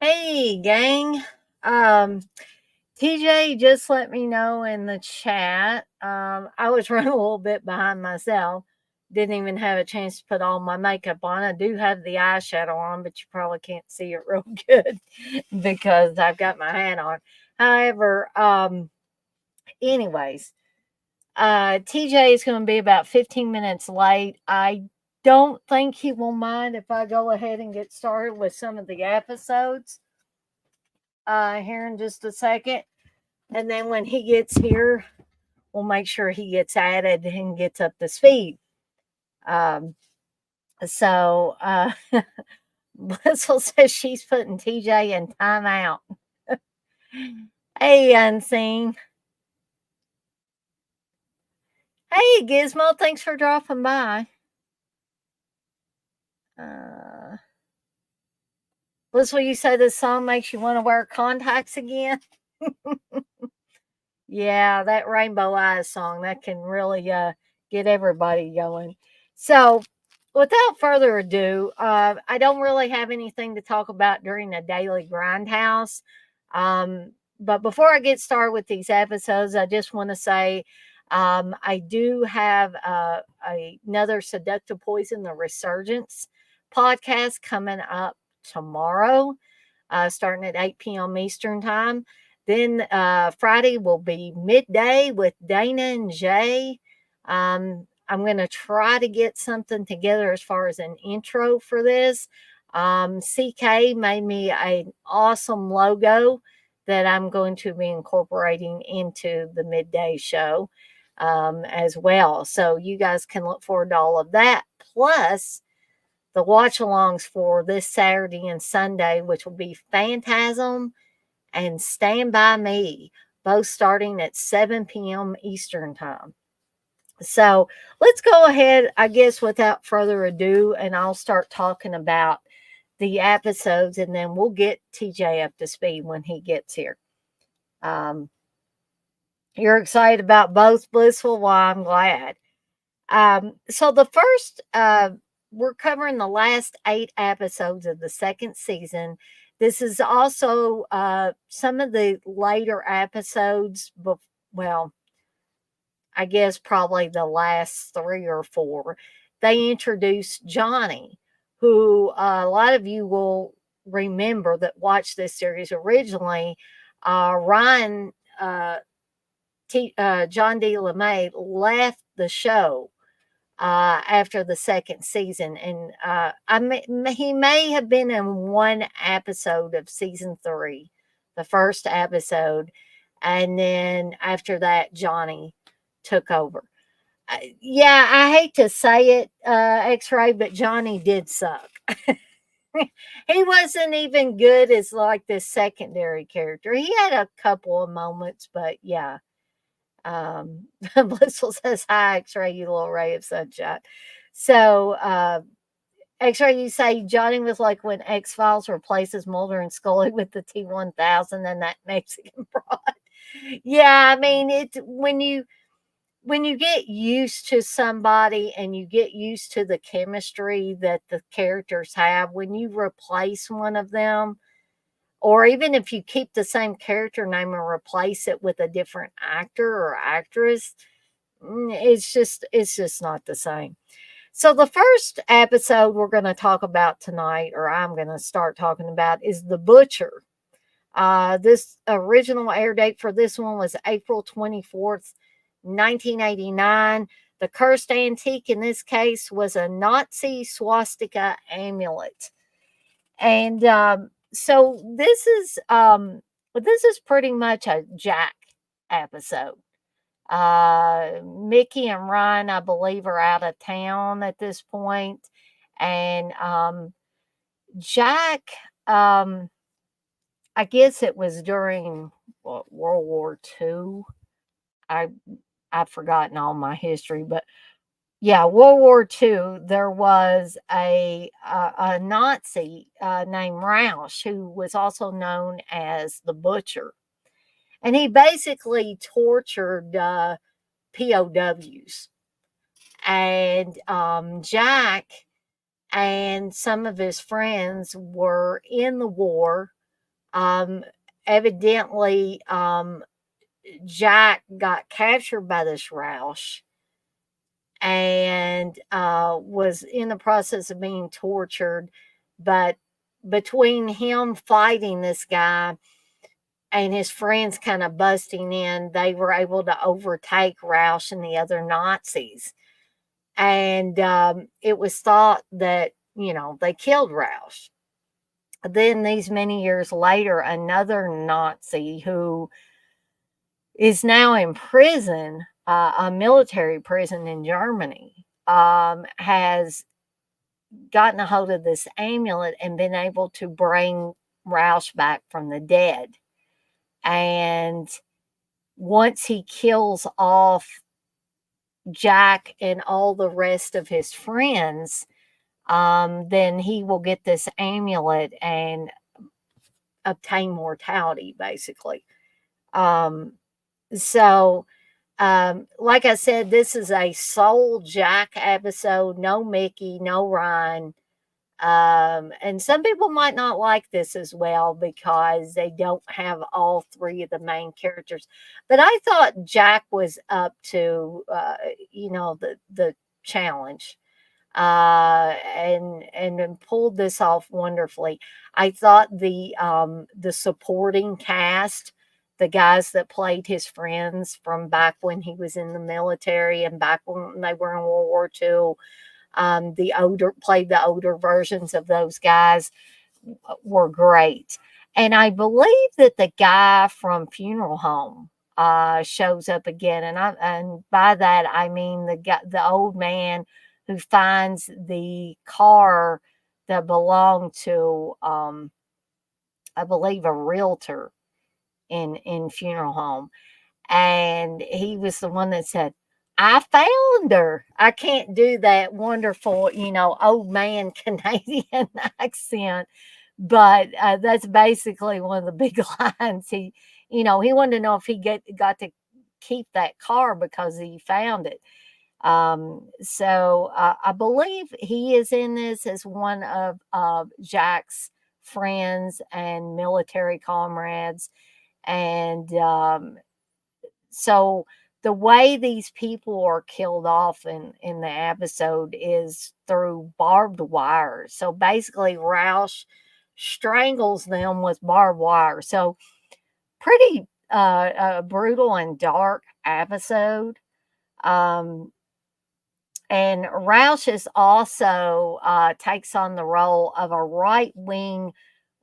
Hey, gang. Um, TJ just let me know in the chat. I was running a little bit behind myself. Didn't even have a chance to put all my makeup on. I do have the eyeshadow on, but you probably can't see it real good because I've got my hat on. However, anyways, TJ is going to be about 15 minutes late. I don't think he will mind if I go ahead and get started with some of the episodes here in just a second. And then when he gets here, we'll make sure he gets added and gets up to speed. Um, so Blissful says she's putting TJ in timeout. Hey, Unseen. Hey, Gizmo. Thanks for dropping by. Uh, Blissful, you say this song makes you want to wear contacts again? Yeah, that Rainbow Eyes song, that can really get everybody going. So, without further ado, I don't really have anything to talk about during the daily grindhouse. But before I get started with these episodes, I just want to say I do have another Seductive Poison, the Resurgence podcast coming up tomorrow, starting at 8 p.m. Eastern Time. Then Friday will be midday with Dana and Jay. I'm going to try to get something together as far as an intro for this. CK made me an awesome logo that I'm going to be incorporating into the midday show as well. So you guys can look forward to all of that. Plus, the watch alongs for this Saturday and Sunday, which will be Phantasm and Stand By Me, both starting at 7 p.m. Eastern Time. So let's go ahead, I guess, without further ado, and I'll start talking about the episodes, and then we'll get TJ up to speed when he gets here. Um, you're excited about both, Blissful? Well, I'm glad. So the first, we're covering the last 8 episodes of the second season. This is also some of the later episodes, but well, I guess probably the last 3 or 4. They introduced Johnny, who a lot of you will remember that watched this series originally. Ryan, John D. LeMay left the show after the second season, and he may have been in one episode of season 3, the first episode, and then after that, Johnny took over. Yeah, I hate to say it, X-Ray, but Johnny did suck. He wasn't even good as like this secondary character. He had a couple of moments, but yeah. Blissful says, hi, X-Ray, you little ray of sunshine. So, X-Ray, you say Johnny was like when X-Files replaces Mulder and Scully with the T-1000 and that Mexican broad. Yeah, I mean, it's when you get used to somebody and you get used to the chemistry that the characters have, when you replace one of them, or even if you keep the same character name and replace it with a different actor or actress, it's just not the same. So the first episode we're going to talk about tonight, or I'm going to start talking about, is The Butcher. This original air date for this one was April 24th, 1989. The cursed antique in this case was a Nazi swastika amulet. And so this is pretty much a Jack episode. Mickey and Ryan, I believe, are out of town at this point, and Jack, I guess it was during World War II. I I've forgotten all my history, but yeah, World War II. There was a Nazi named Rausch who was also known as the Butcher, and he basically tortured POWs. And Jack and some of his friends were in the war Um, Evidently, Jack got captured by this Roush and was in the process of being tortured. But between him fighting this guy and his friends kind of busting in, they were able to overtake Roush and the other Nazis. And it was thought that, they killed Roush. Then, these many years later, another Nazi who is now in prison, a military prison in Germany, has gotten a hold of this amulet and been able to bring Roush back from the dead. And once he kills off Jack and all the rest of his friends, then he will get this amulet and obtain mortality, basically. Um, so, like I said, this is a sole Jack episode. No Mickey, no Ryan. And some people might not like this as well because they don't have all three of the main characters. But I thought Jack was up to, the challenge, and pulled this off wonderfully. I thought the supporting cast, the guys that played his friends from back when he was in the military and back when they were in World War II, the older versions of those guys were great. And I believe that the guy from Funeral Home shows up again, and by that I mean the old man who finds the car that belonged to, I believe, a realtor in Funeral Home, and he was the one that said, "I found her." I can't do that wonderful, old man Canadian accent, but that's basically one of the big lines. He wanted to know if got to keep that car because he found it. So I believe he is in this as one of Jack's friends and military comrades, and so the way these people are killed off in the episode is through barbed wire. So basically, Roush strangles them with barbed wire. So pretty brutal and dark episode. Um, and Roush is also takes on the role of a right wing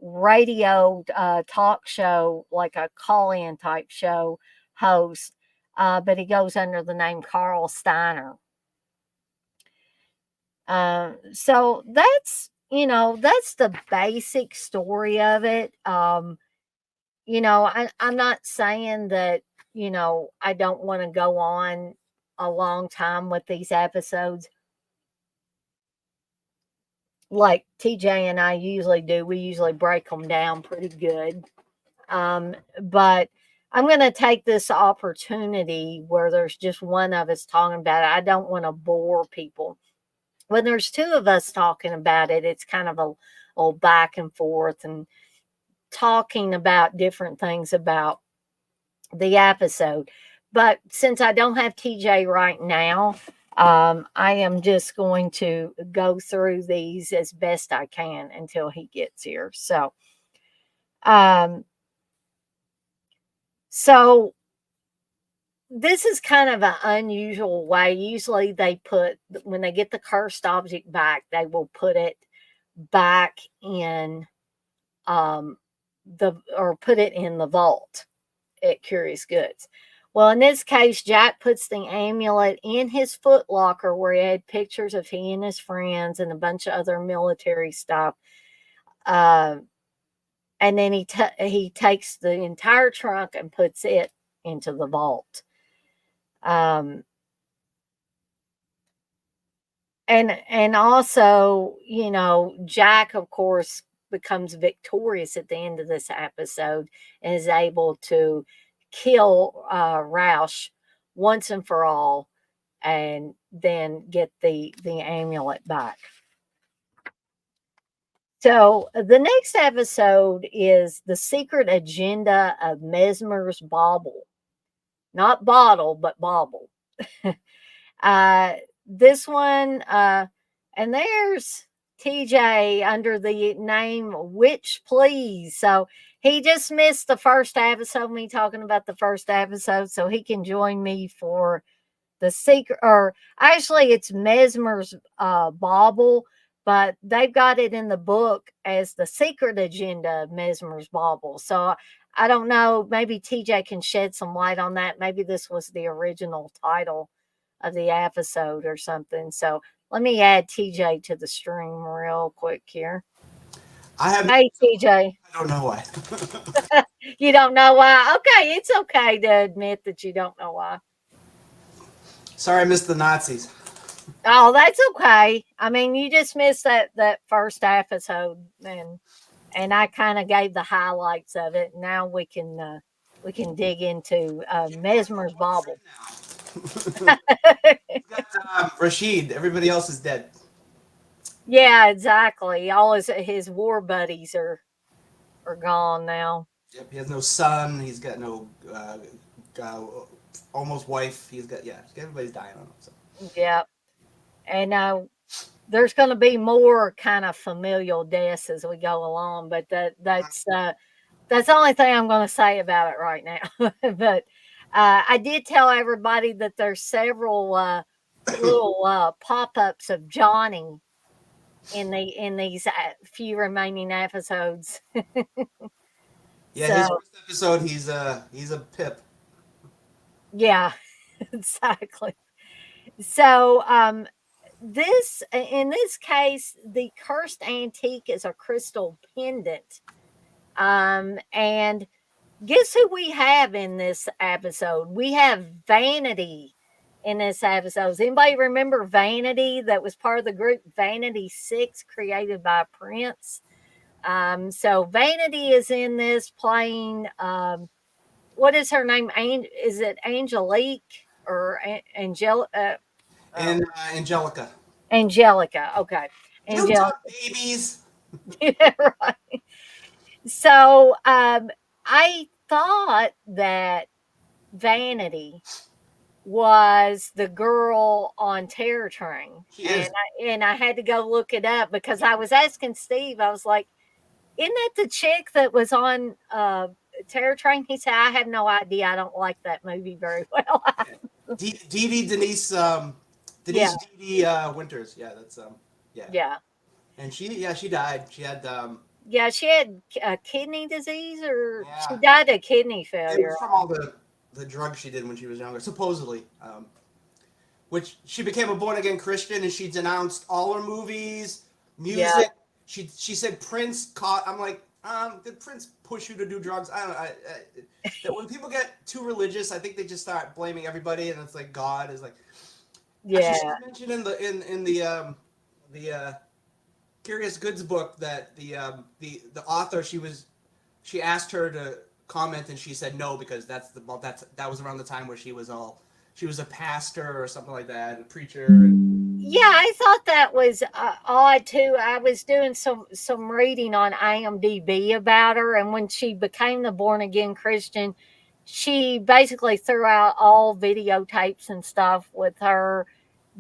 radio talk show, like a call in type show host, but he goes under the name Carl Steiner. So that's the basic story of it. I'm not saying that, I don't want to go on a long time with these episodes like TJ and I usually do. We usually break them down pretty good. But I'm going to take this opportunity where there's just one of us talking about it. I don't want to bore people. When there's two of us talking about it, it's kind of a little back and forth and talking about different things about the episode. But since I don't have TJ right now, I am just going to go through these as best I can until he gets here. Um, so this is kind of an unusual way. Usually, when they get the cursed object back, they will put it back in or put it in the vault at Curious Goods. Well, in this case, Jack puts the amulet in his foot locker where he had pictures of he and his friends and a bunch of other military stuff. Uh, and then he takes the entire trunk and puts it into the vault. Um, and also, Jack, of course, becomes victorious at the end of this episode and is able to kill Roush once and for all, and then get the amulet back. So the next episode is The Secret Agenda of Mesmer's Bauble. Not bottle, but bauble. uh, this one, and there's TJ under the name Witch Please. So he just missed the first episode, me talking about the first episode, so he can join me for the secret, or actually it's Mesmer's bauble, but they've got it in the book as The Secret Agenda of Mesmer's bauble. So I don't know, maybe TJ can shed some light on that. Maybe this was the original title of the episode or something. So let me add TJ to the stream real quick here. I have. Hey TJ. I don't know why. You don't know why? Okay, it's okay to admit that you don't know why. Sorry, I missed the Nazis. Oh, that's okay. I mean, you just missed that first episode, and I kind of gave the highlights of it. Now we can dig into Mesmer's bauble. Rashid. Everybody else is dead. Yeah, exactly. All his war buddies are gone now. Yep. He has no son. He's got no uh, almost wife. He's got everybody's dying on him. So. Yeah, and there's going to be more kind of familial deaths as we go along, but that's the only thing I'm going to say about it right now. But I did tell everybody that there's several little pop-ups of Johnny in these few remaining episodes. Yeah, So his first episode, he's a pip. yeah, exactly. So this in this case, the cursed antique is a crystal pendant. And guess who we have in this episode? We have Vanity in this episode. Does anybody remember Vanity? That was part of the group Vanity 6, created by Prince. So Vanity is in this playing, what is her name? Is it Angelique or Angel? And Oh, Angelica. Angelica. Okay. You Angelica. took babies. Yeah, right. So I thought that Vanity was the girl on Terror Train, She is. and I had to go look it up because I was asking Steve. I was like, "Isn't that the chick that was on Terror Train?" He said, "I have no idea. I don't like that movie very well." Dee Dee Denise Yeah, Denise Dee Winters. Yeah, that's yeah. yeah, And she died. She had yeah. She had kidney disease, or she yeah. died of kidney It failure. was from all the drugs she did when she was younger, supposedly. Which she became a born again Christian and she denounced all her movies, Yeah, music. She said Prince caught. I'm like, did Prince push you to do drugs? I don't know. That when people get too religious, I think they just start blaming everybody, and it's like God is like. Actually, yeah, she mentioned in the Curious Goods book that the author she asked her to comment and she said no because that was around the time where she was a pastor or something like that, a preacher. yeah. I thought that was odd too. I was doing some reading on IMDb about her, and when she became the born again Christian, she basically threw out all videotapes and stuff with her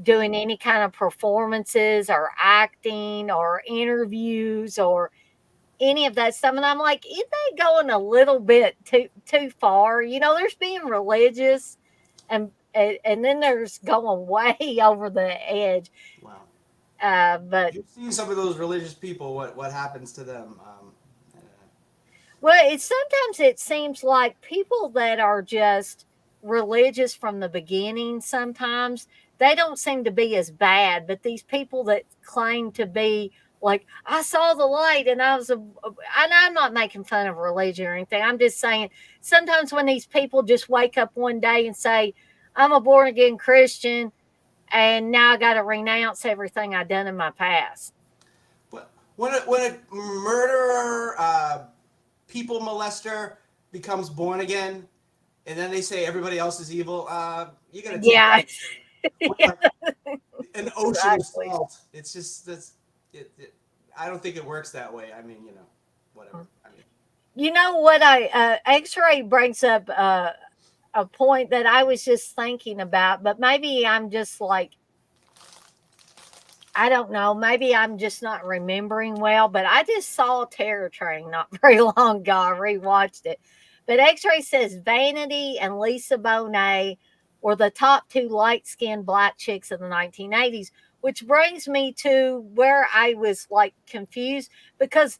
doing any kind of performances or acting or interviews or any of that stuff. And I'm like, isn't that going a little bit too far? You know, there's being religious, and then there's going way over the edge. Wow. But You've seen some of those religious people. What happens to them? well, it sometimes it seems like people that are just religious from the beginning, sometimes they don't seem to be as bad. But these people that claim to be like, I saw the light and and I'm not making fun of religion or anything. I'm just saying sometimes when these people just wake up one day and say, I'm a born again Christian and now I got to renounce everything I've done in my past. But when a murderer, people molester becomes born again, and then they say everybody else is evil, you're gonna take Yeah, that with like an ocean of exactly. salt. It's just that's it. I don't think it works that way. I mean, whatever. I mean, You know what? X-ray brings up a point that I was just thinking about, but maybe I'm just like, I don't know. Maybe I'm just not remembering well, but I just saw Terror Train not very long ago. I rewatched it. But X Ray says Vanity and Lisa Bonet were the top two light skinned black chicks in the 1980s, which brings me to where I was like confused because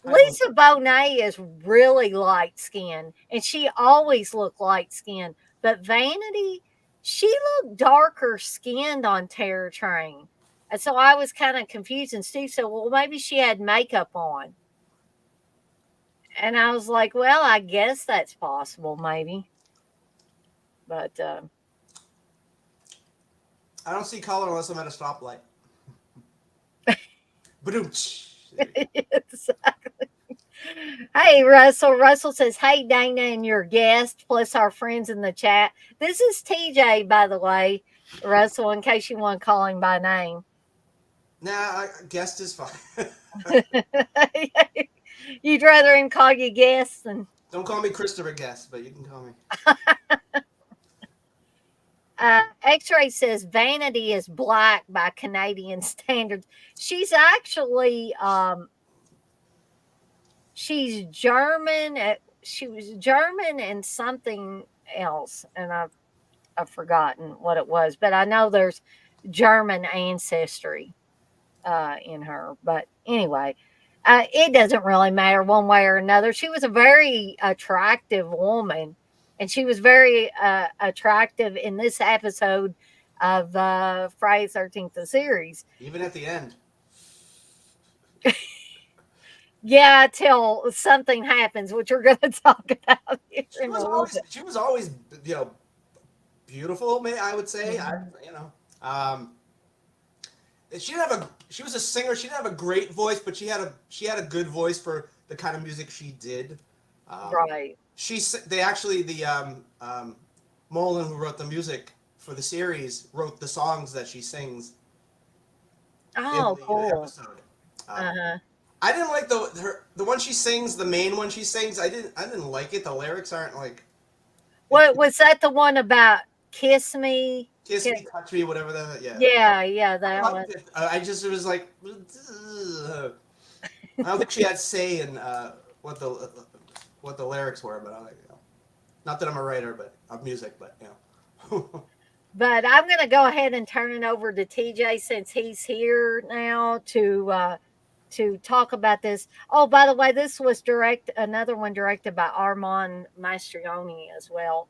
hi, Blue. Lisa Bonet is really light skinned and she always looked light skinned. But Vanity, she looked darker skinned on Terror Train. And so I was kind of confused. And Steve said, well, maybe she had makeup on. And I was like, well, I guess that's possible, maybe. But I don't see color unless I'm at a stoplight. Badoom. exactly. Hey, Russell. Russell says, hey, Dana and your guest, plus our friends in the chat. This is TJ, by the way, Russell, in case you want to call him by name. Nah, guest is fine. You'd rather him call you guest than. Don't call me Christopher Guest, but you can call me. X-ray says Vanity is black by Canadian standards. She's actually she's German. She was German and something else, and I've forgotten what it was, but I know there's German ancestry in her. But anyway, it doesn't really matter one way or another. She was a very attractive woman, and she was very attractive in this episode of Friday the 13th, the series. Even at the end. Yeah, till something happens, which we're going to talk about here in a little bit. She was always, beautiful. I would say. Um, she was a singer. She didn't have a great voice, but she had a good voice for the kind of music she did. Right. They actually Mullen, who wrote the music for the series, wrote the songs that she sings Oh, in the cool. episode. Uh-huh. I didn't like the one she sings, the main one she sings. I didn't like it. The lyrics aren't like. What was that? The one about kiss me? Kiss me, touch me, whatever that. Yeah. Yeah, I that one. liked it. It was like. Ugh. I don't think she had say in what the lyrics were, but I like, not that I'm a writer, but of music, but But I'm going to go ahead and turn it over to TJ since he's here now to talk about this. Oh, by the way, this was another one directed by Armand Mastrioni as well.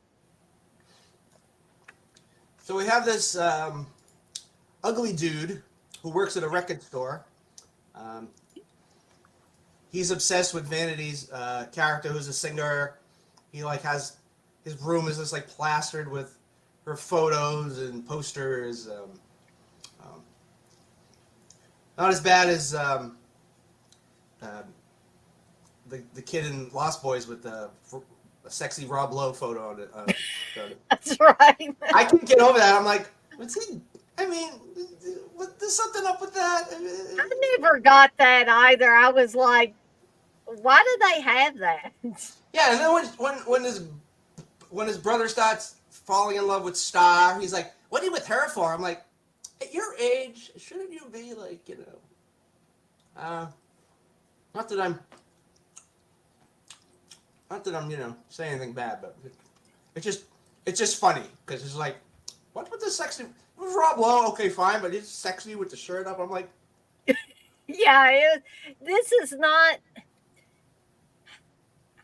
So we have this ugly dude who works at a record store. Um, he's obsessed with Vanity's character, who's a singer. He has his room is just like plastered with her photos and posters. Not as bad as the kid in Lost Boys with a sexy Rob Lowe photo on it. That's right. I can't get over that. I'm like, what's he? I mean, there's something up with that. I never got that either. I was like, why do they have that? Yeah, and then when his brother starts falling in love with Star, he's like, "What are you with her for?" I'm like, at your age, shouldn't you be like, not that I'm saying anything bad, but it's just funny because it's like, what's with the sexy? It was Rob Lowe, okay, fine, but he's sexy with the shirt up. I'm like, Yeah, this is not.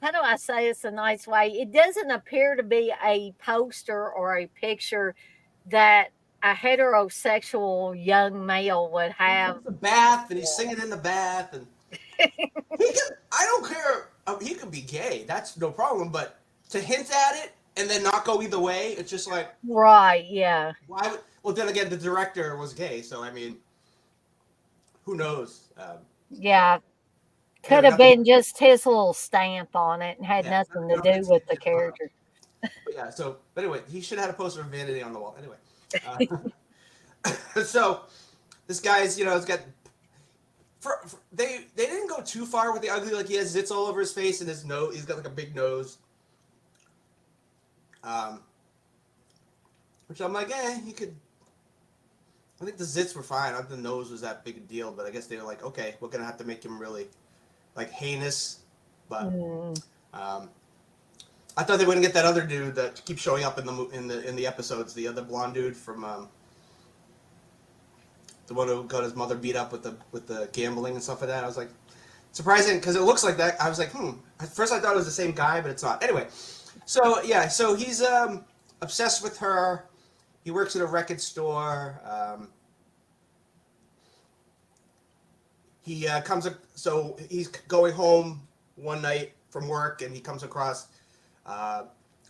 How do I say this a nice way? It doesn't appear to be a poster or a picture that a heterosexual young male would have. the bath, and he's singing in the bath, and I don't care. He could be gay. That's no problem. But to hint at it and then not go either way, it's just like, Right, yeah. why would? Well, then again, the director was gay, so I mean, who knows? Yeah. Could have been just his little stamp on it and had Yeah, nothing to do with the character. Yeah. So, but anyway, he should have had a poster of Vanity on the wall. Anyway, so this guy's, he's got they didn't go too far with the ugly. Like he has zits all over his face and his nose. He's got like a big nose. Um, which I'm like, he could. I think the zits were fine. I think the nose was that big a deal, but I guess they were like, okay, we're gonna have to make him really like heinous. But I thought they wouldn't get that other dude that keeps showing up in the episodes. The other blonde dude from the one who got his mother beat up with the gambling and stuff like that. I was like, surprising because it looks like that. I was like, At first I thought it was the same guy, but it's not. Anyway, so yeah, so he's obsessed with her. He works at a record store. He so he's going home one night from work, and he comes across a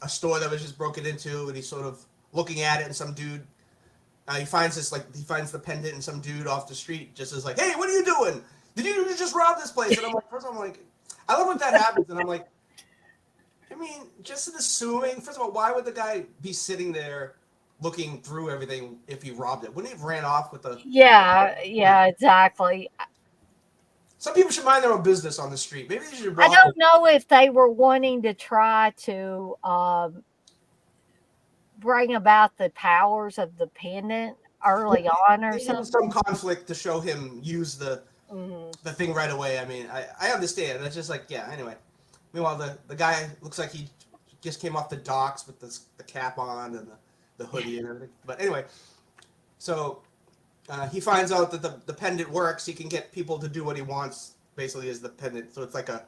store that was just broken into, and he's sort of looking at it, and some dude. He finds the pendant, and some dude off the street just is like, "Hey, what are you doing? Did you just rob this place?" And I'm like, first of all, I'm like, I love when that happens, and I'm like, I mean, just assuming. First of all, why would the guy be sitting there looking through everything if he robbed it? Wouldn't he have ran off with the? Yeah, exactly. Some people should mind their own business on the street. Maybe they should I walk. don't know if they were wanting to try to bring about the powers of the pendant early on or They needed something. some conflict to show him use the thing right away. I mean, I understand. It's just like, yeah. Anyway, meanwhile, the guy looks like he just came off the docks with the cap on and the hoodie and everything. But anyway, so he finds out that the pendant works. He can get people to do what he wants. Basically, is the pendant. So it's like a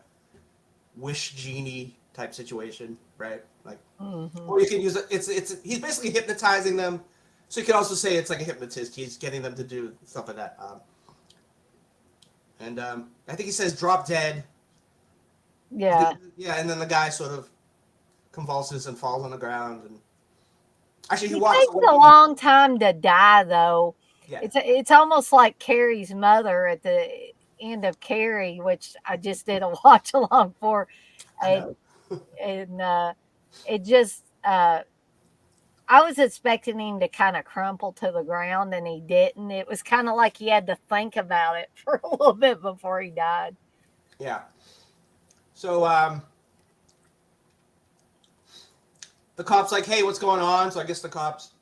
wish genie type situation, right? Like, or you can use it. It's he's basically hypnotizing them. So you can also say it's like a hypnotist. He's getting them to do stuff like that. And I think he says drop dead. Yeah. Yeah, and then the guy sort of convulses and falls on the ground. And actually, he It walks takes away. a long time to die, though. Yeah. It's almost like Carrie's mother at the end of Carrie, which I just did a watch along for, and it just I was expecting him to kind of crumple to the ground, and he didn't. It was kind of like he had to think about it for a little bit before he died. Yeah. So the cop's like, hey, what's going on? So I guess the cops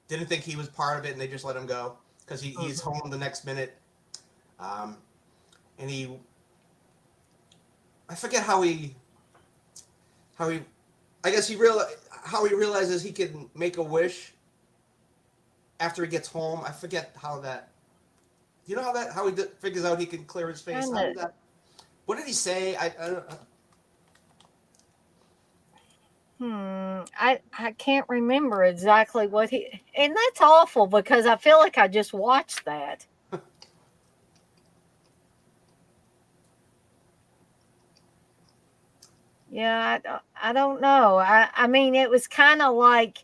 didn't think he was part of it, and they just let him go because he's home the next minute. And I forget how he, I guess how he realizes he can make a wish after he gets home. I forget how that. You know how he figures out he can clear his face? How did that? What did he say? I don't. I can't remember exactly what and that's awful because I feel like I just watched that. Yeah, I don't know. I mean, it was kind of like,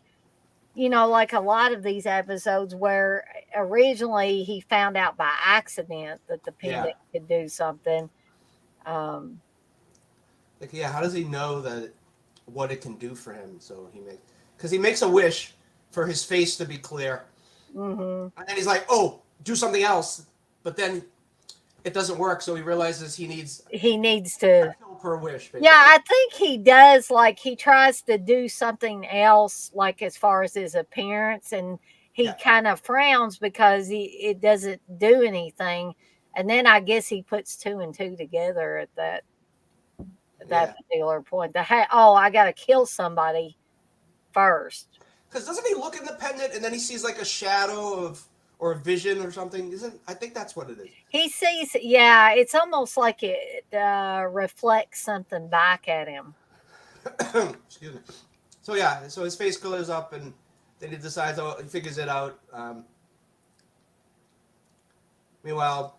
like a lot of these episodes where originally he found out by accident that the pendant could do something. Like, yeah, how does he know what it can do for him? So because he makes a wish for his face to be clear, and then he's like, "Oh, do something else," but then it doesn't work. So he realizes he needs to per wish. Basically. Yeah, I think he does. Like he tries to do something else, like as far as his appearance, and he kind of frowns because it doesn't do anything. And then I guess he puts two and two together at that particular point. I got to kill somebody first. Because doesn't he look in the pendant and then he sees like a shadow or a vision or something? I think that's what it is. He sees, yeah, it's almost like it reflects something back at him. Excuse me. So yeah, so his face clears up and then he decides, he figures it out. Meanwhile,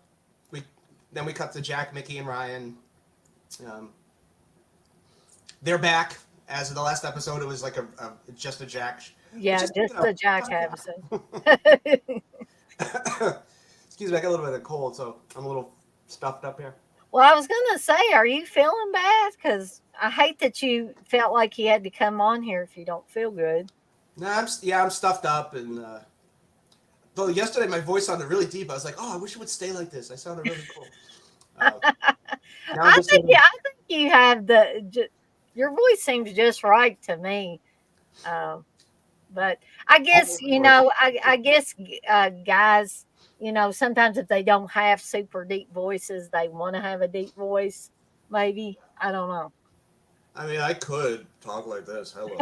we cut to Jack, Mickey, and Ryan. They're back. As in the last episode, it was like just a Jack. Yeah, just a Jack episode. Excuse me, I got a little bit of a cold, so I'm a little stuffed up here. Well, I was gonna say, are you feeling bad? Because I hate that you felt like you had to come on here if you don't feel good. No, I'm stuffed up, and though yesterday my voice sounded really deep. I was like, oh, I wish it would stay like this. I sounded really cool. Now I'm just gonna I think you have your voice seems just right to me. Um, but I guess almost voice. I guess guys, sometimes if they don't have super deep voices, they want to have a deep voice. Maybe I don't know. I mean, I could talk like this. Hello.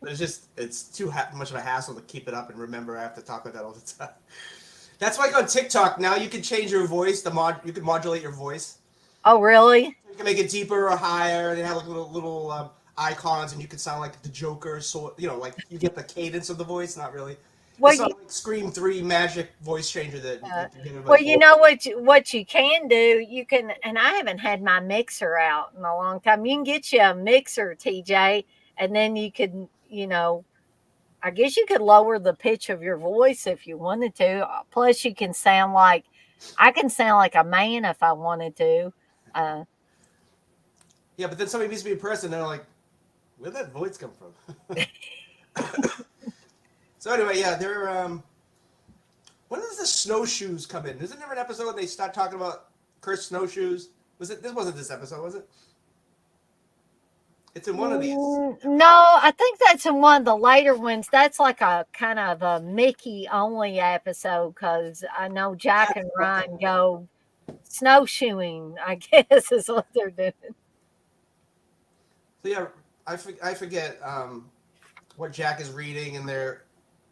But it's too much of a hassle to keep it up and remember I have to talk like that all the time. That's like on TikTok now. You can change your voice. You can modulate your voice. Oh, really? You can make it deeper or higher. They have like little icons, and you can sound like the Joker. So like you get the cadence of the voice. Not really. Well, It's not like Scream 3 magic voice changer that Uh, you can get well, everybody. you know what you can do. You can, and I haven't had my mixer out in a long time. You can get you a mixer, TJ, and then you could, I guess you could lower the pitch of your voice if you wanted to. Plus, you can sound like I can sound like a man if I wanted to. Uh, Yeah, but then somebody meets me in person, and they're like, "Where'd that voice come from?" So anyway, yeah, they're when does the snowshoes come in? Isn't there an episode when they start talking about cursed snowshoes? Was it? This wasn't this episode, was it? It's in one of these. No, I think that's in one of the later ones. That's like a kind of a Mickey only episode because I know Jack That's and right. Ryan go snowshoeing, I guess is what they're doing. So yeah, I forget what Jack is reading, and they're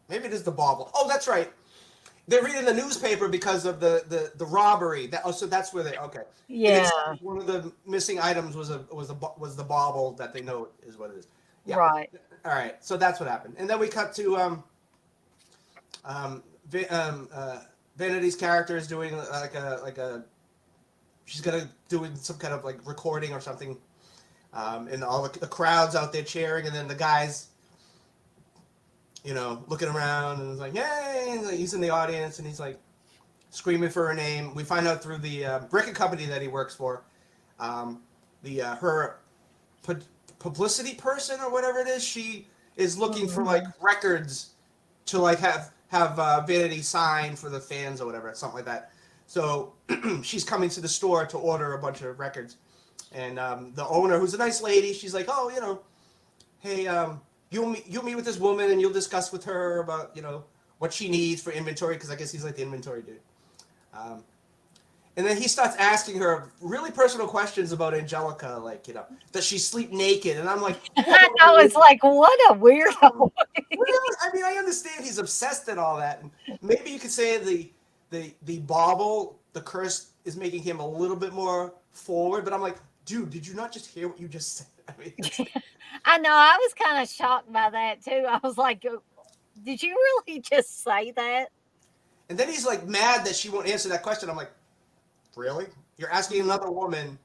maybe it is the bauble. Oh, that's right. They're reading the newspaper because of the robbery. So that's where they okay. And it's Yeah, one of the missing items was the bauble that they know is what it is. Yeah. right. All right. So that's what happened, and then we cut to um, Vanity's character is doing like a she's gonna doing some kind of like recording or something, and all the crowds out there cheering, and then the guys looking around and it's like, yay! And he's in the audience and he's like screaming for her name. We find out through the record company that he works for, um, the her pu- publicity person or whatever it is. She is looking for like Mhm. records to like have Vanity sign for the fans or whatever, something like that. So she's coming to the store to order a bunch of records, and the owner, who's a nice lady, she's like, oh, hey, you'll meet with this woman and you'll discuss with her about what she needs for inventory because I guess he's like the inventory dude. Um, and then he starts asking her really personal questions about Angelica, like does she sleep naked? And I'm like, I know whoa, it's like what a weirdo. really? I mean, I understand he's obsessed and all that, and maybe you could say the bauble, the curse is making him a little bit more forward. But I'm like, dude, did you not just hear what you just said? I mean, it's like, I know. I was kind of shocked by that too. I was like, did you really just say that? and then he's like mad that she won't answer that question. I'm like, really? You're asking another woman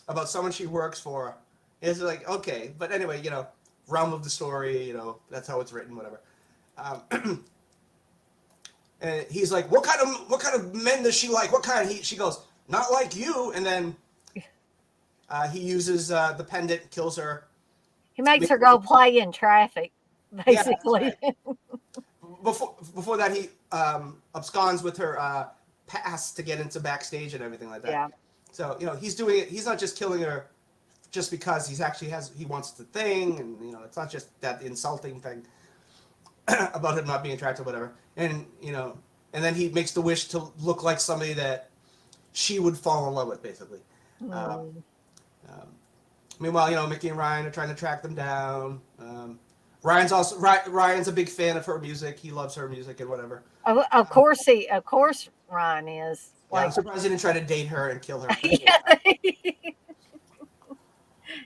about someone she works for. And it's like, okay, but anyway, realm of the story, that's how it's written, whatever. Um, and he's like, what kind of men does she like? What kind? She goes, not like you. And then he uses the pendant, kills her. He makes her go play in traffic, Yeah, that's basically. right. Before that, he absconds with her pass to get into backstage and everything like that. Yeah. So he's doing it. He's not just killing her just because he wants the thing, and it's not just that insulting thing about him not being attractive, whatever. And then he makes the wish to look like somebody that she would fall in love with, basically. Um, Mm. um, Meanwhile, Mickey and Ryan are trying to track them down. Ryan's a big fan of her music. He loves her music and whatever. Um, Of course, Ryan is yeah, I'm like, surprised he didn't try to date her and kill her. But anyway, yeah,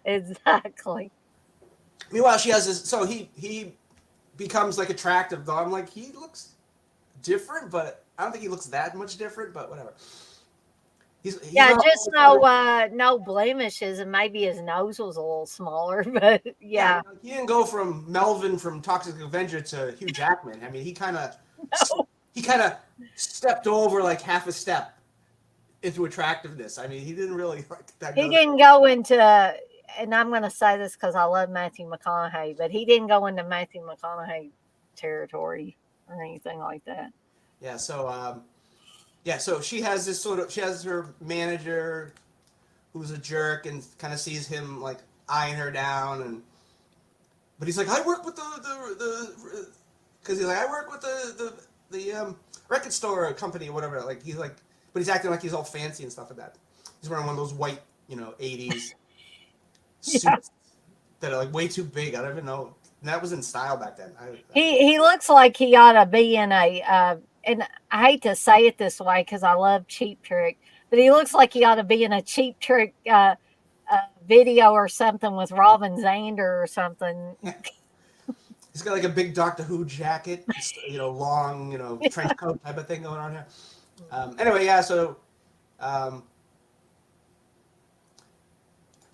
exactly. meanwhile, she has this. So he becomes like attractive though. I'm like, he looks different, but I don't think he looks that much different. But whatever. He's Yeah, not. just no blemishes, and maybe his nose was a little smaller, but Yeah, yeah, he didn't go from Melvin from Toxic Avenger to Hugh Jackman. I mean, no, he kind of stepped over like half a step into attractiveness. I mean, he didn't really like that he go. didn't go into. And I'm going to say this because I love Matthew McConaughey, but he didn't go into Matthew McConaughey territory. or anything like that. Yeah. So she has this she has her manager who's a jerk and kind of sees him like eyeing her down, and but he's like, I work with the because he's like, I work with the record store company or whatever. Like he's like, but he's acting like he's all fancy and stuff like that. He's wearing one of those white, 80s Yeah. suits that are like way too big. I don't even know. And that was in style back then. He looks like he ought to be in a and I hate to say it this way because I love Cheap Trick, but he looks like he ought to be in a Cheap Trick video or something with Robin Zander or something. He's got like a big Doctor Who jacket, long, trench coat type of thing going on here. Anyway, yeah. So um,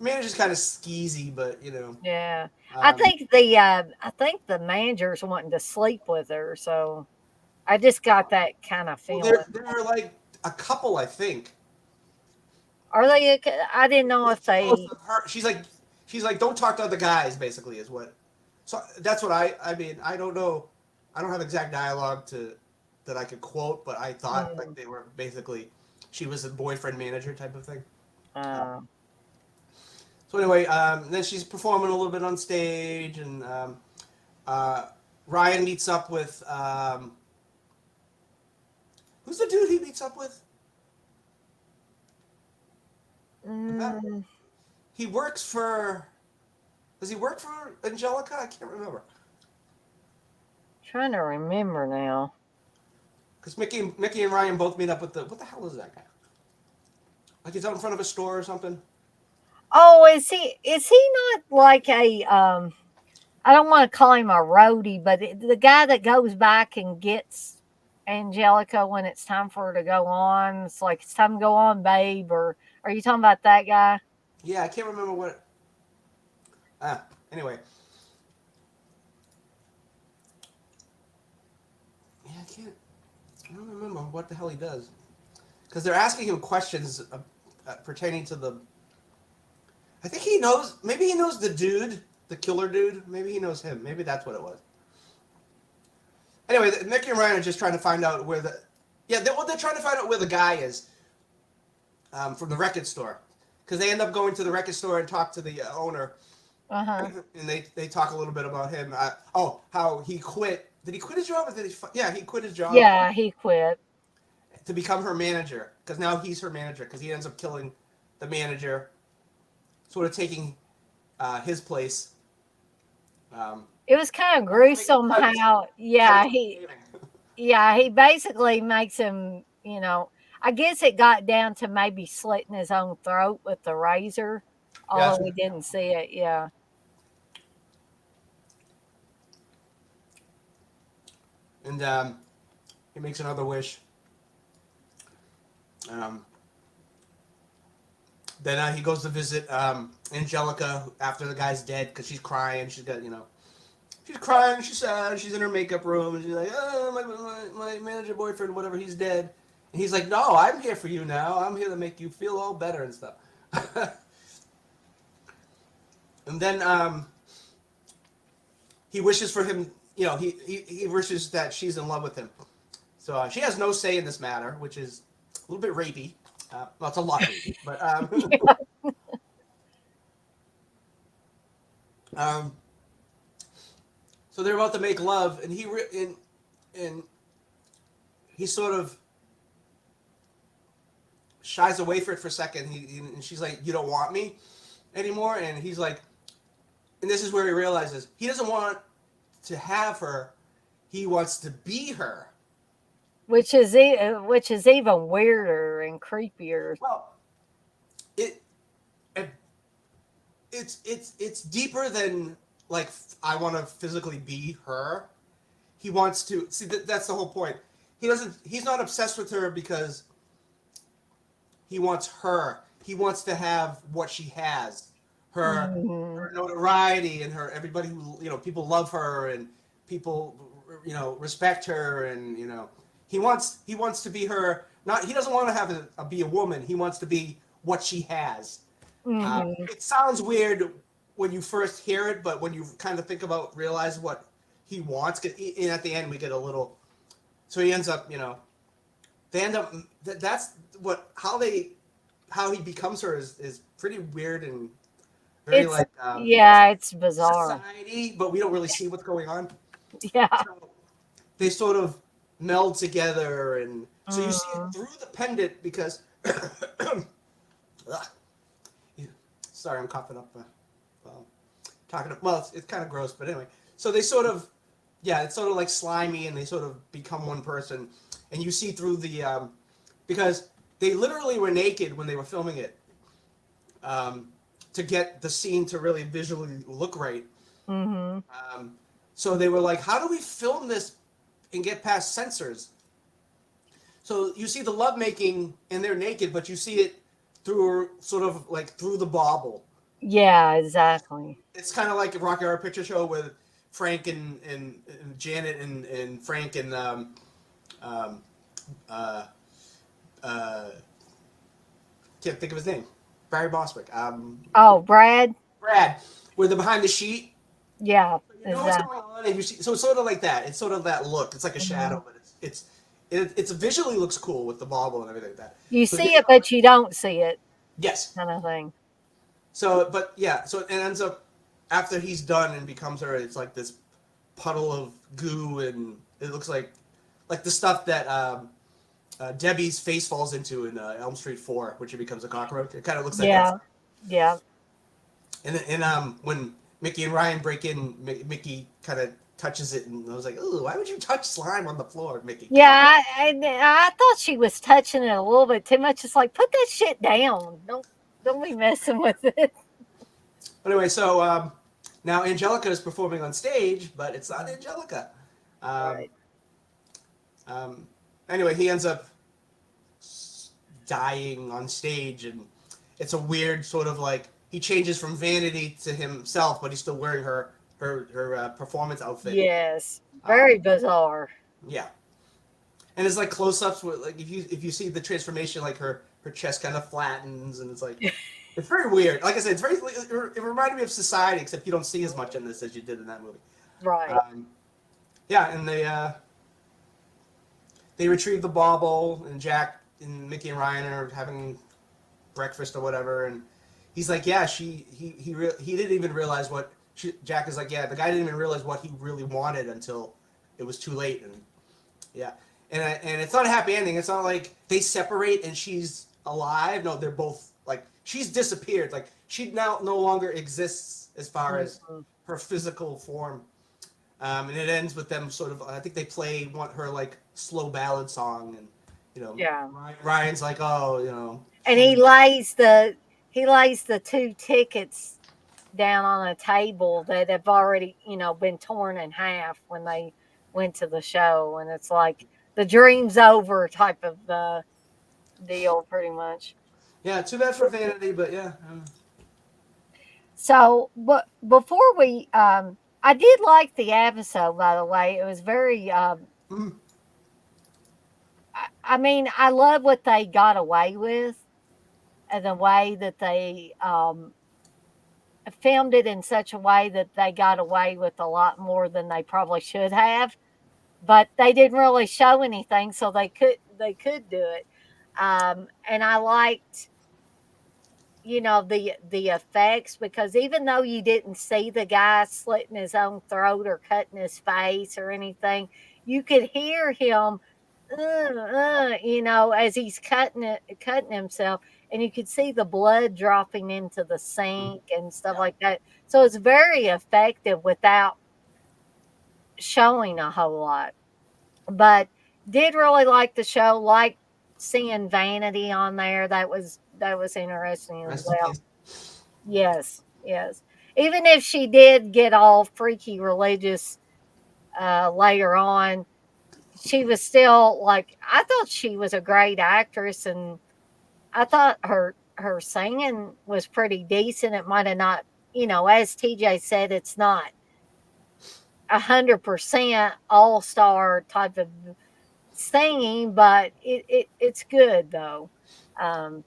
manager's kind of skeezy, but Yeah, um, I think the manager's wanting to sleep with her, so I just got that kind of well, feeling. they're like a couple, I think. Are they? I didn't know if She goes they. to her. She's like, don't talk to other guys. Basically, is what. So that's what I mean. I don't know. I don't have exact dialogue that I could quote, but I thought like Mm, they were basically. She was a boyfriend manager type of thing. Um, uh, so anyway, then she's performing a little bit on stage, and uh, Ryan meets up with who's the dude he meets up with? mm, He works for. Does he work for Angelica? I can't remember. trying to remember now. Because Mickey and Ryan both meet up with the what the hell is that guy? Like he's out in front of a store or something. Oh, is he? Is he not like a? I don't want to call him a roadie, but the guy that goes back and gets Angelica when it's time for her to go on. It's like it's time to go on, babe. Or are you talking about that guy? Yeah, I can't remember what. Anyway, yeah, I can't. I don't remember what the hell he does. Because they're asking him questions pertaining to the. I think he knows. Maybe he knows the dude, the killer dude. Maybe he knows him. Maybe that's what it was. Anyway, Mickey and Ryan are just trying to find out where the. Yeah, they're trying to find out where the guy is from the record store. Because they end up going to the record store and talk to the owner, Uh huh. and they talk a little bit about him. How he quit. Did he quit his job? Or did he? Yeah, he quit his job Yeah, he quit. to become her manager. Because now he's her manager. Because he ends up killing the manager, sort of taking his place. Um, It was kind of that's gruesome how, how he's yeah, behaving. he basically makes him, I guess it got down to maybe slitting his own throat with the razor, Yeah, although that's we right. didn't see it. Yeah. And he makes another wish. Um, then he goes to visit Angelica after the guy's dead because she's crying. She's got, she's crying. She's sad. She's in her makeup room and she's like, oh, my manager boyfriend, whatever, he's dead. And he's like, no, I'm here for you now. I'm here to make you feel all better and stuff. And then he wishes for him. He wishes that she's in love with him. So she has no say in this matter, which is a little bit rapey. Well, it's a lot rapey, but um, so they're about to make love, and and he sort of shies away for a second. And she's like, "You don't want me anymore," and he's like, and this is where he realizes he doesn't want to have her. He wants to be her. Which is even weirder and creepier. Well, it, it it's deeper than like I want to physically be her. He wants to see that's the whole point. He's not obsessed with her because he wants her. He wants to have what she has. Her Mhm. her notoriety and her everybody who people love her and people respect her and he wants to be her. Not he doesn't want to have be a woman. He wants to be what she has. Mhm. It sounds weird when you first hear it, but when you kind of think about realize what he wants, and at the end we get a little. so he ends up, they end up. That's what how he becomes her is pretty weird and very It's like yeah, it's bizarre. society, but we don't really see what's going on. Yeah. So they sort of meld together, and so you see it Mm. through the pendant because. Ugh. Yeah. Sorry, I'm coughing up. Um, talking. Well, it's kind of gross, but anyway. So they sort of, yeah, it's sort of like slimy, and they sort of become one person, and you see through the because they literally were naked when they were filming it um, to get the scene to really visually look right. Mm-hmm. Um, so they were like, how do we film this and get past censors? So you see the lovemaking and they're naked, but you see it through sort of like through the bauble. Yeah, exactly. It's kind of like a Rocky Horror Picture Show with Frank and Janet and Frank and um, uh, uh, can't think of his name. Barry Bostwick. Oh, Brad? Brad, where they're behind the sheet. Yeah, You know what's exactly. going on, and you see. So it's sort of like that. It's sort of that look. It's like a Hmm. shadow, but it's visually looks cool with the bauble and everything like that. You So they see end it, up, but you don't see it, yes. kind of thing. So, but yeah, so it ends up after he's done and becomes her. It's like this puddle of goo, and it looks like the stuff that Debbie's face falls into in Elm Street 4, when she becomes a cockroach. It kind of looks like that Yeah, stuff. yeah. And when Mickey and Ryan break in, Mickey kind of touches it, and I was like, "Ooh, why would you touch slime on the floor, Mickey? Come on." Yeah, I thought she was touching it a little bit too much. It's like, put that shit down. Don't be messing with it. But anyway, so now Angelica is performing on stage, but it's not Angelica. Um, Right. um, anyway, he ends up dying on stage, and it's a weird sort of like he changes from vanity to himself, but he's still wearing her performance outfit. Yes. Um, Very bizarre. yeah, and it's like close-ups with like if you see the transformation, like her chest kind of flattens, and it's like it's very weird. Like I said, it reminded me of Society, except you don't see as much in this as you did in that movie. Right. Um, yeah, and they retrieve the bauble, and Jack and Mickey and Ryan are having breakfast or whatever, and he's like, yeah, he didn't even realize what Jack is like, yeah, the guy didn't even realize what he really wanted until it was too late, and yeah, and it's not a happy ending. It's not like they separate and she's alive. No, they're both like she's disappeared. Like she now no longer exists as far as Mhm. her physical form. And it ends with them sort of. I think they play her like slow ballad song, and Yeah. Ryan's like, oh, And he lays the two tickets down on a table that have already, been torn in half when they went to the show, and it's like the dream's over type of deal, pretty much. yeah, too bad for Vanity, but yeah. So, but before I did like the episode, by the way. It was very, Mm, I mean, I love what they got away with and the way that they filmed it in such a way that they got away with a lot more than they probably should have. But they didn't really show anything, so they could do it. And I liked, the effects, because even though you didn't see the guy slitting his own throat or cutting his face or anything, you could hear him, as he's cutting himself, and you could see the blood dropping into the mm, sink and stuff yeah. like that. So it's very effective without showing a whole lot. But did really like the show, like seeing Vanity on there. That was interesting as Rest in well. peace. Yes, yes. Even if she did get all freaky religious later on, she was still like, I thought she was a great actress, and I thought her singing was pretty decent. It might have not, as TJ said, it's not 100% all star type of singing, but it's good though. Um,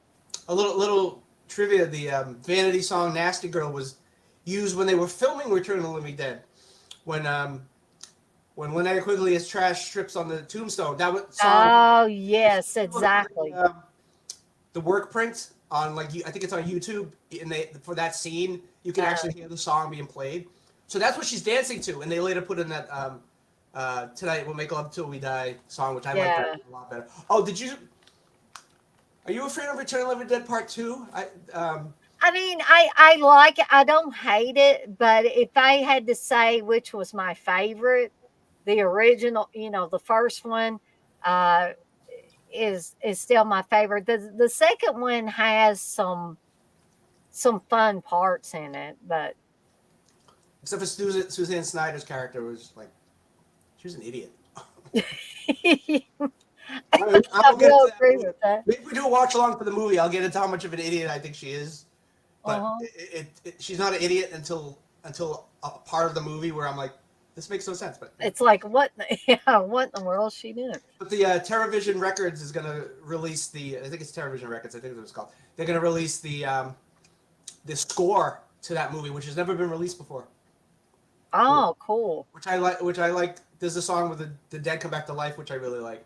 A little trivia: the Vanity song "Nasty Girl" was used when they were filming Return of the Living Dead. When when Linnea Quigley's trash strips on the tombstone. That song. Oh, yes, You look for exactly. the work print on like I think it's on YouTube, and they for that scene you can actually hear the song being played. So that's what she's dancing to, and they later put in that "Tonight We'll Make Love Till We Die" song, which I like Yeah. a lot better. Oh, did you? Are you a fan of Return of the Living Dead Part Two? I mean, I like it. I don't hate it, but if I had to say which was my favorite, the original, the first one, uh, is still my favorite. The second one has some fun parts in it, but Except for Suzanne Snyder's character was like she was an idiot. I I will get will into that agree movie. with that. Maybe if we do a watch along for the movie, I'll get into how much of an idiot I think she is. But Uh-huh. she's not an idiot until a part of the movie where I'm like, this makes no sense. But It's like what? Yeah, what in the world is she doing? but the TerraVision Records is gonna release the. I think it's TerraVision Records. I think that's what it's called. They're gonna release the score to that movie, which has never been released before. Oh, cool. Which I like. Which I like. There's a song with the dead come back to life, which I really like.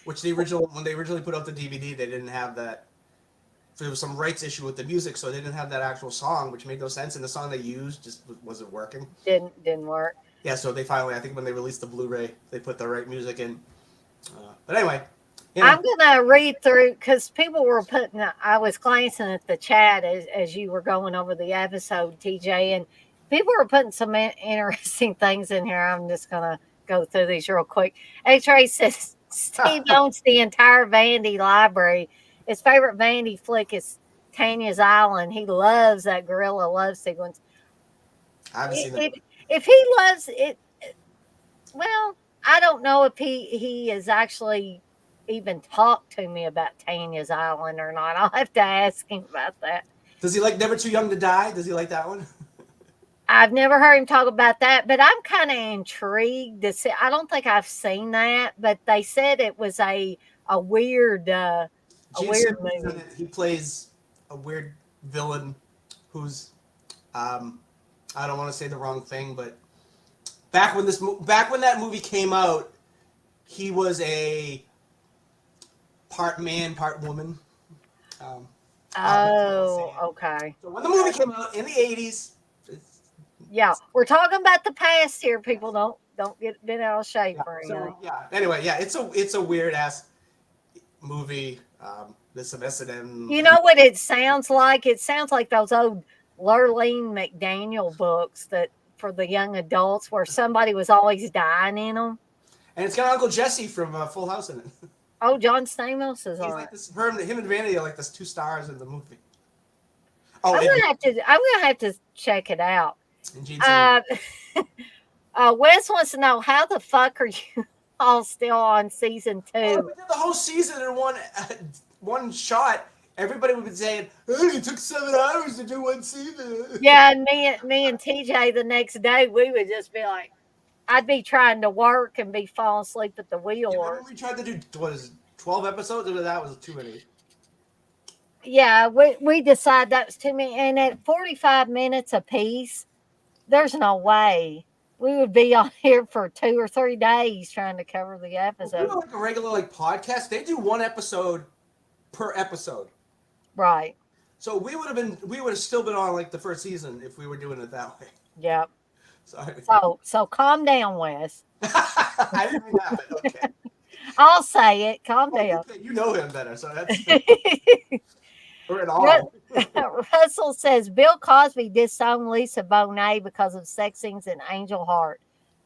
Which the original when they originally put out the DVD, they didn't have that. There was some rights issue with the music, so they didn't have that actual song, which made no sense. And the song they used just wasn't working. Didn't work. Yeah, so they finally, I think when they released the Blu-ray, they put the right music in. But anyway, I'm gonna read through because people were putting. I was glancing at the chat as you were going over the episode, TJ, and people were putting some interesting things in here. I'm just gonna go through these real quick. X-Ray says Steve owns the entire Vandy library. His favorite Vandy flick is Tanya's Island. He loves that gorilla love sequence. I haven't seen that. If he loves it, well, I don't know if he has actually even talked to me about Tanya's Island or not. I'll have to ask him about that. Does he like Never Too Young to Die? Does he like that one? I've never heard him talk about that, but I'm kind of intrigued to see. I don't think I've seen that, but they said it was a weird Gene Simmons is in movie. it. He plays a weird villain who's I don't want to say the wrong thing, but back when that movie came out, he was a part man, part woman. Oh, okay. So when the movie came out in the 80s, Yeah, we're talking about the past here. People don't get bent out of shape or anything. yeah. Anyway, yeah, it's a weird ass movie. There's some S&M. You know what it sounds like? It sounds like those old Lurleen McDaniel books that for the young adults where somebody was always dying in them. And it's got Uncle Jesse from Full House in it. Oh, John Stamos is He's on like it. this. Him and Vanity are like this 2 stars in the movie. Oh, I'm gonna have to check it out. and Gene Simmons. Wes wants to know how the fuck are you all still on season 2? Oh, we did the whole season in one shot. Everybody would be saying, "Oh, it took 7 hours to do one season." Yeah, and me and TJ the next day we would just be like, I'd be trying to work and be falling asleep at the wheel. Remember we tried to do 12 episodes? That was too many. Yeah, we decided that was too many. And at 45 minutes a piece, there's no way we would be on here for 2 or 3 days trying to cover the episode. Well, like a regular podcast, they do 1 episode per episode. Right. So we would have still been on like the first season if we were doing it that way. Yep. Sorry. So calm down, Wes. I didn't mean that. Okay. I'll say it. Calm down. You know him better, so that's we're at all. Russell says Bill Cosby disowned Lisa Bonet because of sex scenes in Angel Heart.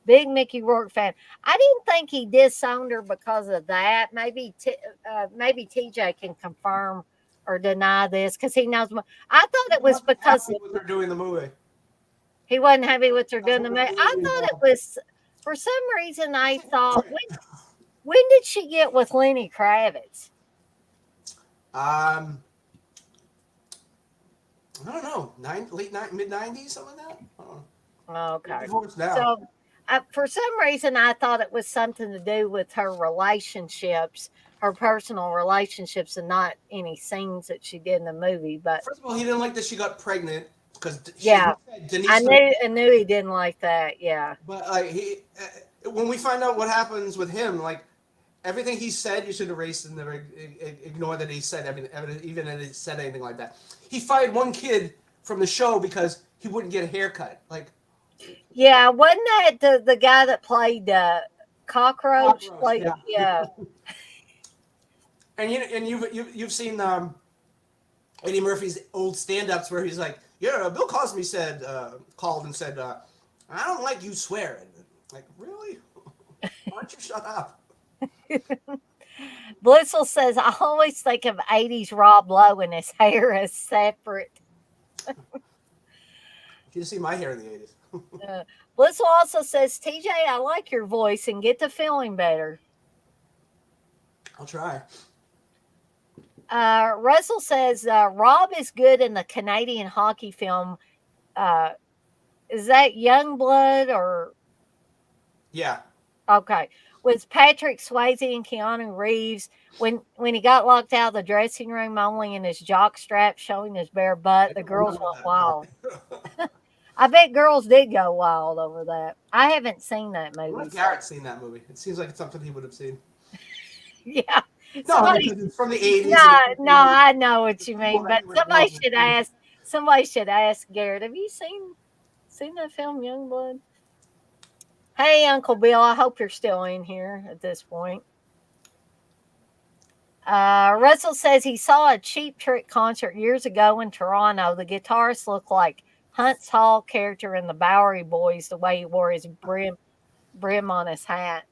Big Mickey Rourke fan. I didn't think he disowned her because of that. Maybe TJ can confirm or deny this because he knows more. I thought it was because they're doing the movie. He wasn't happy with her doing the movie. I thought it was for some reason. I thought when did she get with Lenny Kravitz? I don't know. Mid 90s, something like that. Okay. Now. So for some reason, I thought it was something to do with her relationships, her personal relationships, and not any scenes that she did in the movie. But first of all, he didn't like that she got pregnant. because Yeah, Denise. I knew he didn't like that. Yeah. But like when we find out what happens with him, like everything he said, you should erase and never ignore that he said. I mean, even if he said anything like that. He fired one kid from the show because he wouldn't get a haircut. Like Yeah, wasn't that the guy that played Cockroach? cockroach, Like, yeah. yeah. And you've seen Eddie Murphy's old stand-ups where he's like, yeah, Bill Cosby said called and said, I don't like you swearing. Like, really? Why don't you shut up? Blissful says, I always think of 80s Rob Lowe and his hair as separate. You can see my hair in the 80s. Uh, Blissful also says, TJ, I like your voice and get to feeling better. I'll try. Russell says, Rob is good in the Canadian hockey film. Is that Youngblood or? Yeah. Okay. With Patrick Swayze and Keanu Reeves, when he got locked out of the dressing room only in his jock strap showing his bare butt, I the don't girls remember went that wild. part. I bet girls did go wild over that. I haven't seen that I wonder movie. if Garrett's seen that movie. It seems like it's something he would have seen. Yeah. No, I mean, Somebody, 'cause it's from the 80s. no, And it's, no, I know what you people mean, that but he would love it. somebody should ask Garrett, have you seen that film Youngblood? Hey, Uncle Bill, I hope you're still in here at this point. Russell says he saw a Cheap Trick concert years ago in Toronto. The guitarist looked like Hunt's Hall character in the Bowery Boys, the way he wore his brim on his hat.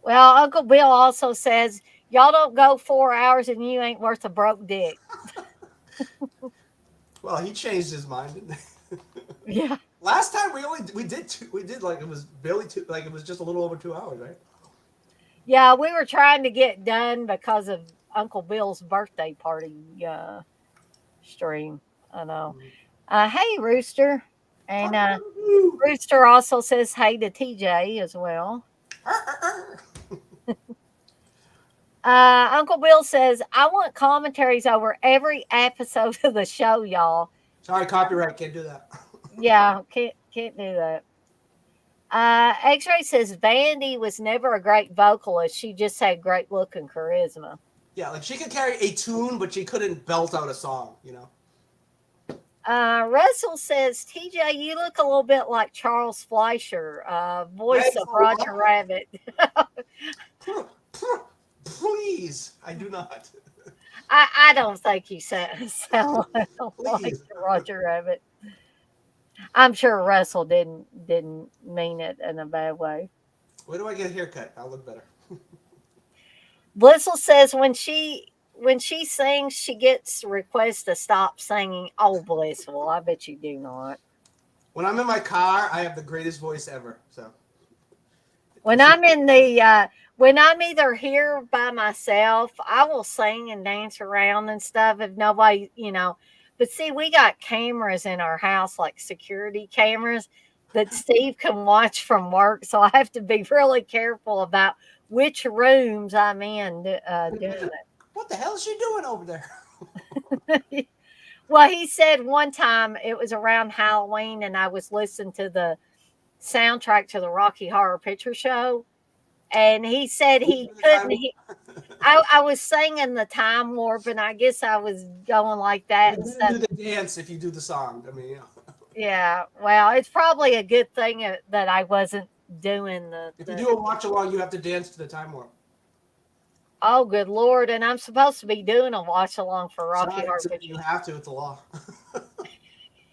Well, Uncle Bill also says, y'all don't go 4 hours and you ain't worth a broke dick. Well, he changed his mind, didn't he? Yeah. Last time we did like it was barely two, like it was just a little over 2 hours, right? Yeah, we were trying to get done because of Uncle Bill's birthday party stream. I know. Hey, Rooster. And Rooster also says hey to TJ as well. Uncle Bill says, I want commentaries over every episode of the show, y'all. Sorry, copyright, can't do that. Yeah, can't do that. X-Ray says Vandy was never a great vocalist. She just had great look and charisma. Yeah, like she could carry a tune, but she couldn't belt out a song, you know? Russell says, TJ, you look a little bit like Charles Fleischer, voice of Roger Rabbit. Please, I do not. I don't think you sound like Please. Roger Rabbit. I'm sure Russell didn't mean it in a bad way. Where do I get a haircut? I'll look better. Blissful says when she sings, she gets requests to stop singing. Oh, Blissful, I bet you do not. When I'm in my car, I have the greatest voice ever. So When I'm in the when I'm either here by myself, I will sing and dance around and stuff if nobody, But see, we got cameras in our house, like security cameras that Steve can watch from work. So I have to be really careful about which rooms I'm in doing what the hell is she doing over there? it. Well, he said one time it was around Halloween and I was listening to the soundtrack to the Rocky Horror Picture Show. And he said he couldn't. I was singing the Time Warp, and I guess I was going like that. You Instead do the dance if you do the song. I mean, yeah. Well, it's probably a good thing that I wasn't doing the. If you do a watch along, you have to dance to the Time Warp. Oh, good Lord! And I'm supposed to be doing a watch along for Rocky Horror Picture. You have to. It's a law.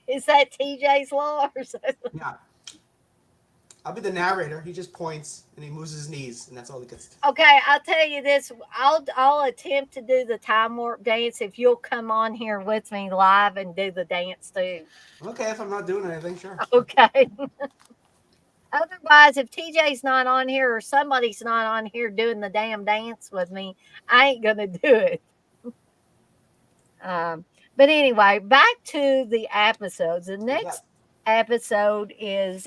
Is that TJ's law or something? Yeah. I'll be the narrator. He just points and he moves his knees, and that's all he gets to do. Okay, I'll tell you this. I'll attempt to do the Time Warp dance if you'll come on here with me live and do the dance too. Okay, if I'm not doing anything, sure. Okay. Otherwise, if TJ's not on here or somebody's not on here doing the damn dance with me, I ain't gonna do it. But anyway, back to the episodes. The next episode is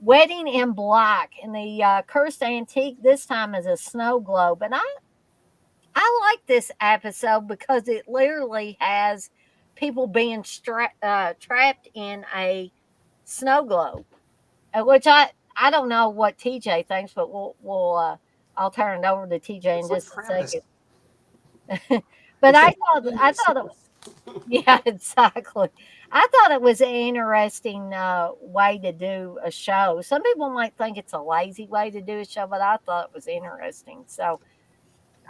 Wedding in Black, and the cursed antique this time is a snow globe. And I like this episode because it literally has people being trapped in a snow globe, which I don't know what TJ thinks, but I'll turn it over to TJ in It's like just a Krampus, second. But except I thought it yeah, exactly. I thought it was an interesting way to do a show. Some people might think it's a lazy way to do a show, but I thought it was interesting. So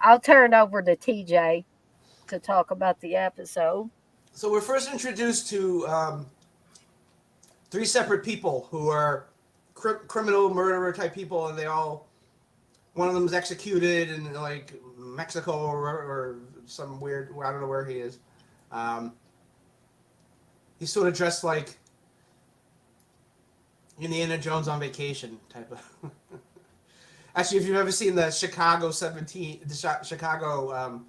I'll turn it over to TJ to talk about the episode. So we're first introduced to three separate people who are criminal murderer type people, and they all one of them is executed in like Mexico or some weird. I don't know where he is. Um, he's sort of dressed like Indiana Jones on vacation type of. Actually, if you've ever seen the Chicago 17, the Chicago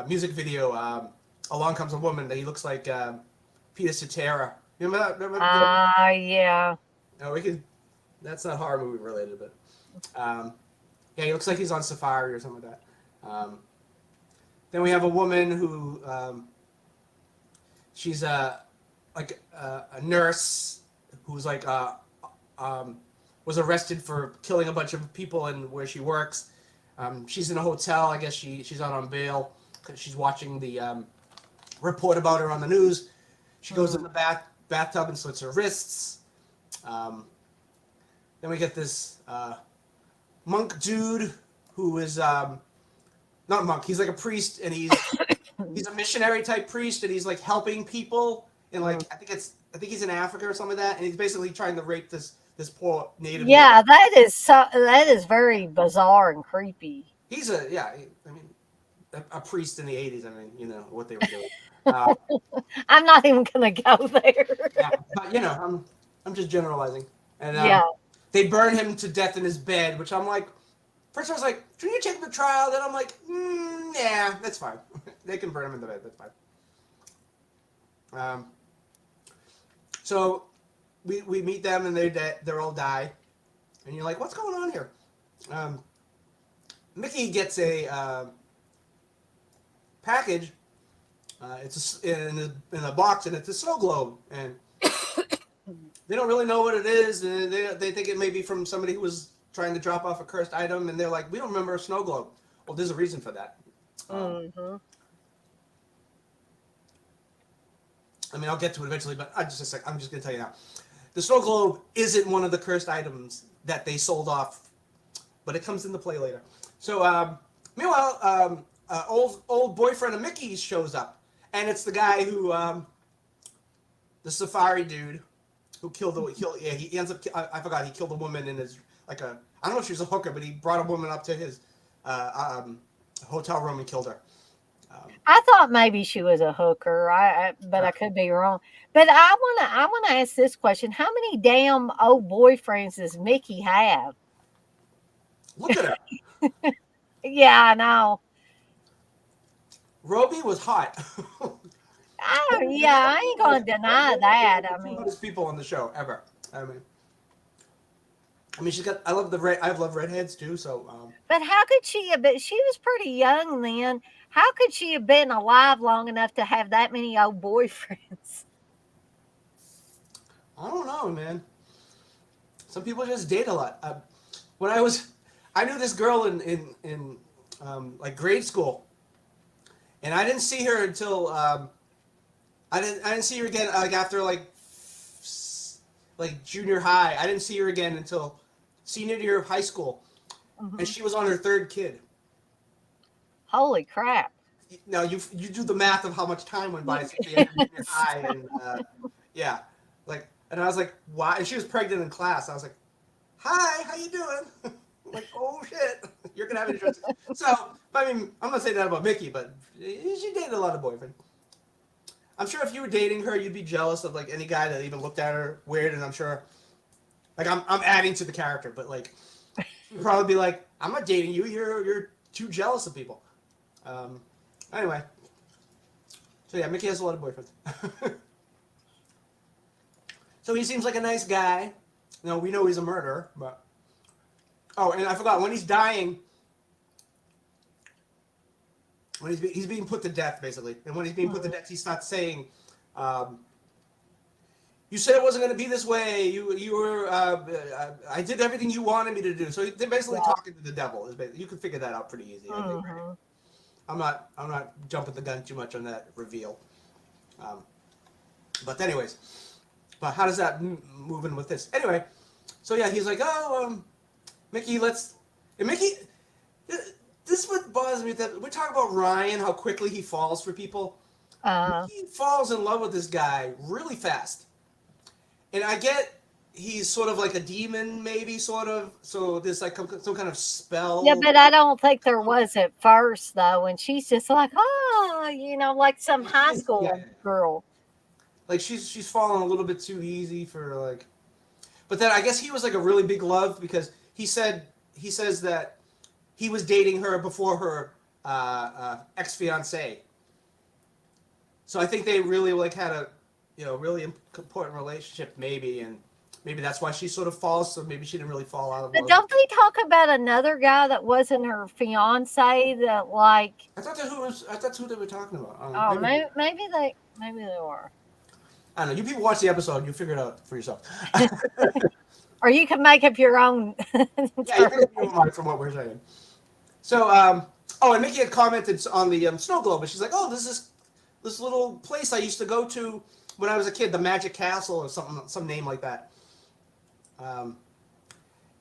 music video, "Along Comes a Woman," that he looks like Peter Cetera. You remember that? Yeah. No, we can. That's not horror movie related, but yeah, he looks like he's on Safari or something like that. Then we have a woman who she's a nurse who's like was arrested for killing a bunch of people in where she works. She's in a hotel. I guess she's out on bail because she's watching the report about her on the news. She goes in the bathtub and slits her wrists. Then we get this monk dude who is not monk. He's like a priest, and he's a missionary type priest, and he's like helping people in like I think he's in Africa or something like that, and he's basically trying to rape this poor native girl. Yeah, that is very bizarre and creepy. He's I mean a priest in the 80s. I mean, you know what they were doing. Uh, I'm not even gonna go there. yeah, but you know, I'm just generalizing. And Yeah. they burn him to death in his bed, which I'm like, first I was like, shouldn't you check the trial? Then I'm like, yeah, that's fine. They can burn him in the bed. That's fine. So we meet them and they're all die, and you're like, what's going on here? Mickey gets a package. It's in a box, and it's a snow globe, and they don't really know what it is. And they think it may be from somebody who was trying to drop off a cursed item, and they're like, we don't remember a snow globe. Well, there's a reason for that. Mm-hmm. I mean, I'll get to it eventually, but I'm just going to tell you now. The snow globe isn't one of the cursed items that they sold off, but it comes into play later. So, meanwhile, old boyfriend of Mickey's shows up, and it's the guy who, the safari dude, who he ends up, I forgot, he killed a woman in his, like I don't know if she was a hooker, but he brought a woman up to his hotel room and killed her. I thought maybe she was a hooker. But I could be wrong. But I wanna ask this question: how many damn old boyfriends does Mickey have? Look at her. Yeah, I know. Roby was hot. Yeah, I ain't gonna deny that. I Two mean, hottest people on the show ever. I mean, she's got. I love the red. I love redheads too. So. but how could she have been? She was pretty young then. How could she have been alive long enough to have that many old boyfriends? I don't know, man. Some people just date a lot. When I knew this girl in like grade school, and I didn't see her until I didn't see her again like after like junior high. I didn't see her again until senior year of high school, and she was on her third kid. Holy crap! Now you do the math of how much time went by since the end of junior high, and yeah, like, and I was like, why? And she was pregnant in class. I was like, hi, how you doing? Like, oh shit, you're gonna have insurance. So, I mean, I'm not saying that about Mickey, but she dated a lot of boyfriends. I'm sure if you were dating her, you'd be jealous of like any guy that even looked at her weird, and I'm sure, like, I'm adding to the character, but like, you'd probably be like, I'm not dating you. You're too jealous of people. Anyway, so yeah, Mickey has a lot of boyfriends. So he seems like a nice guy. You know, we know he's a murderer, but oh, and I forgot when he's dying. when he's being put to death, basically. And when he's being put to death, he starts saying, um, "You said it wasn't going to be this way. You were I did everything you wanted me to do." So they're basically Yeah. talking to the devil. You can figure that out pretty easy, I think. Right? Hmm. I'm not jumping the gun too much on that reveal. Um, but anyways, but how does that move in with this? Anyway, so yeah, he's like, "Oh, Mickey, let's." And Mickey, this is what bothers me. That we're talking about Ryan, how quickly he falls for people. Uh, Mickey falls in love with this guy really fast, and I get he's sort of like a demon, maybe sort of. So there's like some kind of yeah, spell. but I don't think there was at first though, and she's just like, oh, like some Well, she high is, yeah. school girl. Like she's falling a little bit too easy for like. But then I guess he was like a really big love because he says that he was dating her before her ex fiance. So I think they really like had a really important relationship maybe, and maybe that's why she sort of falls. So maybe she didn't really fall out of But love. don't they talk about another guy that wasn't her fiance that like? I thought who they were talking about. Oh, Maybe maybe they were. I don't know. You people watch the episode, you figure it out for yourself. Or you can make up your own Yeah, you make up your own interpretation. mind from what we're saying. So, oh, and Mickey had commented on the snow globe, and she's like, "Oh, this little place I used to go to when I was a kid, the Magic Castle or something, some name like that." Um,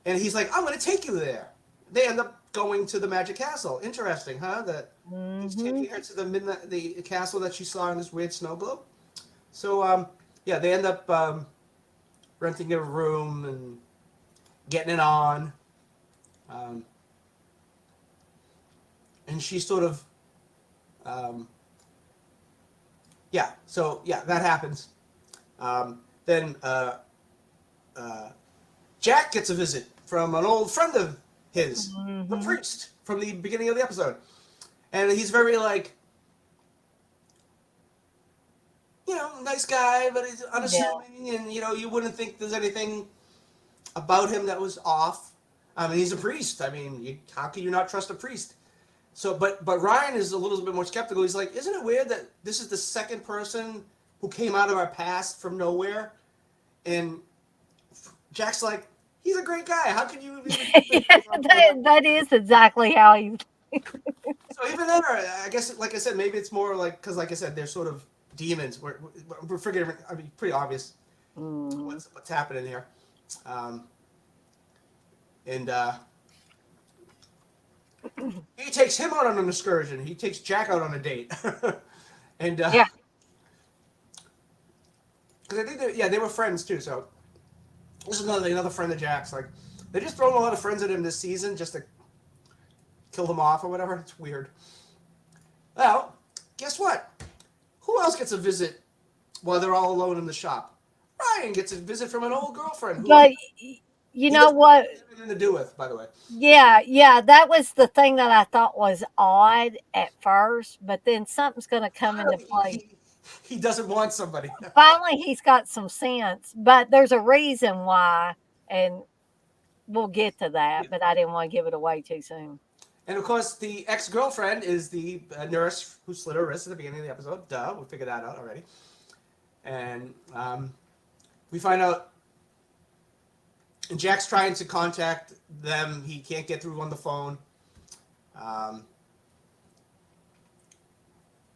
and he's like, "I'm going to take you there." They end up going to the Magic Castle. Interesting, huh? That he's Hmm. taking her to the castle that she saw in this weird snow globe. So, yeah, they end up renting a room and getting it on. Um, and she sort of um, yeah, so yeah, that happens. Then Jack gets a visit from an old friend of his, the Hmm. priest from the beginning of the episode, and he's very like, nice guy, but he's Yeah. unassuming, and you wouldn't think there's anything about him that was off. I mean, he's a priest. I mean, how can you not trust a priest? So, but Ryan is a little bit more skeptical. He's like, isn't it weird that this is the second person who came out of our past from nowhere? And Jack's like, he's a great guy. How can you even think that he's That is exactly how he. So even then, I guess, like I said, maybe it's more like because, like I said, they're sort of demons. We're figuring. I mean, pretty obvious Mhm. what's happening here. Um, and he takes him out on an excursion. He takes Jack out on a date. And Yeah. because I think they were friends too. So this is another friend of Jack's. Like they just thrown a lot of friends at him this season just to kill them off or whatever. It's weird. Well, guess what? Who else gets a visit while they're all alone in the shop? Ryan gets a visit from an old girlfriend who But you he know doesn't what? have anything to do with, by the way. Yeah, yeah, that was the thing that I thought was odd at first, but then something's going to come into Finally, play. he doesn't want somebody. Finally, he's got some sense, but there's a reason why, and we'll get to Yeah. that, but I didn't want to give it away too soon. And of course, the ex-girlfriend is the nurse who slit her wrist at the beginning of the episode. Duh, we figured that out already. And we find out Jack's trying to contact them. He can't get through on the phone. Um,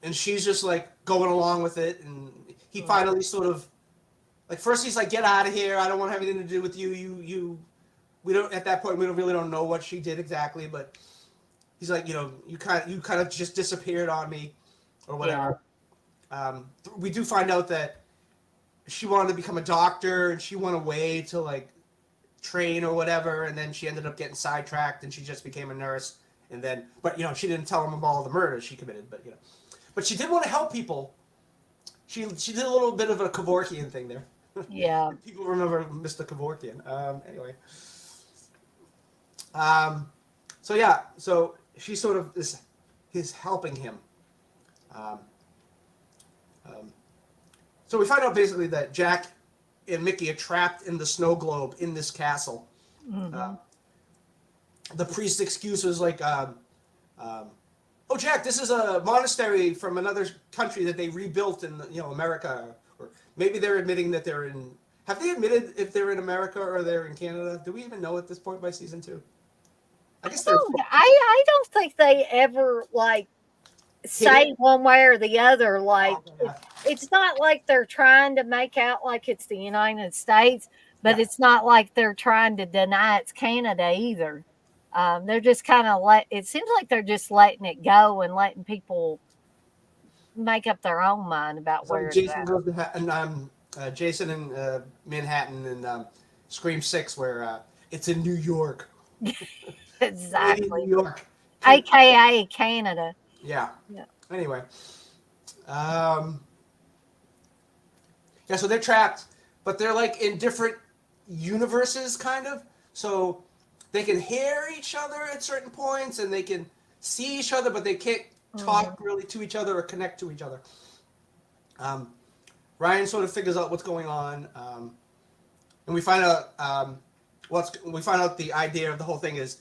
and she's just like going along with it. And he Mm. finally sort of like first he's like, "Get out of here! I don't want to have anything to do with you. You." We don't at that point we don't know what she did exactly, but he's like, you kind of just disappeared on me, or Yeah. whatever. We do find out that she wanted to become a doctor and she went away to like train or whatever, and then she ended up getting sidetracked and she just became a nurse. And then, but she didn't tell him about all the murders she committed, but she did want to help people. She did a little bit of a Kevorkian thing there. Yeah. People remember Mr. Kevorkian. Anyway, um, so yeah, so she sort of is helping him. Um, um, so we find out basically that Jack and Mickey are trapped in the snow globe in this castle. Uh, Hmm. the priest's excuse was like, um, oh, Jack, this is a monastery from another country that they rebuilt in, America. Or maybe they're admitting that they're in. Have they admitted if they're in America or they're in Canada? Do we even know at this point by season 2? I guess they're I don't think they ever like hit it. say one way or the other. Like Oh, yeah. it's not like they're trying to make out like it's the United States, but Yeah. it's not like they're trying to deny it's Canada either. They're just kind of let. It seems like they're just letting it go and letting people make up their own mind about It's like where it's Jason goes to Jason in Manhattan and Scream 6, where it's in New York. at. Canadian New Exactly. York. AKA Canada. Yeah. Yeah. Anyway. Um, yeah, so they're trapped, but they're like in different universes, kind of. So they can hear each other at certain points and they can see each other, but they can't Mhm. talk really to each other or connect to each other. Um, Ryan sort of figures out what's going on, and we find out we find out the idea of the whole thing is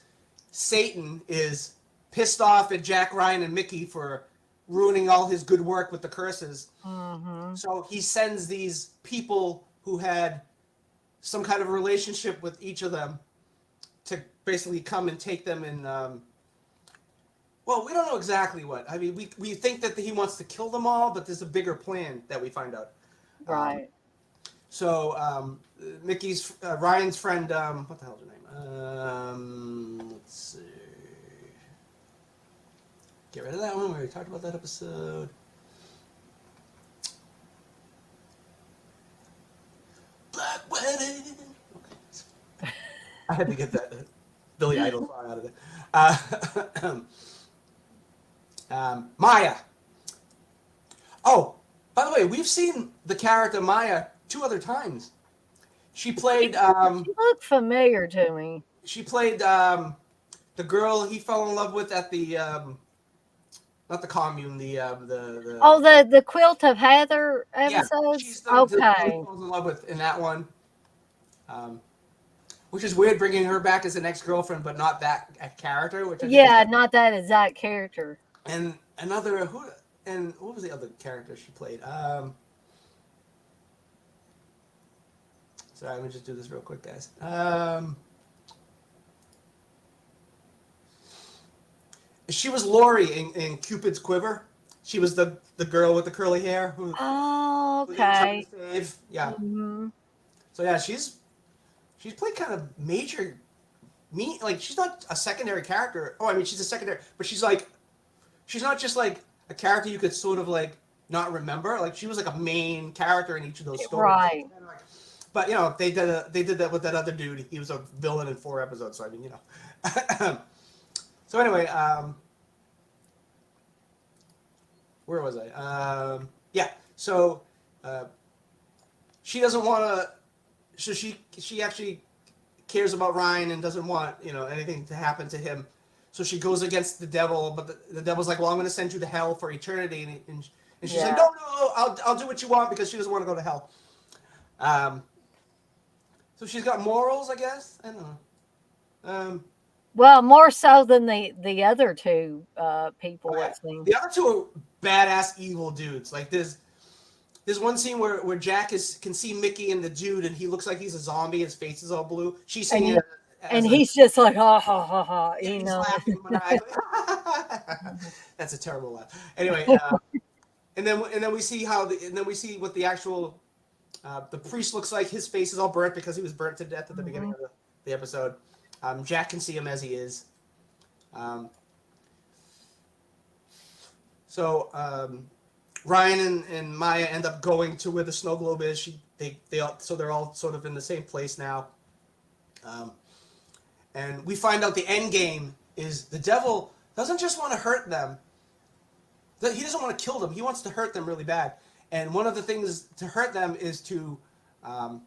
Satan is pissed off at Jack, Ryan, and Mickey for ruining all his good work with the curses. Mhm. So he sends these people who had some kind of relationship with each of them to basically come and take them and well, we don't know exactly what. I mean, we think that he wants to kill them all, but there's a bigger plan that we find out. Um, Right. so Mickey's Ryan's friend, what the hell's her name? Let's see. Get rid of that one. We already talked about that episode. Black Wedding. Okay. I had to get that Billy Idol song out of it. Maya. Oh, by the way, we've seen the character Maya 2 other times. She played She looked familiar to me. the girl he fell in love with at the not the commune, Oh, the Quilt of Heather yeah, episodes? she's the girl he Okay. falls in love with in that one. Um, which is weird bringing her back as an ex-girlfriend, but not that character, which I think is Yeah, not that exact character. and another who and what was the other character she played? Sorry, let me just do this real quick, guys. She was Lori in Cupid's Quiver. She was the girl with the curly hair Oh, who they tried to okay. save. Yeah. Hmm. So yeah, she's played kind of major like she's not a secondary character. Oh, I mean she's a secondary, but she's not just like a character you could sort of like not remember. Like she was like a main character in each of those stories. Right. But they did that with that other dude. He was a villain in 4 episodes. So I mean So anyway, where was I? Yeah. So she doesn't want to. So she actually cares about Ryan and doesn't want anything to happen to him. So she goes against the devil, but the devil's like, "Well, I'm going to send you to hell for eternity," and she's like, Yeah. "No, no, I'll do what you want," because she doesn't want to go to hell. Um, so she's got morals, I guess. I don't know. Well, more so than the other two Oh people, yeah, it seems. the other two are badass evil dudes. Like there's one scene where Jack can see Mickey and the dude, and he looks like he's a zombie. His face is all blue. She's And seeing it as and a he's just like, ha ha ha ha, yeah, you he's know. laughing maniacally. That's a terrible laugh. Anyway, and then we see what the actual the priest looks like. His face is all burnt because he was burnt to death at the beginning Mhm. of the episode. Jack can see him as he is. Um, so Ryan and Maya end up going to where the snow globe is. They're all sort of in the same place now. And we find out the end game is the devil doesn't just want to hurt them. He doesn't want to kill them. He wants to hurt them really bad. And one of the things to hurt them is to um,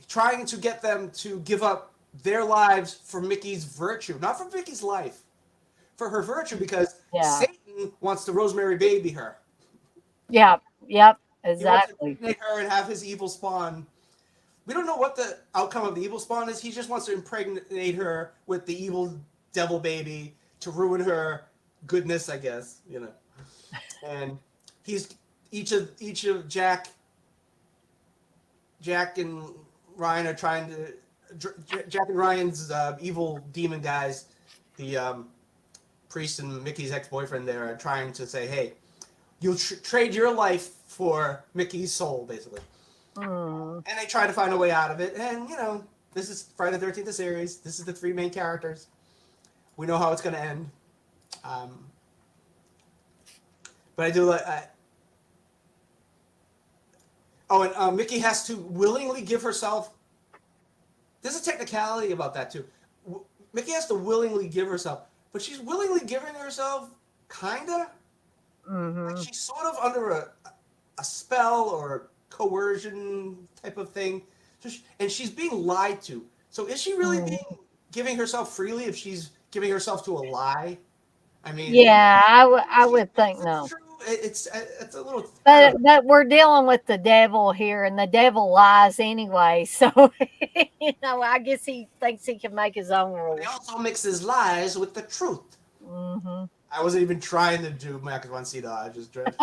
trying to get them to give up their lives for Mickey's virtue, not for Mickey's life, for her virtue, because Yeah. Satan wants to Rosemary baby her. Yeah. Yep. He wants to Exactly. impregnate her and have his evil spawn. We don't know what the outcome of the evil spawn is. He just wants to impregnate her with the evil devil baby to ruin her goodness, I guess, you know. And he's each of Jack and Ryan are trying to Jack and Ryan's evil demon guys, the priest and Mickey's ex-boyfriend there are trying to say, hey, you'll trade your life for Mickey's soul, basically. Mm. And they try to find a way out of it. And, you know, this is Friday the 13th series. This is the three main characters. We know how it's going to end. Um, but I do like... oh, and Mickey has to willingly give herself... There's a technicality about that, too. Mickey has to willingly give herself. But she's willingly giving herself, kind of. Mm-hmm. Like she's sort of under a spell or coercion type of thing. So and she's being lied to. So is she really giving herself freely if she's giving herself to a lie? I mean, Yeah, I she's would think no. true. It's a little. I don't But know. but we're dealing with the devil here, and the devil lies anyway. So I guess he thinks he can make his own He rules. also mixes lies with the truth. Hmm. I wasn't even trying to do Mac Von Sydow. I just dressed.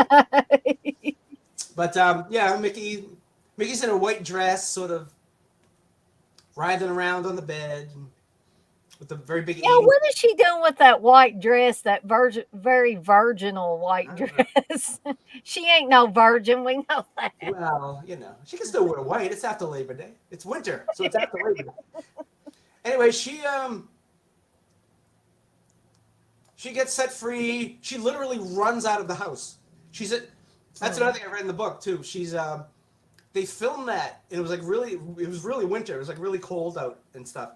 But yeah, Mickey's in a white dress, sort of writhing around on the bed with a very big Yeah, 80s. what is she doing with that white dress? That very virginal white I don't know. dress. She ain't no virgin. We know that. Well, you know, she can still wear white. It's after Labor Day. It's winter, so it's after Labor Day. Anyway, she gets set free. She literally runs out of the house. She's at. That's another thing I read in the book too. She's they filmed that and it was really winter. It was like really cold out and stuff.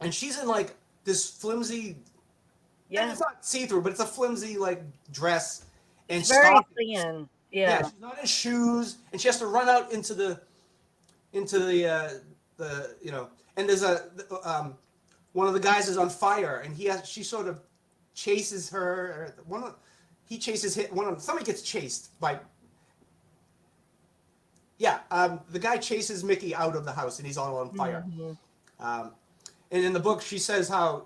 And she's in like this flimsy, and Yeah, it's not see through, but it's a flimsy like dress and very stockings. thin. Yeah, Yeah. she's not in shoes, and she has to run out into the you know. And there's one of the guys is on fire, and she sort of chases her. Or he chases somebody gets chased by. Yeah, the guy chases Mickey out of the house, and he's all on fire. Hmm. Um, and in the book, she says how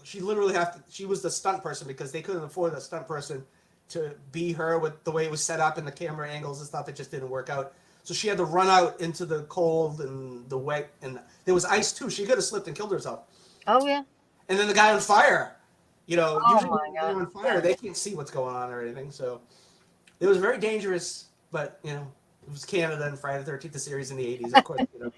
she literally she was the stunt person because they couldn't afford a stunt person to be her with the way it was set up and the camera angles and stuff. It just didn't work out. So she had to run out into the cold and the wet, and there was ice too. She could have slipped and killed herself. Oh yeah. And then the guy on fire, you know, Oh usually my when they're God. on fire, Yeah. they can't see what's going on or anything. So it was very dangerous, but you know, it was Canada and Friday the 13th, the series in the 80s. Of course, you know,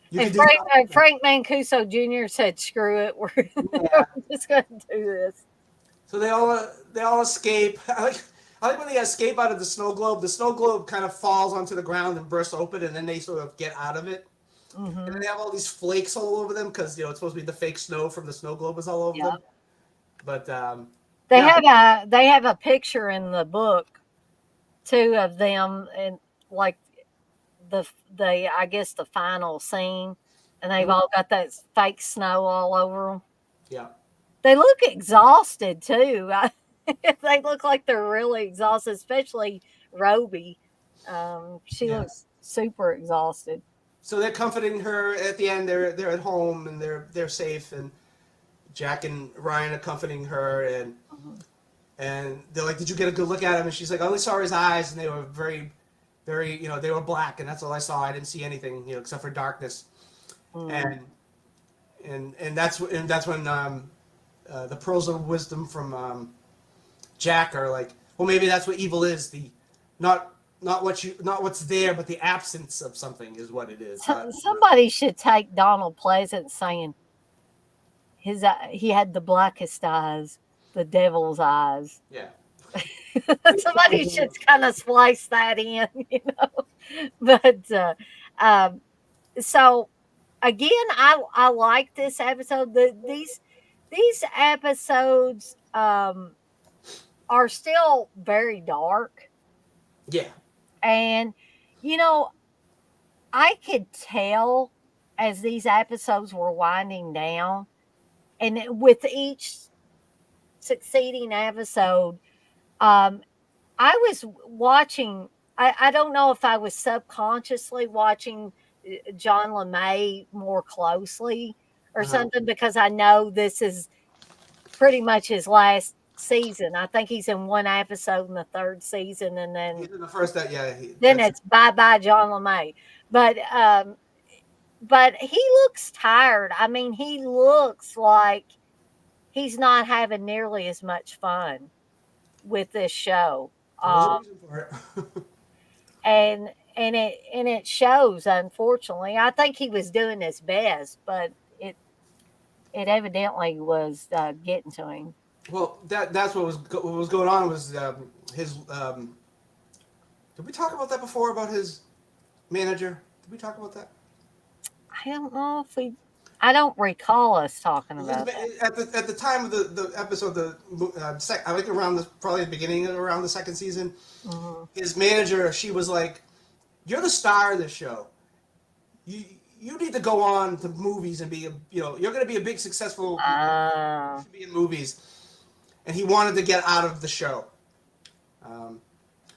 you And could do something. Frank Mancuso Jr. said, "Screw it, Yeah. we're just going to do this." So they all escape. I like when they escape out of the snow globe. The snow globe kind of falls onto the ground and bursts open, and then they sort of get out of it. And Hmm. then they have all these flakes all over them because you know it's supposed to be the fake snow from the snow globe is all over them. But yeah, They have a picture in the book too of them, and like the I guess the final scene, and they've all got that fake snow all over them. yeah, They look exhausted too. They look like they're really exhausted, especially Roby. She yeah. looks super exhausted. So they're comforting her at the end. They're at home and they're safe. And Jack and Ryan are comforting her Mhm. and they're like, "Did you get a good look at him?" And she's like, "I only saw his eyes, and they were very, very, you know, they were black, and that's all I saw. I didn't see anything, you know, except for darkness." Mm. And that's when the pearls of wisdom from Jack are like, well, maybe that's what evil is. The not not what's there, but the absence of something is what it is. Somebody should take Donald Pleasant saying he had the blackest eyes, the devil's eyes. Yeah. Somebody should kind of splice that in, you know. But um, so again, I like this episode. These episodes are still very dark, Yeah. and you know I could tell as these episodes were winding down, and with each succeeding episode, um, I was watching. I don't know if I was subconsciously watching John LeMay more closely or Uh-huh. something because I know this is pretty much his last season. I think he's in one episode in the third season, and He's in the first that yeah. then That's it. it's bye bye John LeMay. But he looks tired. I mean, he looks like he's not having nearly as much fun with this show. Well, there's a reason for it. And it shows, unfortunately. I think he was doing his best, but it it evidently was getting to him. Well, that's what was going on was his. Did we talk about that before about his manager? Did we talk about that? I don't know if we. I don't recall us talking His, about that. at the time of the episode, I think around probably the beginning of around the second season, Hmm. his manager, she was like, "You're the star of this show. You you need to go on to movies and be a you're going to be a big successful. You Uh, should be in movies." And he wanted to get out of the show. Um,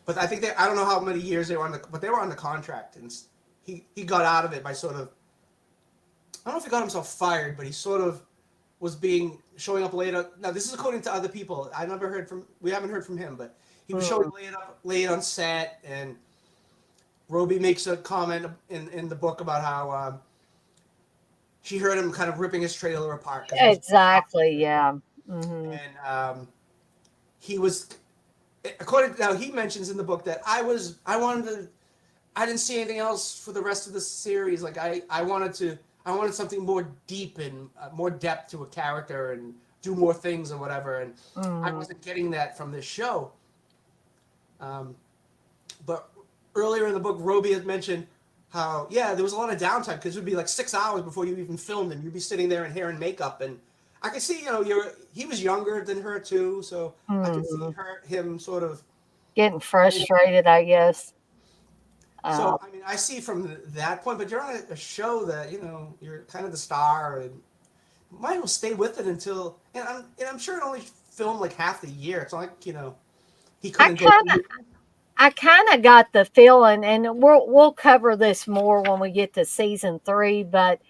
but I think I don't know how many years they were on but they were on the contract, and he got out of it by sort of, I don't know if he got himself fired, but he sort of was showing up late. Now this is according to other people. We haven't heard from him, but he was showing mm, late on set, and Roby makes a comment in the book about how she heard him kind of ripping his trailer apart because it was exactly. Yeah. Hmm. and he was according now he mentions in the book that I didn't see anything else for the rest of the series. Like I wanted something more deep and more depth to a character and do more things and whatever. And I Hmm. wasn't getting that from this show. Um, but earlier in the book, Roby had mentioned how there was a lot of downtime because it would be like 6 hours before you even filmed, and you'd be sitting there in hair and makeup. And I could see he was younger than her too, so I could see Hmm. him sort of. Getting frustrated, I guess. Uh, So I mean, I see from that point, but you're on a show that you're kind of the star, and might as well stay with it until. And I'm sure it only filmed like half the year. It's not like he I couldn't go. kind of I kind of got the feeling, and we'll cover this more when we get to season three. But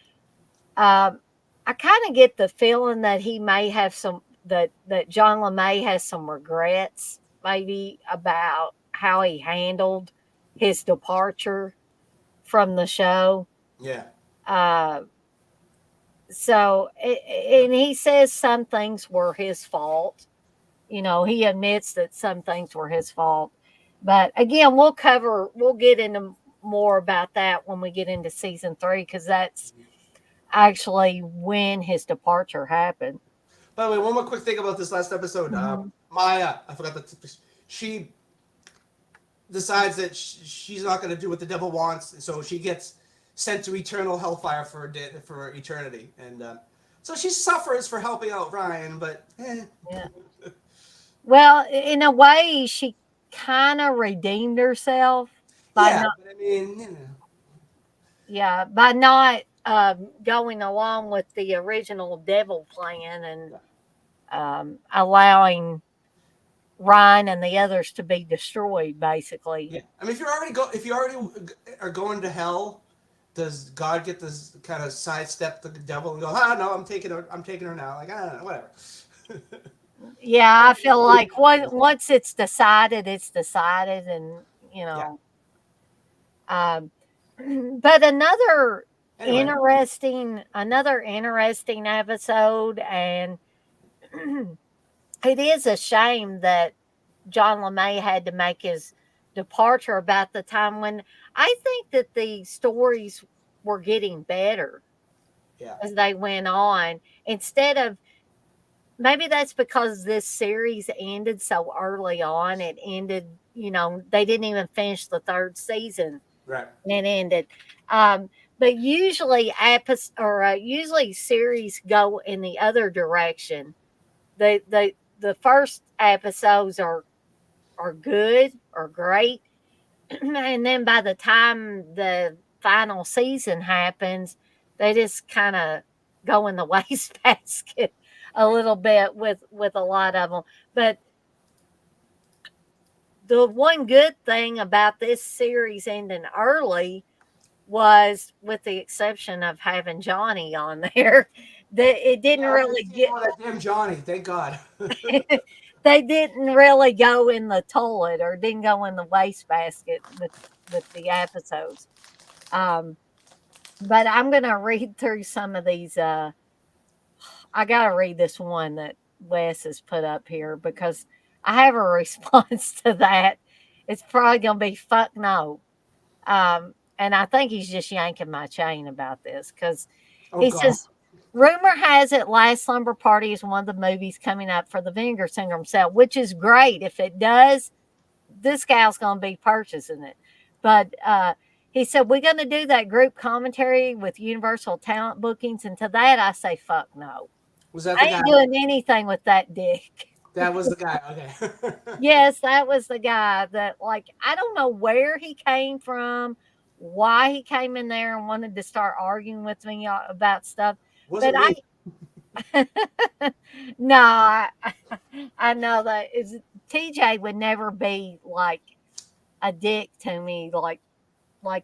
um, I kind of get the feeling that he may have that John LeMay has some regrets, maybe about how he handled his departure from the show. Yeah, Uh, and he says some things were his fault. He admits that some things were his fault. But again, we'll get into more about that when we get into season three, because that's actually when his departure happened. by the way, one more quick thing about this last episode. Hmm. Maya, I forgot that she decides that she's not going to do what the devil wants, so she gets sent to eternal hellfire for eternity, and so she suffers for helping out Ryan. But Yeah. Well, in a way, she kind of redeemed herself by yeah, not, but I mean, yeah, by not going along with the original devil plan and allowing Ryan and the others to be destroyed, basically. yeah. I mean, if you already are going to hell, does God get this kind of sidestep the devil and go, no, I'm taking her now, like whatever. Yeah, I feel like once it's decided, and you Yeah. know. Um, but Anyway, another interesting episode, and it is a shame that John LeMay had to make his departure about the time when I think that the stories were getting better yeah, as they went on. Instead of Maybe that's because this series ended so early on. It ended, they didn't even finish the third season, right. and it ended. Um, but usually series go in the other direction. The first episodes are good or great, and then by the time the final season happens, they just kind of go in the wastebasket a little bit with a lot of them. But the one good thing about this series ending early was, with the exception of having Johnny on there, It didn't Yeah, I couldn't really see get. all that damn Johnny. Thank God. They didn't really go in the toilet or didn't go in the wastebasket with the episodes. Um, but I'm gonna read through some of these. I gotta read this one that Wes has put up here because I have a response to that. It's probably gonna be fuck no. And I think he's just yanking my chain about this because Oh he God. says, rumor has it Last Slumber Party is one of the movies coming up for the Vinegar Syndrome sale, which is great. If it does, this gal's going to be purchasing it. But he said, we're going to do that group commentary with Universal Talent bookings. And to that, I say, fuck no. Was that the I guy? ain't doing anything with that dick. That was the guy. Okay. Yes, that was the guy that, like, I don't know where he came from, why he came in there and wanted to start arguing with me about stuff. But Wasn't me. I, no, I know that is TJ would never be like a dick to me like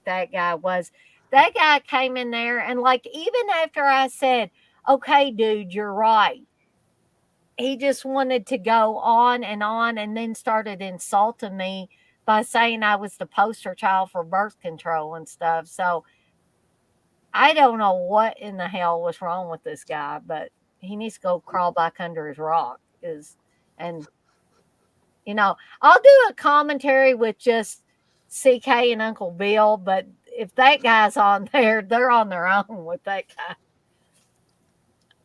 that guy was. That guy came in there and like even after I said, "Okay, dude, you're right." He just wanted to go on and then started insulting me by saying I was the poster child for birth control and stuff. So I don't know what in the hell was wrong with this guy, but he needs to go crawl back under his rock. Is and I'll do a commentary with just CK and Uncle Bill, but if that guy's on there, they're on their own with that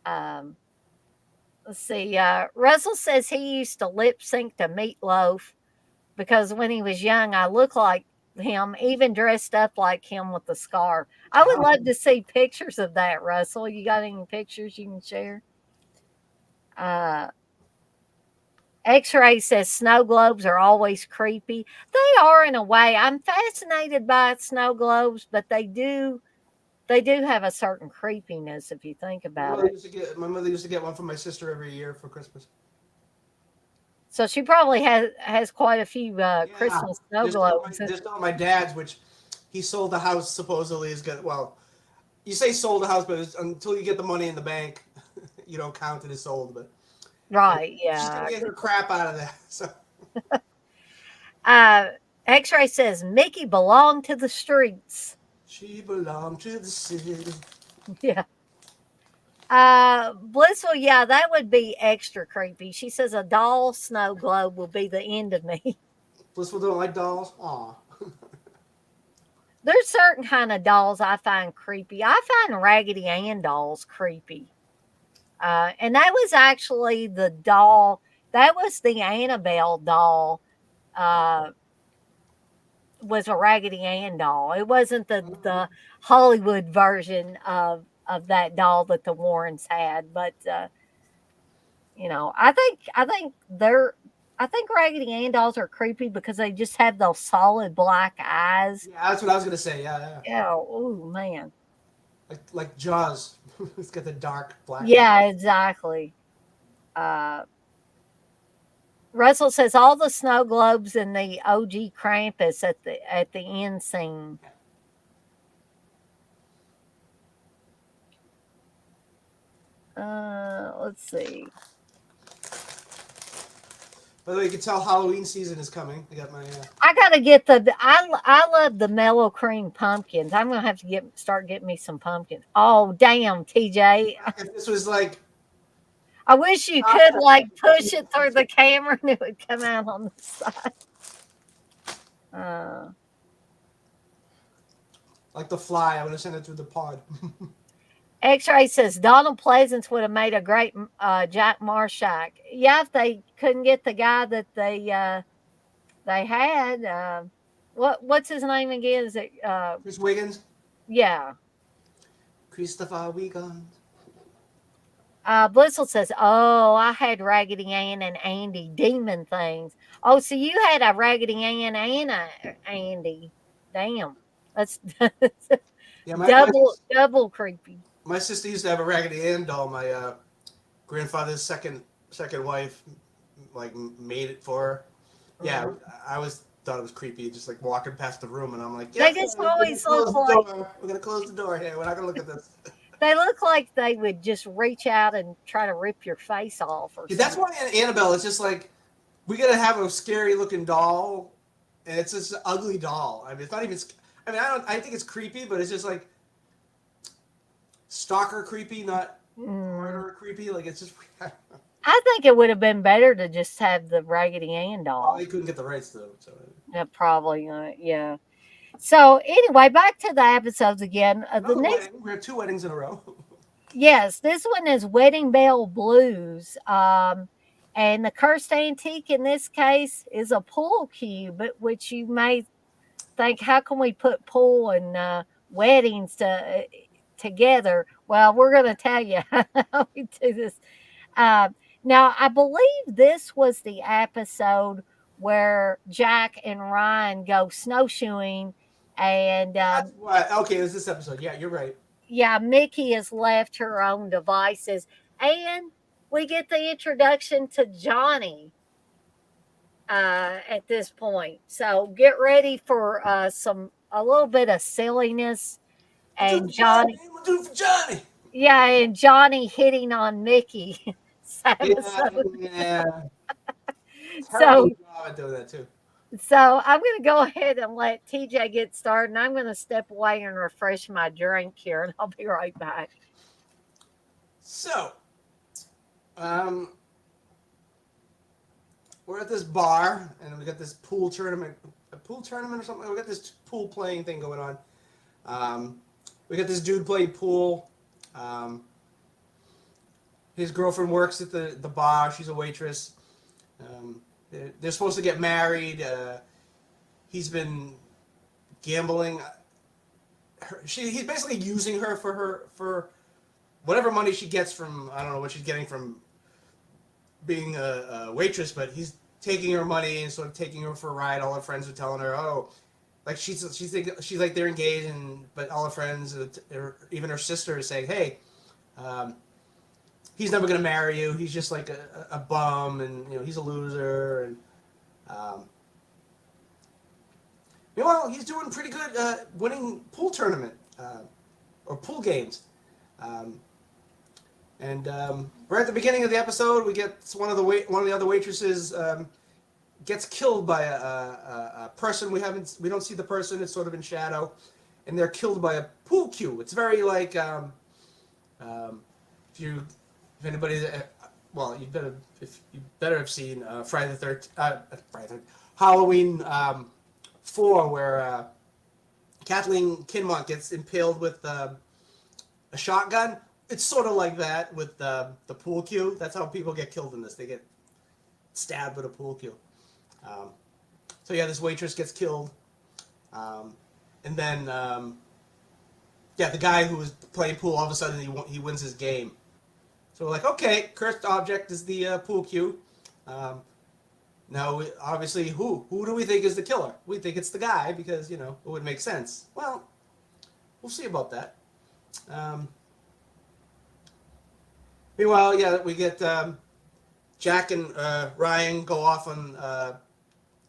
guy. Let's see. Russell says he used to lip sync to Meatloaf because when he was young, I looked like him, even dressed up like him with the scarf. I would Wow. love to see pictures of that, Russell. You got any pictures you can share? Uh, X Ray says snow globes are always creepy. They are in a way. I'm fascinated by snow globes, but they do have a certain creepiness if you think about it. My mother used to get one for my sister every year for Christmas. So she probably has quite a few Yeah. Christmas snow globes. There's still my dad's, which he sold the house supposedly is good. Well, you say sold the house, but until you get the money in the bank, you don't count it as sold. But Right, she's gonna yeah. get her crap out of that. So Uh, X-Ray says Mickey belonged to the streets. she belonged to the city. Yeah. Blissful, yeah, that would be extra creepy. She says a doll snow globe will be the end of me. Blissful don't like dolls. Aw. There's certain kind of dolls I find creepy. I find Raggedy Ann dolls creepy. And that was actually the doll. That was the Annabelle doll. Uh, was a Raggedy Ann doll. It wasn't the Hollywood version of that doll that the Warrens had, but I think Raggedy Ann dolls are creepy because they just have those solid black eyes. Yeah, that's what I was gonna say. Yeah, yeah. Yeah, oh man. Like Jaws. It's got the dark black eye. Yeah, exactly. Uh, Russell says all the snow globes in the OG Krampus at the end scene. Let's see. By the way, you can tell Halloween season is coming. I got my. I gotta get I love the mellow cream pumpkins. I'm gonna have to start getting me some pumpkins. Oh damn, TJ. If this was like. I wish you could like push it through the camera and it would come out on the side. Uh, Like the fly, I'm gonna send it through the pod. X-ray says Donald Pleasance would have made a great Jack Marshak. Yeah, if they couldn't get the guy that they had. What's his name again? Is it Chris Wiggins, yeah. Christopher Wiggins. Blissel says, "Oh, I had Raggedy Ann and Andy demon things. Oh, so you had a Raggedy Ann and a Andy. Damn, that's Yeah, double creepy. my sister used to have a Raggedy Ann doll. My grandfather's second wife like made it for her. Yeah, Mhm. I was thought it was creepy, just like walking past the room, and I'm like, They yep, just we're gonna always close look the like door. We're gonna close the door here. We're not gonna look at this. They look like they would just reach out and try to rip your face off or Yeah, that's something. why Annabelle is just like we gotta have a scary looking doll, and it's just an ugly doll. I mean, it's not even. I mean, I don't. I think it's creepy, but it's just like stalker creepy, not Mm. murderer creepy. Like it's just. I think it would have been better to just have the Raggedy Ann Well, doll. they couldn't get the rights to them, so. Yeah, probably, yeah. So anyway, back to the episodes again. The Another next, wedding. We have two weddings in a row. yes, this one is Wedding Bell Blues. And the cursed antique in this case is a pool cue, but which you may think, how can we put pool and weddings together? Well, we're going to tell you how we do this. Uh, Now, I believe this was the episode where Jack and Ryan go snowshoeing, and That's what. Okay, it was this episode. Yeah, you're right. yeah, Mickey has left her own devices, and we get the introduction to Johnny at this point. So get ready for a little bit of silliness We'll do it and for Johnny. Johnny. We'll do it for Johnny. Yeah, and Johnny hitting on Mickey this Yeah, episode. yeah. Terrible So job at doing that too. so I'm going to go ahead and let TJ get started, and I'm going to step away and refresh my drink here, and I'll be right back. So, um, we're at this bar, and we got this pool tournament or something. We got this pool playing thing going on. We got this dude playing pool. Um, his girlfriend works at the bar. She's a waitress. They're supposed to get married. He's been gambling. He's basically using her for whatever money she gets from, I don't know what she's getting from being a waitress, but he's taking her money and sort of taking her for a ride. All her friends are telling her, oh, like she's like they're engaged, and but all her friends, even her sister, is saying, hey, um, he's never gonna marry you. He's just like a bum, and he's a loser. And um, meanwhile, he's doing pretty good, winning pool tournament or pool games. Um, and right at the beginning of the episode, we get one of the other waitresses gets killed by a person. We don't see the person. It's sort of in shadow, and they're killed by a pool cue. It's very like um, if anybody, well, you better have seen Friday the 13th, Halloween 4, where Kathleen Kinmont gets impaled with a shotgun. It's sort of like that with the pool cue. That's how people get killed in this. They get stabbed with a pool cue. Um, so yeah, this waitress gets killed, and then yeah, the guy who was playing pool, all of a sudden he wins his game. So we're like, okay, cursed object is the pool cue. Now, obviously, who do we think is the killer? We think it's the guy because it would make sense. Well, we'll see about that. Meanwhile, yeah, we get Jack and Ryan go off on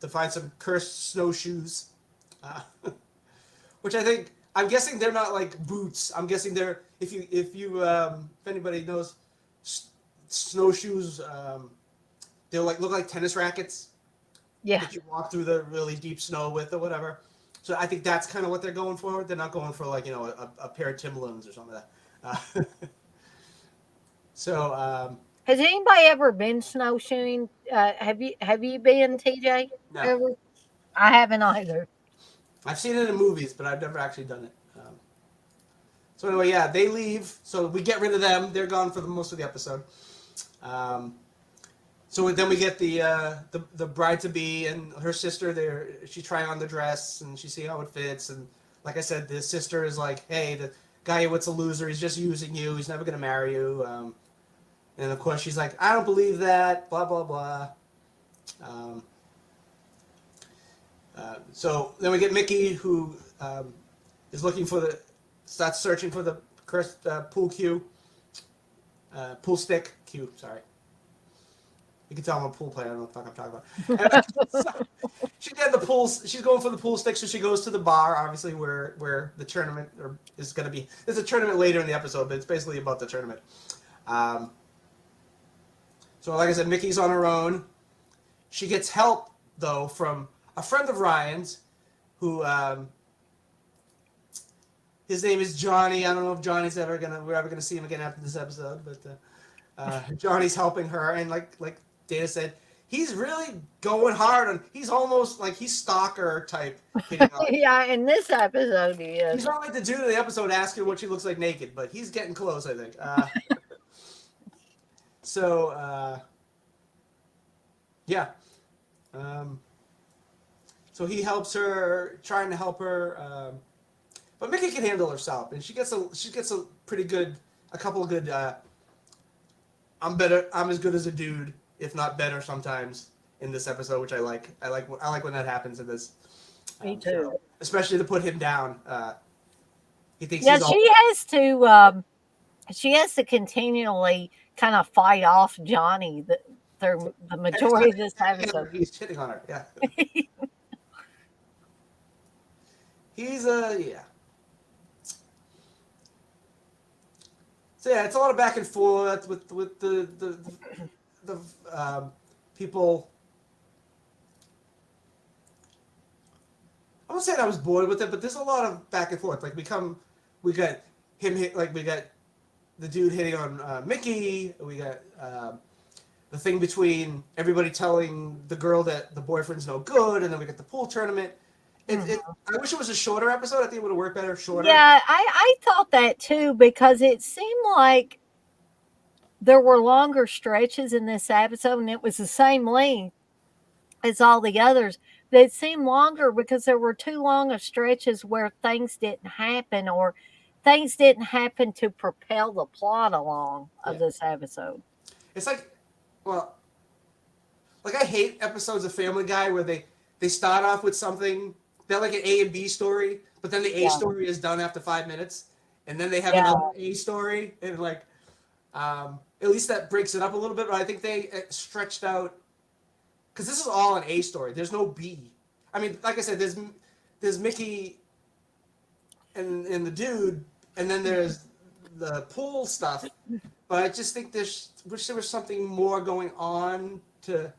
to find some cursed snowshoes, uh, which I'm guessing they're not like boots. I'm guessing they're if anybody knows snowshoes, they'll like look like tennis rackets Yeah. that you walk through the really deep snow with or whatever. So I think that's kind of what they're going for. They're not going for like a pair of Timberlands or something like that. So Has anybody ever been snowshoeing? Have you been, TJ? no, Ever? I haven't either. I've seen it in movies, but I've never actually done it. So anyway, yeah, they leave. So we get rid of them. They're gone for most of the episode. Um, so then we get the bride to be and her sister. There, she try on the dress and she see how it fits. And like I said, the sister is like, "Hey, the guy what's a loser. He's just using you. He's never gonna marry you." And of course, she's like, "I don't believe that." Blah blah blah. Um, so then we get Mickey, who is looking for starts searching for the cursed pool cue, pool stick cue. Sorry. You can tell I'm a pool player. I don't know what the fuck I'm talking about. Anyway, so she's at the pool. She's going for the pool stick, so she goes to the bar, obviously, where the tournament is going to be. There's a tournament later in the episode, but it's basically about the tournament. Um, so, like I said, Mickey's on her own. She gets help, though, from a friend of Ryan's, who his name is Johnny. I don't know if Johnny's we're ever gonna see him again after this episode, but Johnny's helping her, and like Dana said, he's really going hard on. He's almost like he's stalker type hitting on. Yeah, in this episode he is. He's not like the dude in the episode asking what she looks like naked, but he's getting close, I think. So yeah. So he helps her, trying to help her, but Mickey can handle herself, and she gets a pretty good, a couple of good. I'm as good as a dude, if not better sometimes in this episode, which I like. I like when that happens in this. Me too. Show. Especially to put him down. He thinks Yeah, he's all. she has to continually kind of fight off Johnny through the majority of this episode. He's hitting on her. Yeah. He's yeah. So yeah, it's a lot of back and forth with the people. I won't say I was bored with it, but there's a lot of back and forth. Like we got him hit, like we got the dude hitting on Mickey. We got the thing between everybody telling the girl that the boyfriend's no good, and then we got the pool tournament. I wish it was a shorter episode. I think it would have worked better shorter. Yeah, I thought that too, because it seemed like there were longer stretches in this episode, and it was the same length as all the others. But it seemed longer because there were too long of stretches where things didn't happen, or things didn't happen to propel the plot along of this episode. It's like, well, like I hate episodes of Family Guy where they start off with something. They're like an A and B story, but then the A story is done after 5 minutes, and then they have another A story, and like, at least that breaks it up a little bit. But I think they stretched out, because this is all an A story. There's no B. I mean, like I said, there's Mickey and the dude, and then there's the pool stuff. But I just think wish there was something more going on to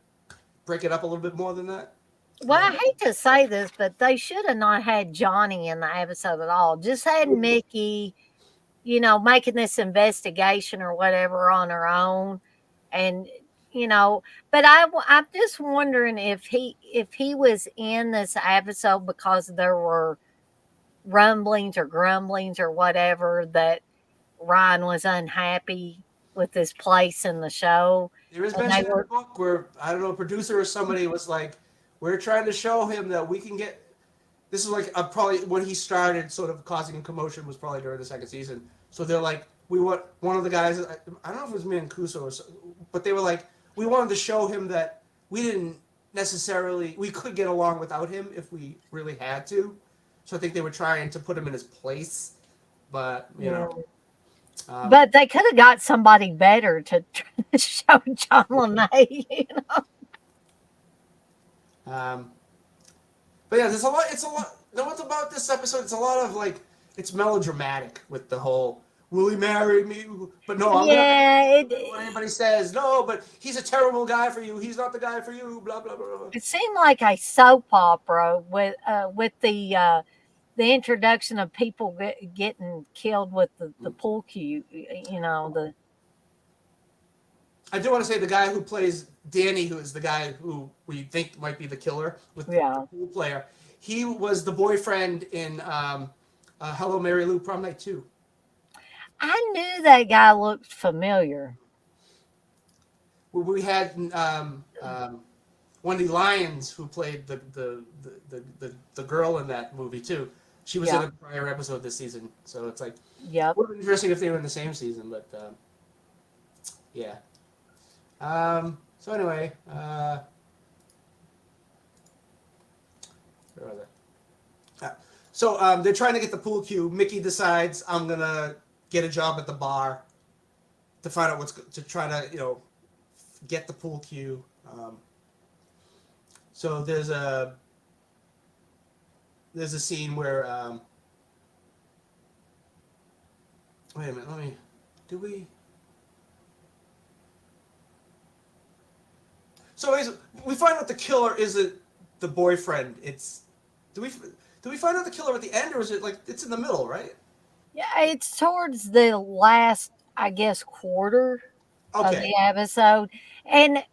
break it up a little bit more than that. Well, I hate to say this, but they should have not had Johnny in the episode at all. Just had Mickey, making this investigation or whatever on her own. And, but I'm just wondering if he was in this episode because there were rumblings or grumblings or whatever that Ryan was unhappy with his place in the show. There is mention in the book where, I don't know, a producer or somebody was like, we're trying to show him that we can get. This is like probably when he started sort of causing a commotion was probably during the second season. So they're like, we want one of the guys. I don't know if it was Mancuso or so, but they were like, we wanted to show him that we could get along without him if we really had to. So I think they were trying to put him in his place, but you know. But they could have got somebody better to show John LeMay, But yeah, there's a lot. It's a lot. No, what's about this episode? It's a lot of like, it's melodramatic with the whole "Will he marry me?" But no, I'm gonna. What anybody says, no, but he's a terrible guy for you. He's not the guy for you. Blah blah blah. It seemed like a soap opera with the introduction of people getting killed with the pool cue. I do want to say the guy who plays Danny, who is the guy who we think might be the killer with the pool player, he was the boyfriend in Hello, Mary Lou, Prom Night 2. I knew that guy looked familiar. We had Wendy Lyons, who played the girl in that movie too. She was in a prior episode this season, so it's like, it would have been interesting if they were in the same season, but yeah. So anyway, where are they? So they're trying to get the pool cue. Mickey decides, I'm gonna get a job at the bar to find out to try to get the pool cue. So there's a scene where wait a minute, let me do we so we find out the killer isn't the boyfriend. It's do we do we find out the killer at the end, or is it like it's in the middle, right? Yeah, it's towards the last, I guess, quarter of Okay. the episode. And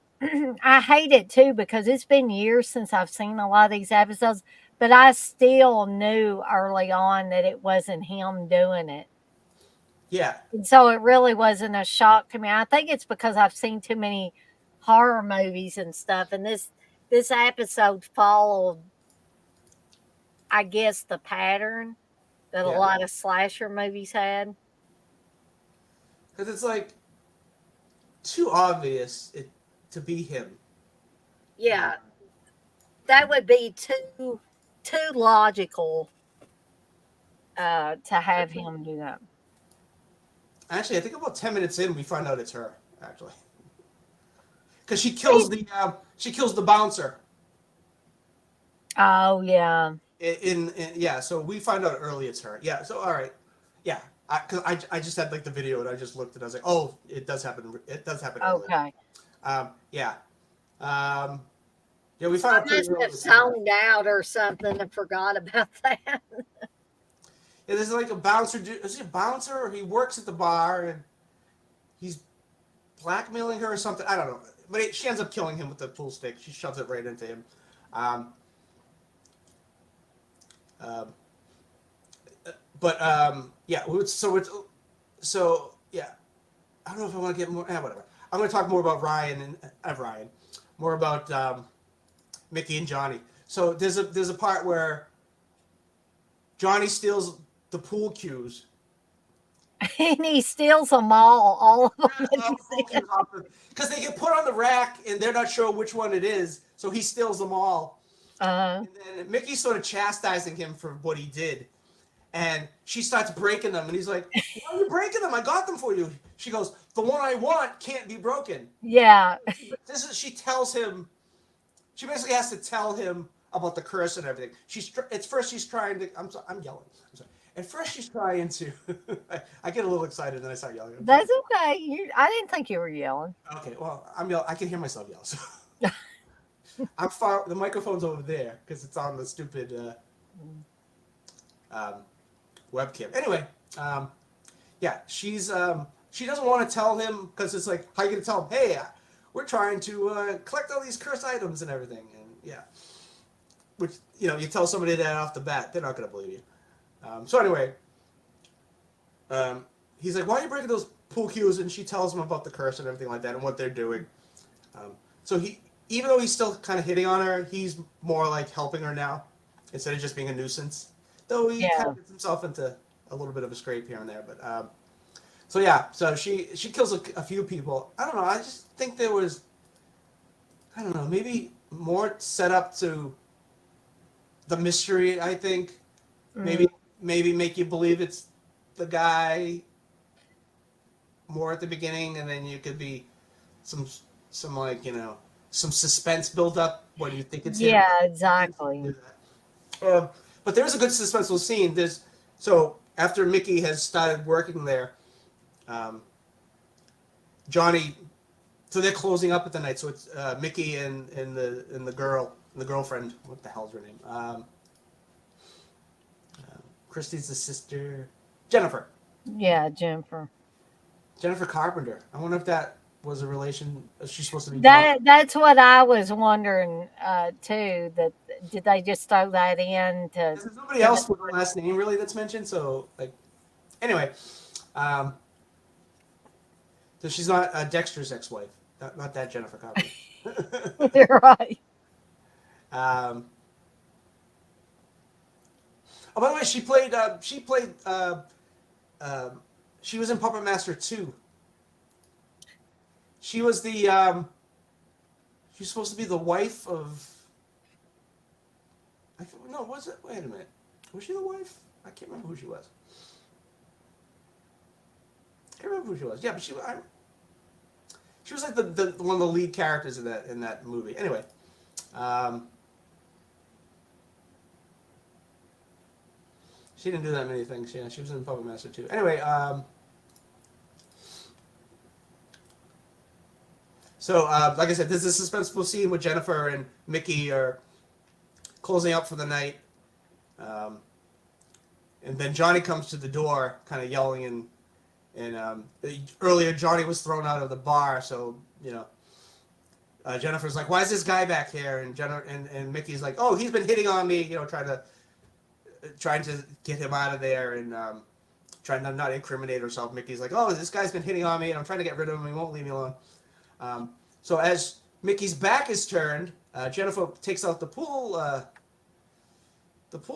I hate it too because it's been years since I've seen a lot of these episodes, but I still knew early on that it wasn't him doing it. Yeah. And so it really wasn't a shock to me. I think it's because I've seen too many horror movies and stuff. And this episode followed, I guess, the pattern that a Yeah. lot of slasher movies had. Because it's like too obvious to be him. Yeah, that would be too logical to have him do that. Actually, I think about 10 minutes in, we find out it's her. Actually, because See? she kills the bouncer. Oh yeah. Yeah, so we find out early it's her. Yeah, so all right, yeah, because I just had like the video and I just looked and I was like, oh, it does happen. It does happen early. Okay. Yeah, um, yeah, we So find I out pretty must early have it's her. zoned out or something and forgot about that. Yeah, there's like a bouncer. Is he a bouncer or he works at the bar and he's blackmailing her or something? I don't know. But she ends up killing him with the pool stick. She shoves it right into him. Um, um, yeah, so yeah. I don't know if I want to get more. Whatever. I'm going to talk more about Ryan and Ryan, more about Mickey and Johnny. So there's a part where Johnny steals the pool cues. And he steals them all of them that he sees. Because they get put on the rack and they're not sure which one it is, so he steals them all. Uh, And then Mickey's sort of chastising him for what he did. And she starts breaking them, and he's like, "Why are you breaking them? I got them for you." She goes, "The one I want can't be broken." yeah. She tells him. She basically has to tell him about the curse and everything. At first she's trying to. I'm yelling. I'm sorry. At first she's trying to. I get a little excited and then I start yelling. I'm sorry. That's okay. I didn't think you were yelling. Okay, well I'm yelling. I can hear myself yell. So I'm far. The microphone's over there because it's on the stupid um, webcam. Anyway, yeah, she doesn't want to tell him because it's like, how are you gonna tell him? Hey, we're trying to collect all these cursed items and everything, and yeah, which you tell somebody that off the bat, they're not gonna believe you. So anyway, he's like, why are you breaking those pool cues? And she tells him about the curse and everything like that and what they're doing. So even though he's still kind of hitting on her, he's more like helping her now instead of just being a nuisance. Though he kind Yeah. of gets himself into a little bit of a scrape here and there, but so yeah, so she kills a few people. I don't know. I just think there was, I don't know, maybe more set up to the mystery. I think Mm, maybe make you believe it's the guy more at the beginning, and then you could be some some like some suspense build up when you think it's him. yeah, Do exactly. that. But there's a good suspenseful scene. So after Mickey has started working there, um, Johnny. So they're closing up at the night. So it's Mickey and the girlfriend. What the hell's her name? Christy's the sister. Jennifer. Yeah, Jennifer. Jennifer Carpenter. I wonder if that was a relation. She's supposed to be John. That's what I was wondering too. That did they just throw that in to There's nobody give it else with more? the last name really that's mentioned. So like, anyway, um, so she's not Dexter's ex-wife. Not that Jennifer Carpenter. You're right. um, oh, by the way, she played. She was in Puppet Master 2. She was the. She's supposed to be the wife of. No, was it? Wait a minute. Was she the wife? I can't remember who she was. I can't remember who she was. Yeah, but She was like the one of the lead characters in that movie. Anyway, um, she didn't do that many things. Yeah, she was in Puppet Master too. Anyway, so like I said, there's a suspenseful scene with Jennifer and Mickey are closing up for the night, um, and then Johnny comes to the door, kind of yelling and earlier Johnny was thrown out of the bar, so you know. Jennifer's like, "Why is this guy back here?" And and Mickey's like, "Oh, he's been hitting on me," you know, trying to get him out of there and trying to not incriminate herself. Mickey's like, "Oh, this guy's been hitting on me, and I'm trying to get rid of him. He won't leave me alone." So as Mickey's back is turned, Jennifer takes out the pool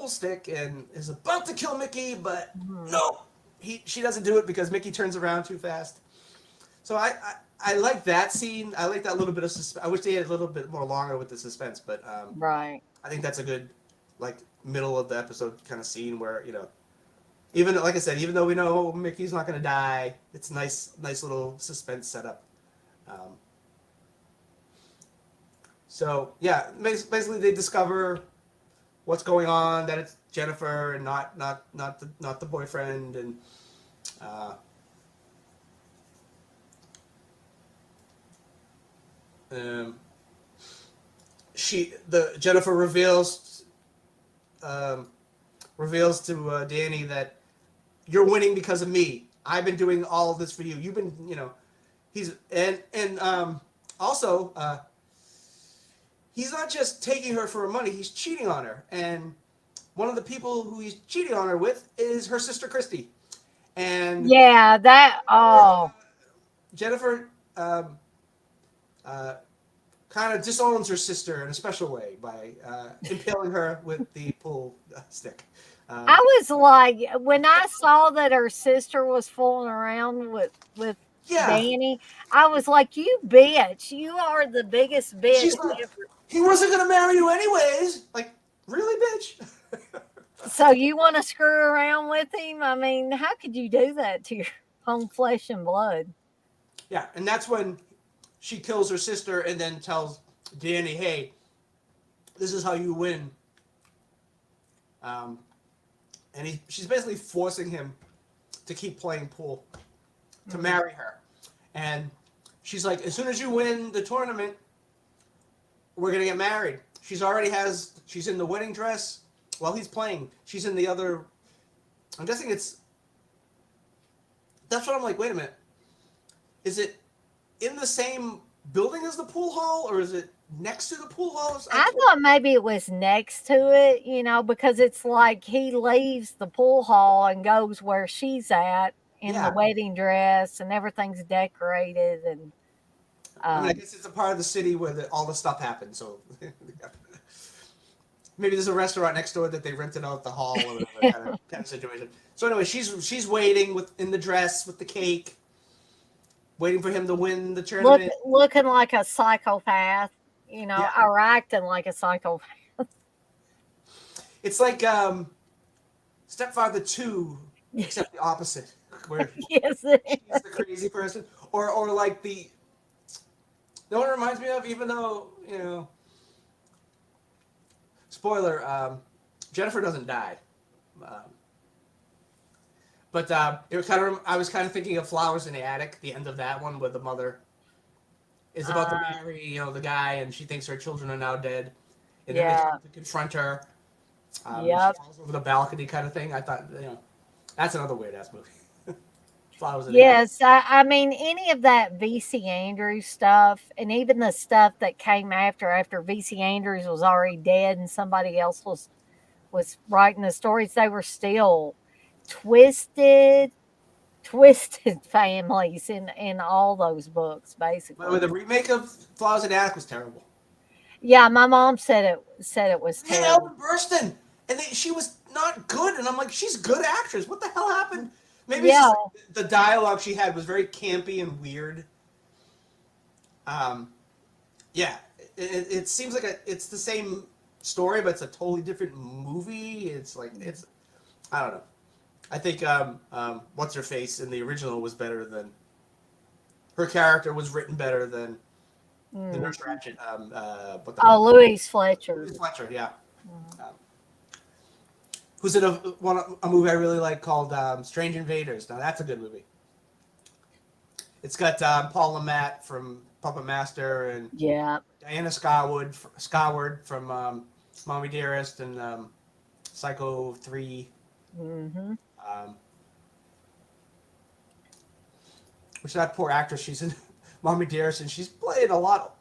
stick and is about to kill Mickey, but Mhm. no, she doesn't do it because Mickey turns around too fast. So I like that scene. I like that little bit of suspense. I wish they had a little bit more longer with the suspense, but Right. I think that's a good like middle of the episode kind of scene where you know even like I said, even though we know Mickey's not going to die, it's nice little suspense setup. Um, so yeah, basically they discover what's going on, that it's Jennifer and not the boyfriend, and uh, um, the Jennifer um, reveals to Danny that you're winning because of me. I've been doing all of this for you. You've been, you know, he's and also he's not just taking her for her money. He's cheating on her, and one of the people who he's cheating on her with is her sister Christy, and Yeah, that oh, Jennifer uh, kind of disowns her sister in a special way by impaling her with the pool stick. I Um, was like when I saw that her sister was fooling around with yeah, Danny, I was like, "You bitch! You are the biggest bitch she's like, ever." he wasn't gonna marry you anyways. Like, really, bitch? So you want to screw around with him? I mean, how could you do that to your own flesh and blood? Yeah, and that's when she kills her sister and then tells Danny, "Hey, this is how you win." Um, and she's basically forcing him to keep playing pool to Mhm. marry her. And she's like, "As soon as you win the tournament, we're gonna get married." She's in the wedding dress while he's playing. She's in the other. I'm guessing it's. That's what I'm like. Wait a minute. Is it in the same building as the pool hall, or is it next to the pool hall? I I can't. thought maybe it was next to it, because it's like he leaves the pool hall and goes where she's at in the Yeah. wedding dress and everything's decorated and I mean, I um guess it's a part of the city where all the stuff happens. So maybe there's a restaurant next door that they rented out the hall or whatever kind of situation. So anyway, she's waiting in the dress with the cake, waiting for him to win the tournament. looking like a psychopath, Yeah, or acting like a psychopath. it's like Stepfather 2, except the opposite, where Yes. she's the crazy person, or like the. No one reminds me of, even though spoiler, Jennifer doesn't die. Um, but I was kind of thinking of Flowers in the Attic, the end of that one, where the mother is about to Uh, marry, the guy, and she thinks her children are now dead, and then they yeah. come to confront her, and she Yep. falls over the balcony, kind of thing. I thought, that's another weird ass movie. Flowers in the Attic. Yes, I mean any of that VC Andrews stuff, and even the stuff that came after VC Andrews was already dead, and somebody else was writing the stories. They were still twisted, twisted families in all those books, By the way, basically. the remake of Flowers in the Attic was terrible. Yeah, my mom said it was They had terrible. Ellen Burstyn, and she was not good, and I'm like, she's a good actress. What the hell happened? Maybe it's Yeah, just like the dialogue she had was very campy and weird. Um, yeah, it seems like it's the same story, but it's a totally different movie. It's like I don't know. I think what's her face in the original was better than her character was written better than the Mm. Nurse Ratched. What the Oh, Louise Fletcher. Louise Fletcher, yeah. Mm. Um, who's in a movie I really like called Strange Invaders. Now that's a good movie. It's got Paul Lamont from Puppet Master and Yeah. Diana Scaward from Mommy Dearest and Psycho 3. Hmm. Um, which that poor actress, she's in Mommy Dearest, and she's playing a lot.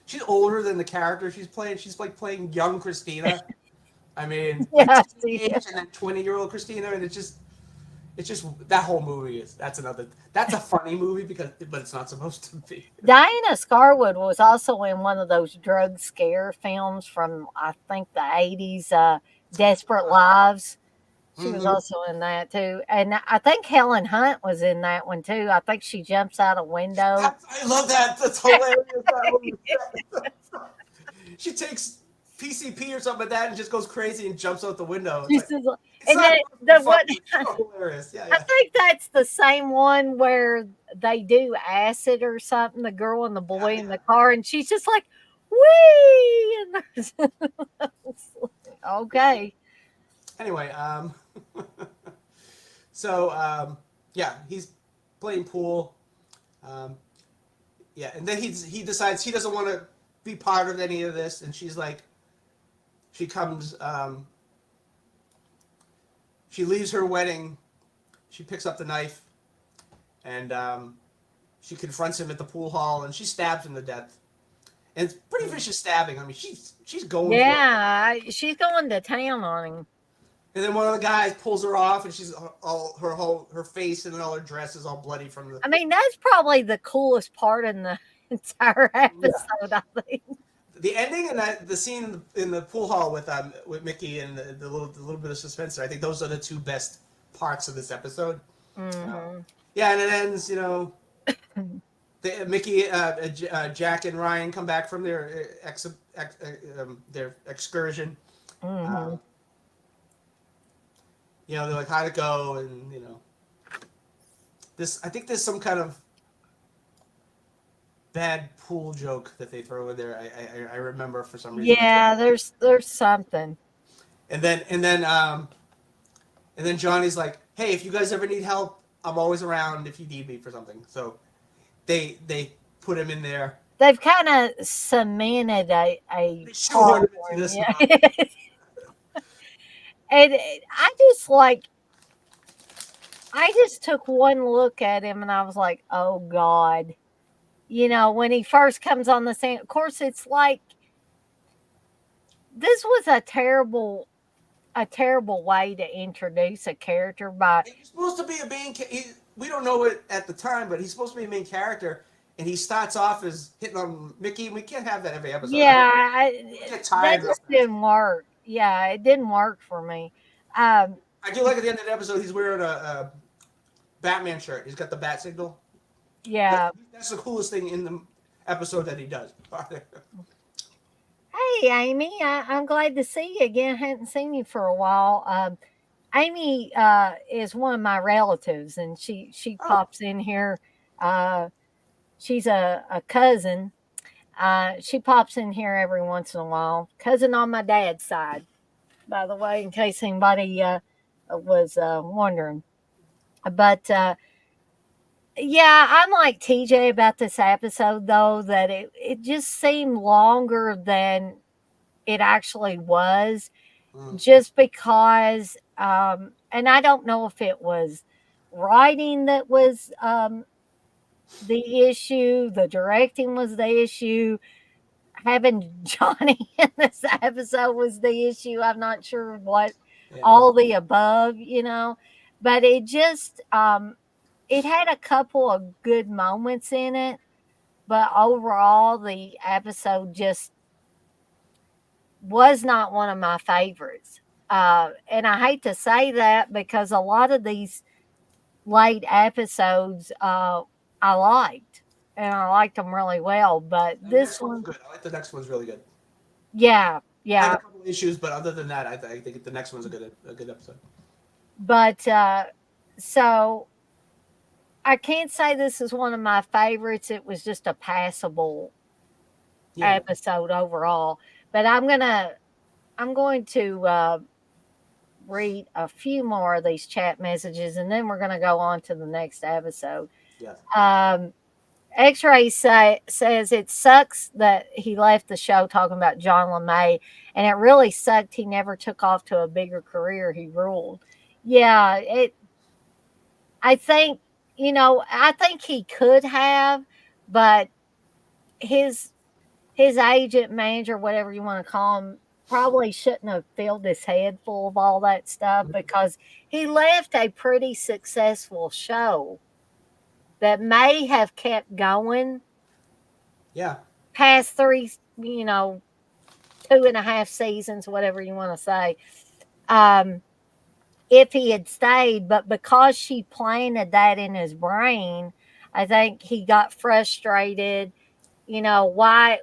She's older than the character she's playing. She's like playing young Christina. I mean, like Yeah. teenage and then 20-year-old Christina, and it's just that whole movie is that's a funny movie but it's not supposed to be. Diana Scarwood was also in one of those drug scare films from I think the 80s, Desperate Lives. She was Mm-hmm. also in that too. And I think Helen Hunt was in that one too. I think she jumps out a window. I love that. That's hilarious. That movie. She takes PCP or something like that and just goes crazy and jumps out the window. It's like She's it's and not then supposed to be the funny, what but it's so hilarious. Yeah, I yeah. think that's the same one where they do acid or something, the girl and the Yeah, boy in the yeah. car, and she's just like, "Wee!" And okay. Anyway, so yeah, he's playing pool. Um, yeah, and then he decides he doesn't want to be part of any of this, and she's like, she comes, she leaves her wedding, she picks up the knife, and she confronts him at the pool hall, and she stabs him to death. And it's pretty vicious stabbing. I mean, she's going for it. Yeah, she's going to town on him. And then one of the guys pulls her off, and she's all her face and all her dress is all bloody from the I mean, that's probably the coolest part in the entire yeah. episode, I think. The ending and the scene in the pool hall with Mickey and the little bit of suspense there. I think those are the two best parts of this episode. Hmm. Yeah, and it ends. Mickey, Jack, and Ryan come back from their excursion. Hmm. Um, they're like, how'd it go? And this. I think there's some kind of bad pool joke that they throw in there. I remember for some reason. Yeah, there's something. And then Johnny's like, hey, if you guys ever need help, I'm always around if you need me for something. So they put him in there. They've kind of cemented a They part shoehorned him for into him, this yeah. now. And I just took one look at him and I was like, oh God. When he first comes on the scene, of course, it's like this was a terrible way to introduce a character by He's supposed to be a main. We don't know it at the time, but he's supposed to be a main character, and he starts off as hitting on Mickey. And we can't have that every episode. yeah, We get that tired real just fast. didn't work. Yeah, it didn't work for me. Um, I do like at the end of the episode, he's wearing a Batman shirt. He's got the bat signal. yeah. That's the coolest thing in the episode that he does. Hey, Amy, I'm glad to see you again. Hadn't seen you for a while. Amy is one of my relatives, and she Oh, pops in here. Uh, she's a cousin. She pops in here every once in a while. Cousin on my dad's side, by the way, in case anybody was wondering. But yeah, I'm like TJ about this episode, though, that it just seemed longer than it actually was, mm, just because, and I don't know if it was writing that was the issue, the directing was the issue, having Johnny in this episode was the issue. I'm not sure what yeah. all the above, but it had a couple of good moments in it, but overall the episode just was not one of my favorites. And I hate to say that because a lot of these late episodes I liked, and I liked them really well. But The this next one's one, good. I like the next one's really good. yeah, I have a yeah. couple issues, but other than that, I think the next one's a good episode. But so I can't say this is one of my favorites. It was just a passable Yeah. episode overall. But I'm going to read a few more of these chat messages, and then we're going to go on to the next episode. Yes. Um, X-Ray says it sucks that he left the show talking about John LeMay, and it really sucked he never took off to a bigger career. He ruled. Yeah, it. I think I think he could have, but his his agent, manager, whatever you want to call him, probably shouldn't have filled his head full of all that stuff because he left a pretty successful show that may have kept going Yeah. past three, 2.5 seasons, whatever you want to say, um, if he had stayed. But because she planted that in his brain, I think he got frustrated. Why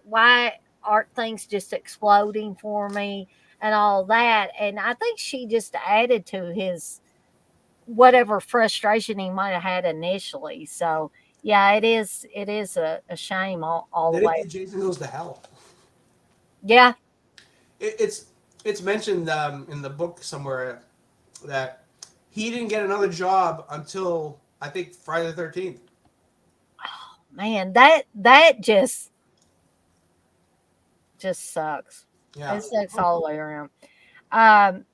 aren't things just exploding for me and all that? And I think she just added to his whatever frustration he might have had initially. So yeah, it is a shame all the Then it way. did Jason Goes to Hell. Yeah. It's mentioned in the book somewhere that he didn't get another job until I think Friday the 13th. Man, that just sucks. Yeah. It sucks all the way around. Um,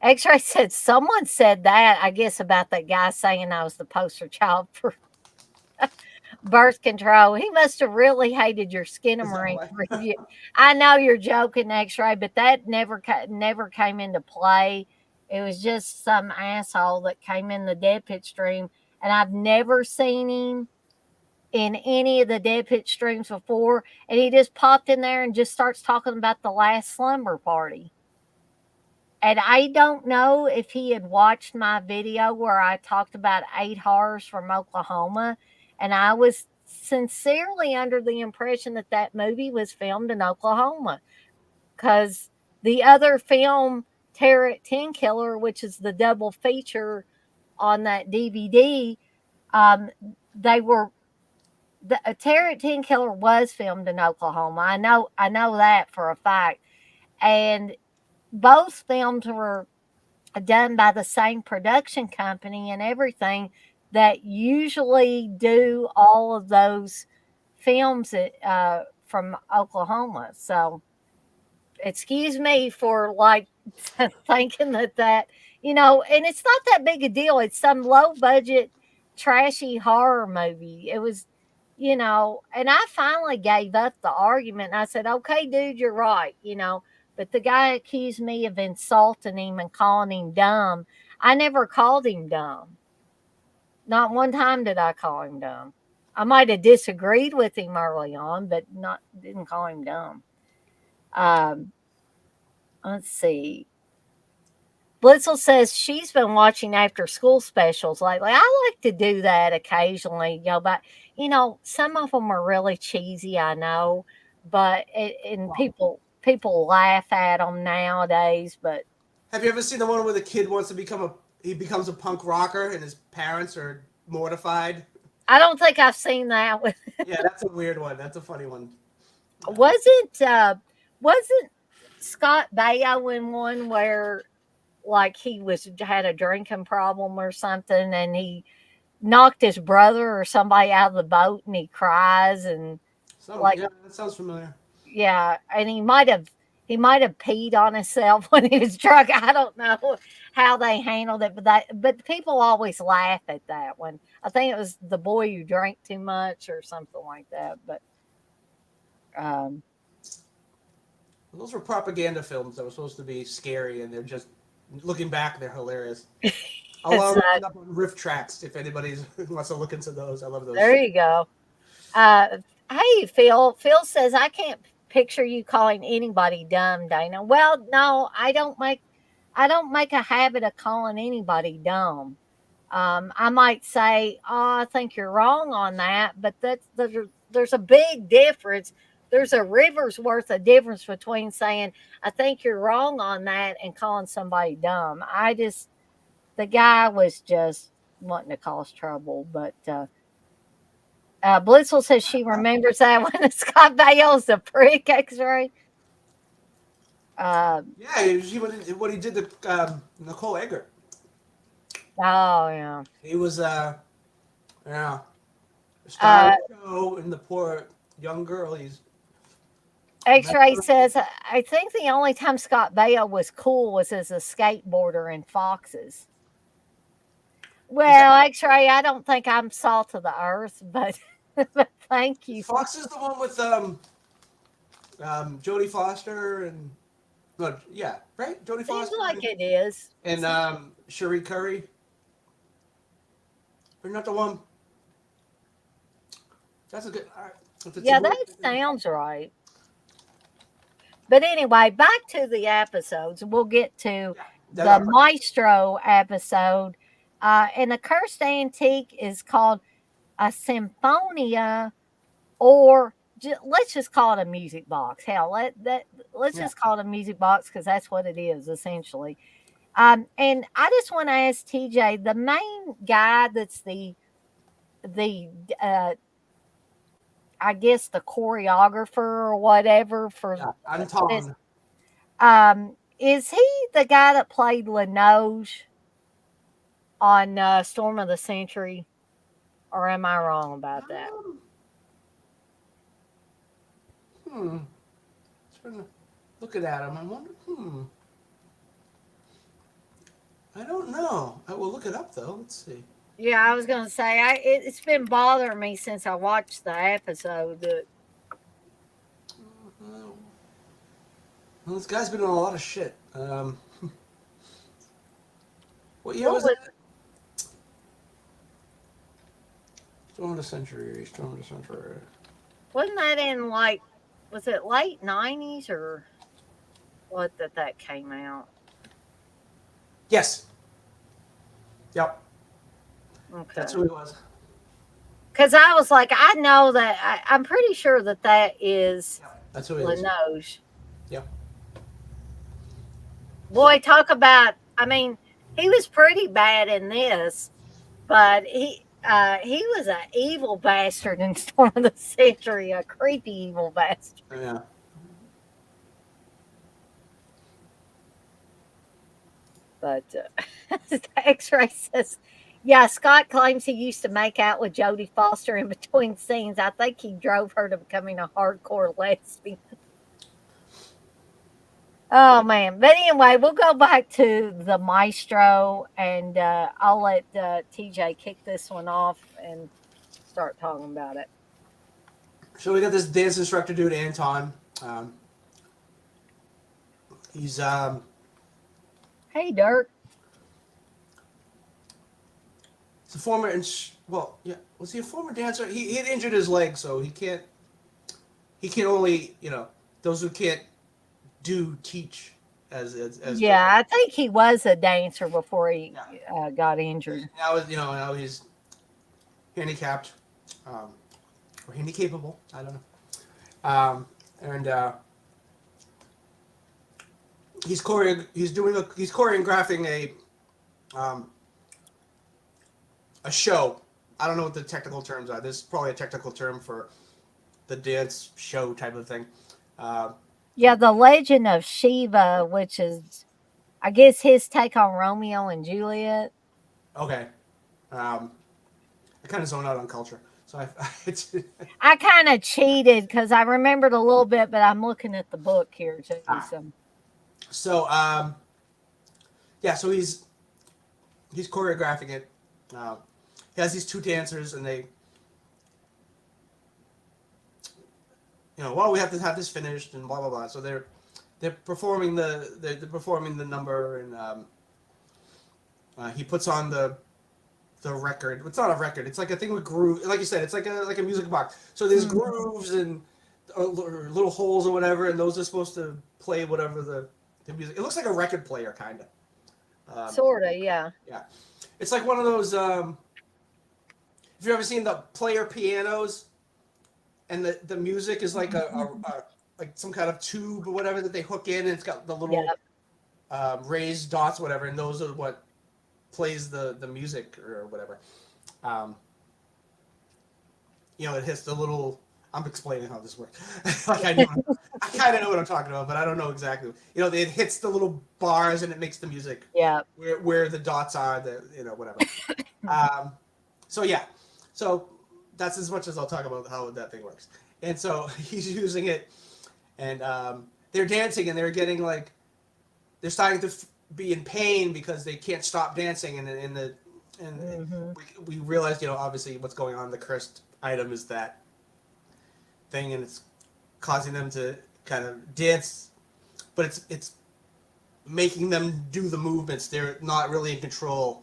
X-Ray said someone said that, I guess, about that guy saying I was the poster child for birth control. He must have really hated your Is that Skinamarink why? review. I know you're joking, X-Ray, but that never came into play. It was just some asshole that came in the Dead Pit stream, and I've never seen him in any of the Dead Pit streams before. And he just popped in there and just starts talking about the last slumber party. And I don't know if he had watched my video where I talked about 8 horrors from Oklahoma. And I was sincerely under the impression that that movie was filmed in Oklahoma. Because the other film, Terror at 10 Killer, which is the double feature on that DVD, um, they were the Terror at 10 Killer was filmed in Oklahoma. I know that for a fact. And both films were done by the same production company and everything that usually do all of those films from Oklahoma. So excuse me for like thinking that, and it's not that big a deal. It's some low budget, trashy horror movie. It was, and I finally gave up the argument. And I said, okay, dude, you're right. But the guy accused me of insulting him and calling him dumb. I never called him dumb. Not one time did I call him dumb. I might have disagreed with him early on, but not didn't call him dumb. Um, let's see. Blitzel says she's been watching after school specials lately. I like to do that occasionally, but some of them are really cheesy. I know, but and people laugh at them nowadays. But Have you ever seen the one where the kid wants to he becomes a punk rocker and his parents are mortified? I don't think I've seen that one. Yeah, that's a weird one. That's a funny one. Yeah. Wasn't Scott Baio in one where like he was had a drinking problem or something, and he knocked his brother or somebody out of the boat, and he cries and like Yeah, that sounds familiar. yeah, and he might have peed on himself when he was drunk. I don't know how they handled it, but people always laugh at that one. I think it was the boy who drank too much or something like that. But um, Those were propaganda films that were supposed to be scary, and they're just looking back, they're hilarious. I'll so end up on riff tracks if anybody wants to look into those. I love those. there you go. Uh, hey, Phil. Phil says I can't picture you calling anybody dumb, Dana. Well, no, I don't make a habit of calling anybody dumb. I might say, "Oh, I think you're wrong on that," but there's a big difference. There's a river's worth of difference between saying, "I think you're wrong on that," and calling somebody dumb. The guy was just wanting to cause trouble. But Blitzel says she remembers that when Scott Bale's a prick X-ray. Uh, Yeah, what he did to Nicole Eggert. oh yeah. He was yeah, star of Uh, the show and the poor young girl. He's X-ray says I think the only time Scott Baio was cool was as a skateboarder in Foxes. is that Well, X-ray, I don't think I'm salt of the earth, but but thank you. Fox is the one with Jodie Foster and no, yeah, right, Jodie Seems Foster like it is. and Cherie Curry. They're not the one. That's a good. All right. If it's a Yeah, movie, that sounds right. But anyway, back to the episodes. We'll get to yeah, that the got Maestro episode. And the cursed antique is called a symphonia, or let's just call it a music box. Hell, let's yeah. just call it a music box because that's what it is essentially. And I just want to ask TJ, the main guy that's the I guess the choreographer or whatever Yeah, I'm for this. Tom. Is he the guy that played Linoge on Storm of the Century, or am I wrong about that? Um, hmm. Trying to looking at him. I wonder. I don't know. I will look it up though. Let's see. Yeah, I was gonna say it's been bothering me since I watched the episode. Uh, well, this guy's been in a lot of shit. What year What was was that? Storm of the Century. Storm of the Century. wasn't that in like was it late '90s or what that came out? Yes. Yep. That's Okay, who he was. because I was like, I know that I'm pretty sure that is Yep. That's who he is. Linoge. Yep. Boy, talk about. I mean, he was pretty bad in this, but he was an evil bastard in Storm of the Century, a creepy evil bastard. Yeah. But the X-ray says, yeah, Scott claims he used to make out with Jodie Foster in between scenes. I think he drove her to becoming a hardcore lesbian. Oh man! But anyway, we'll go back to the Maestro, and I'll let TJ kick this one off and start talking about it. So we got this dance instructor dude, Anton. Um, he's Hey, Dirk. he's a former well, yeah, was he a former dancer? He had injured his leg, so he can't. He can only those who can't do teach as Yeah, I think he was a dancer before he yeah. got injured. Now he's handicapped or handicapable. I don't know. And he's choreographing a show. I don't know what the technical terms are. This is probably a technical term for the dance show type of thing. Uh, Yeah, the Legend of Shiva, which is, I guess, his take on Romeo and Juliet. okay. I kind of zone out on culture, so it's I kind of cheated because I remembered a little bit, but I'm looking at the book here too. ah. So So yeah, so he's choreographing it. He has these two dancers, and they, well, we have to have this finished, and blah blah blah. So they're performing they're performing the number, and he puts on the record. It's not a record. It's like a thing with groove. Like you said, it's like a music box. So there's grooves and or little holes or whatever, and those are supposed to play whatever the music. It looks like a record player, kind of. sorta, yeah. Yeah, it's like one of those. Have you ever seen the player pianos, and the music is like a like some kind of tube or whatever that they hook in, and it's got the little Yep. raised dots, whatever, and those are what plays the music or whatever, um, it hits the little. I'm explaining how this works. Like I kind of know what I'm talking about, but I don't know exactly. It hits the little bars and it makes the music Yeah. where the dots are. Whatever. Um, so yeah, so that's as much as I'll talk about how that thing works. And so he's using it, and they're dancing, and they're getting like they're starting to be in pain because they can't stop dancing, and we realized, obviously what's going on. The cursed item is that thing, and it's causing them to kind of dance, but it's making them do the movements. They're not really in control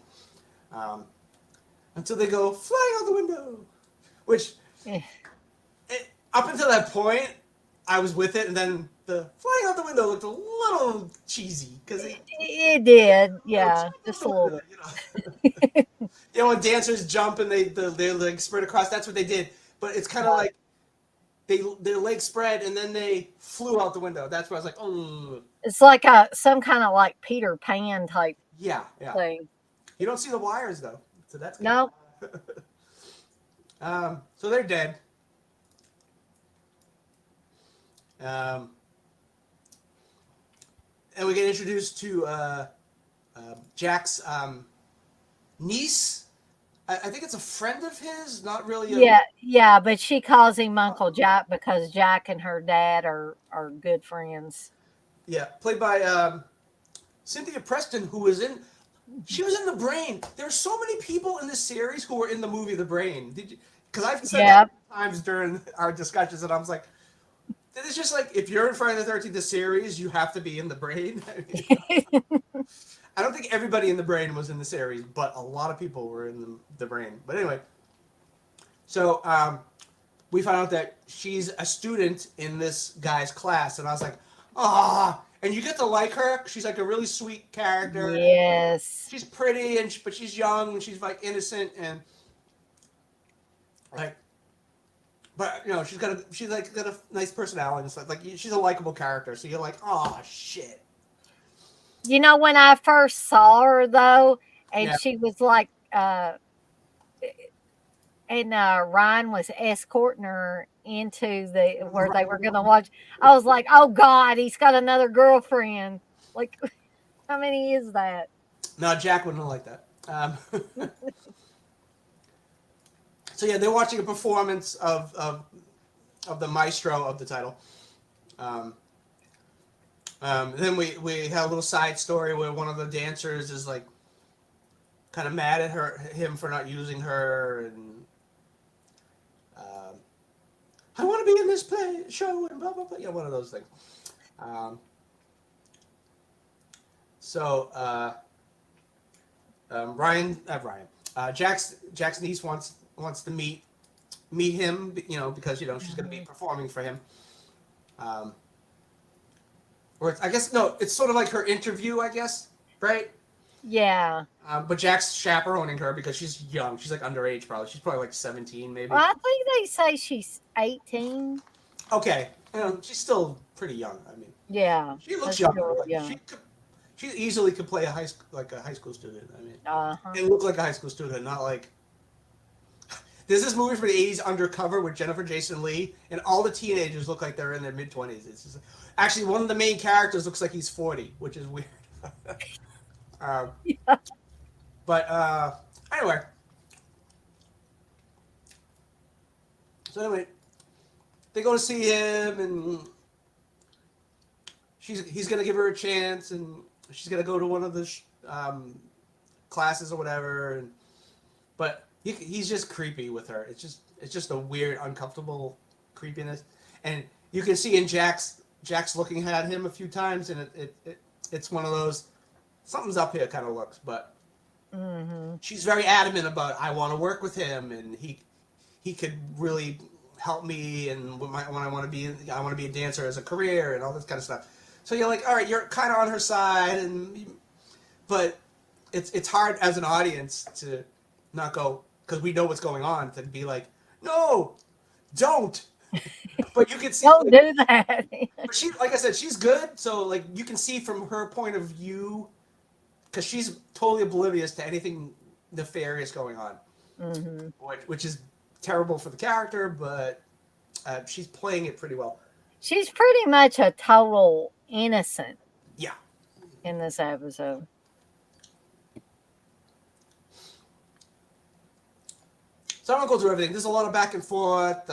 until they go flying out the window, which up until that point I was with it, and then the flying out the window looked a little cheesy because It did, jump yeah, out just the a little window, bit. when dancers jump and their legs spread across, that's what they did. But it's kind of like their legs spread and then they flew out the window. That's where I was like, oh, It's like some kind of like Peter Pan type yeah, yeah. thing. You don't see the wires though, so that's good. No, So they're dead. Um, and we get introduced to Jack's niece. I think it's a friend of his, not really a. yeah, but she calls him Uncle Jack because Jack and her dad are good friends. Yeah, played by Cynthia Preston, who was in. She was in The Brain. There are so many people in this series who were in the movie The Brain. Did you? Because I've said Yeah, that times during our discussions, and I was like, it's just like if you're in Friday the 13th, the series, you have to be in The Brain. I don't think everybody in The Brain was in the series, but a lot of people were in the Brain. But anyway, so we found out that she's a student in this guy's class, and I was like, ah, and you get to like her. She's like a really sweet character. yes. She's pretty, but she's young, and she's like innocent, and like, but she's like got a nice personality and stuff. Like she's a likable character, so you're like, oh shit. When I first saw her though, and Yeah. she was like, and Ryan was escorting her into the where they were going to watch. I was like, "Oh God, he's got another girlfriend!" Like, how many is that? No, Jack wouldn't like that. So yeah, they're watching a performance of the maestro of the title. Um, then we had a little side story where one of the dancers is like kind of mad at him for not using her, and I want to be in this play show and blah blah blah. One of those things. Um, so Jack's niece wants to meet him, because she's going to be performing for him. Or I guess no, it's sort of like her interview, I guess, right? Yeah. But Jack's chaperoning her because she's young. She's like underage, probably. She's probably like 17, maybe. Well, I think they say she's 18. Okay, she's still pretty young. I mean, Yeah, she looks that's younger. really Like young. she easily could play a high school student. I mean, Uh-huh. and look like a high school student, not like. There's this movie from the 80s, Undercover, with Jennifer Jason Leigh, and all the teenagers look like they're in their mid-20s. It's just, actually, one of the main characters looks like he's 40, which is weird. But anyway. So anyway, they go to see him, and he's going to give her a chance, and she's going to go to one of the classes or whatever, but he's just creepy with her. It's just a weird, uncomfortable creepiness, and you can see in Jack's looking at him a few times, and it's one of those something's up here kind of looks, but she's very adamant about I want to work with him, and he could really help me, and when I want to be a dancer as a career and all this kind of stuff. So you're like, all right, you're kind of on her side, but it's hard as an audience to not go, because we know what's going on, to be like, no, don't. But you can see, Don't do that. but she, like I said, she's good. So like you can see from her point of view because she's totally oblivious to anything nefarious going on, Mm-hmm. which is terrible for the character, but she's playing it pretty well. She's pretty much a total innocent Yeah. in this episode. So I won't go through everything. There's a lot of back and forth.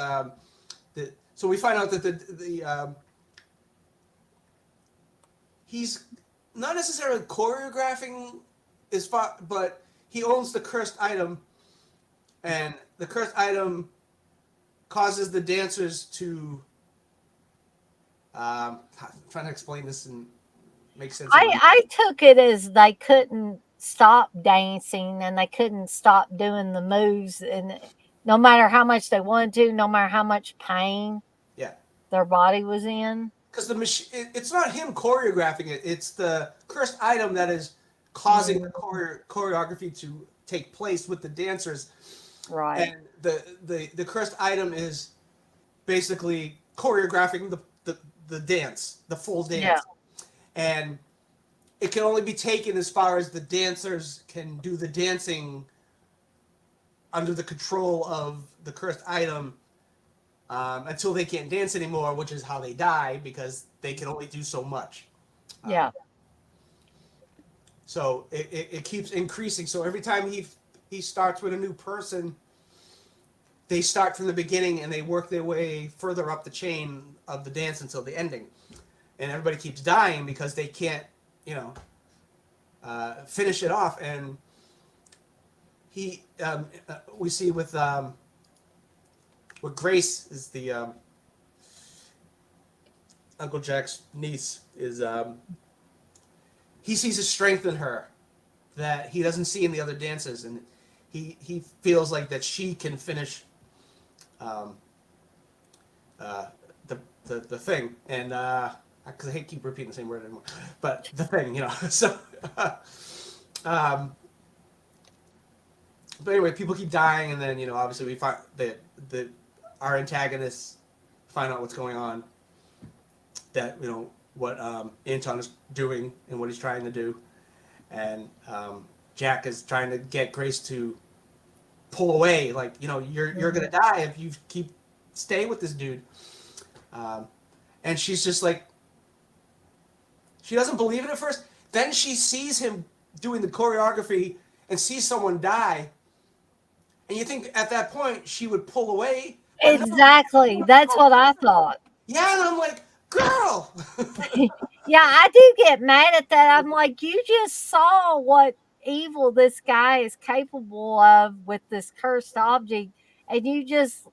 So we find out that he's not necessarily choreographing his but he owns the cursed item, and the cursed item causes the dancers to. I'm trying to explain this and make sense of it. I took it as they couldn't stop dancing and they couldn't stop doing the moves, and no matter how much they wanted to, no matter how much pain Yeah. their body was in. Because the machine, it's not him choreographing it. It's the cursed item that is causing the choreography to take place with the dancers. Right. And the cursed item is basically choreographing the dance, the full dance. Yeah. And it can only be taken as far as the dancers can do the dancing under the control of the cursed item. Until they can't dance anymore, which is how they die, because they can only do so much. Yeah. So it keeps increasing. So every time he starts with a new person, they start from the beginning and they work their way further up the chain of the dance until the ending. And everybody keeps dying because they can't, finish it off. And we see with Grace is the Uncle Jack's niece is he sees a strength in her that he doesn't see in the other dancers, and he feels like that she can finish the thing, and because I hate keep repeating the same word anymore, but the thing, so but anyway, people keep dying, and then obviously we find that our antagonists find out what's going on, that what Anton is doing and what he's trying to do, and Jack is trying to get Grace to pull away, like you're gonna die if you keep staying with this dude, and she's just like, she doesn't believe it at first. Then she sees him doing the choreography and sees someone die, and you think at that point she would pull away. Exactly. That's what I thought. Yeah, and I'm like, girl. Yeah, I do get mad at that. I'm like, you just saw what evil this guy is capable of with this cursed object, and you just,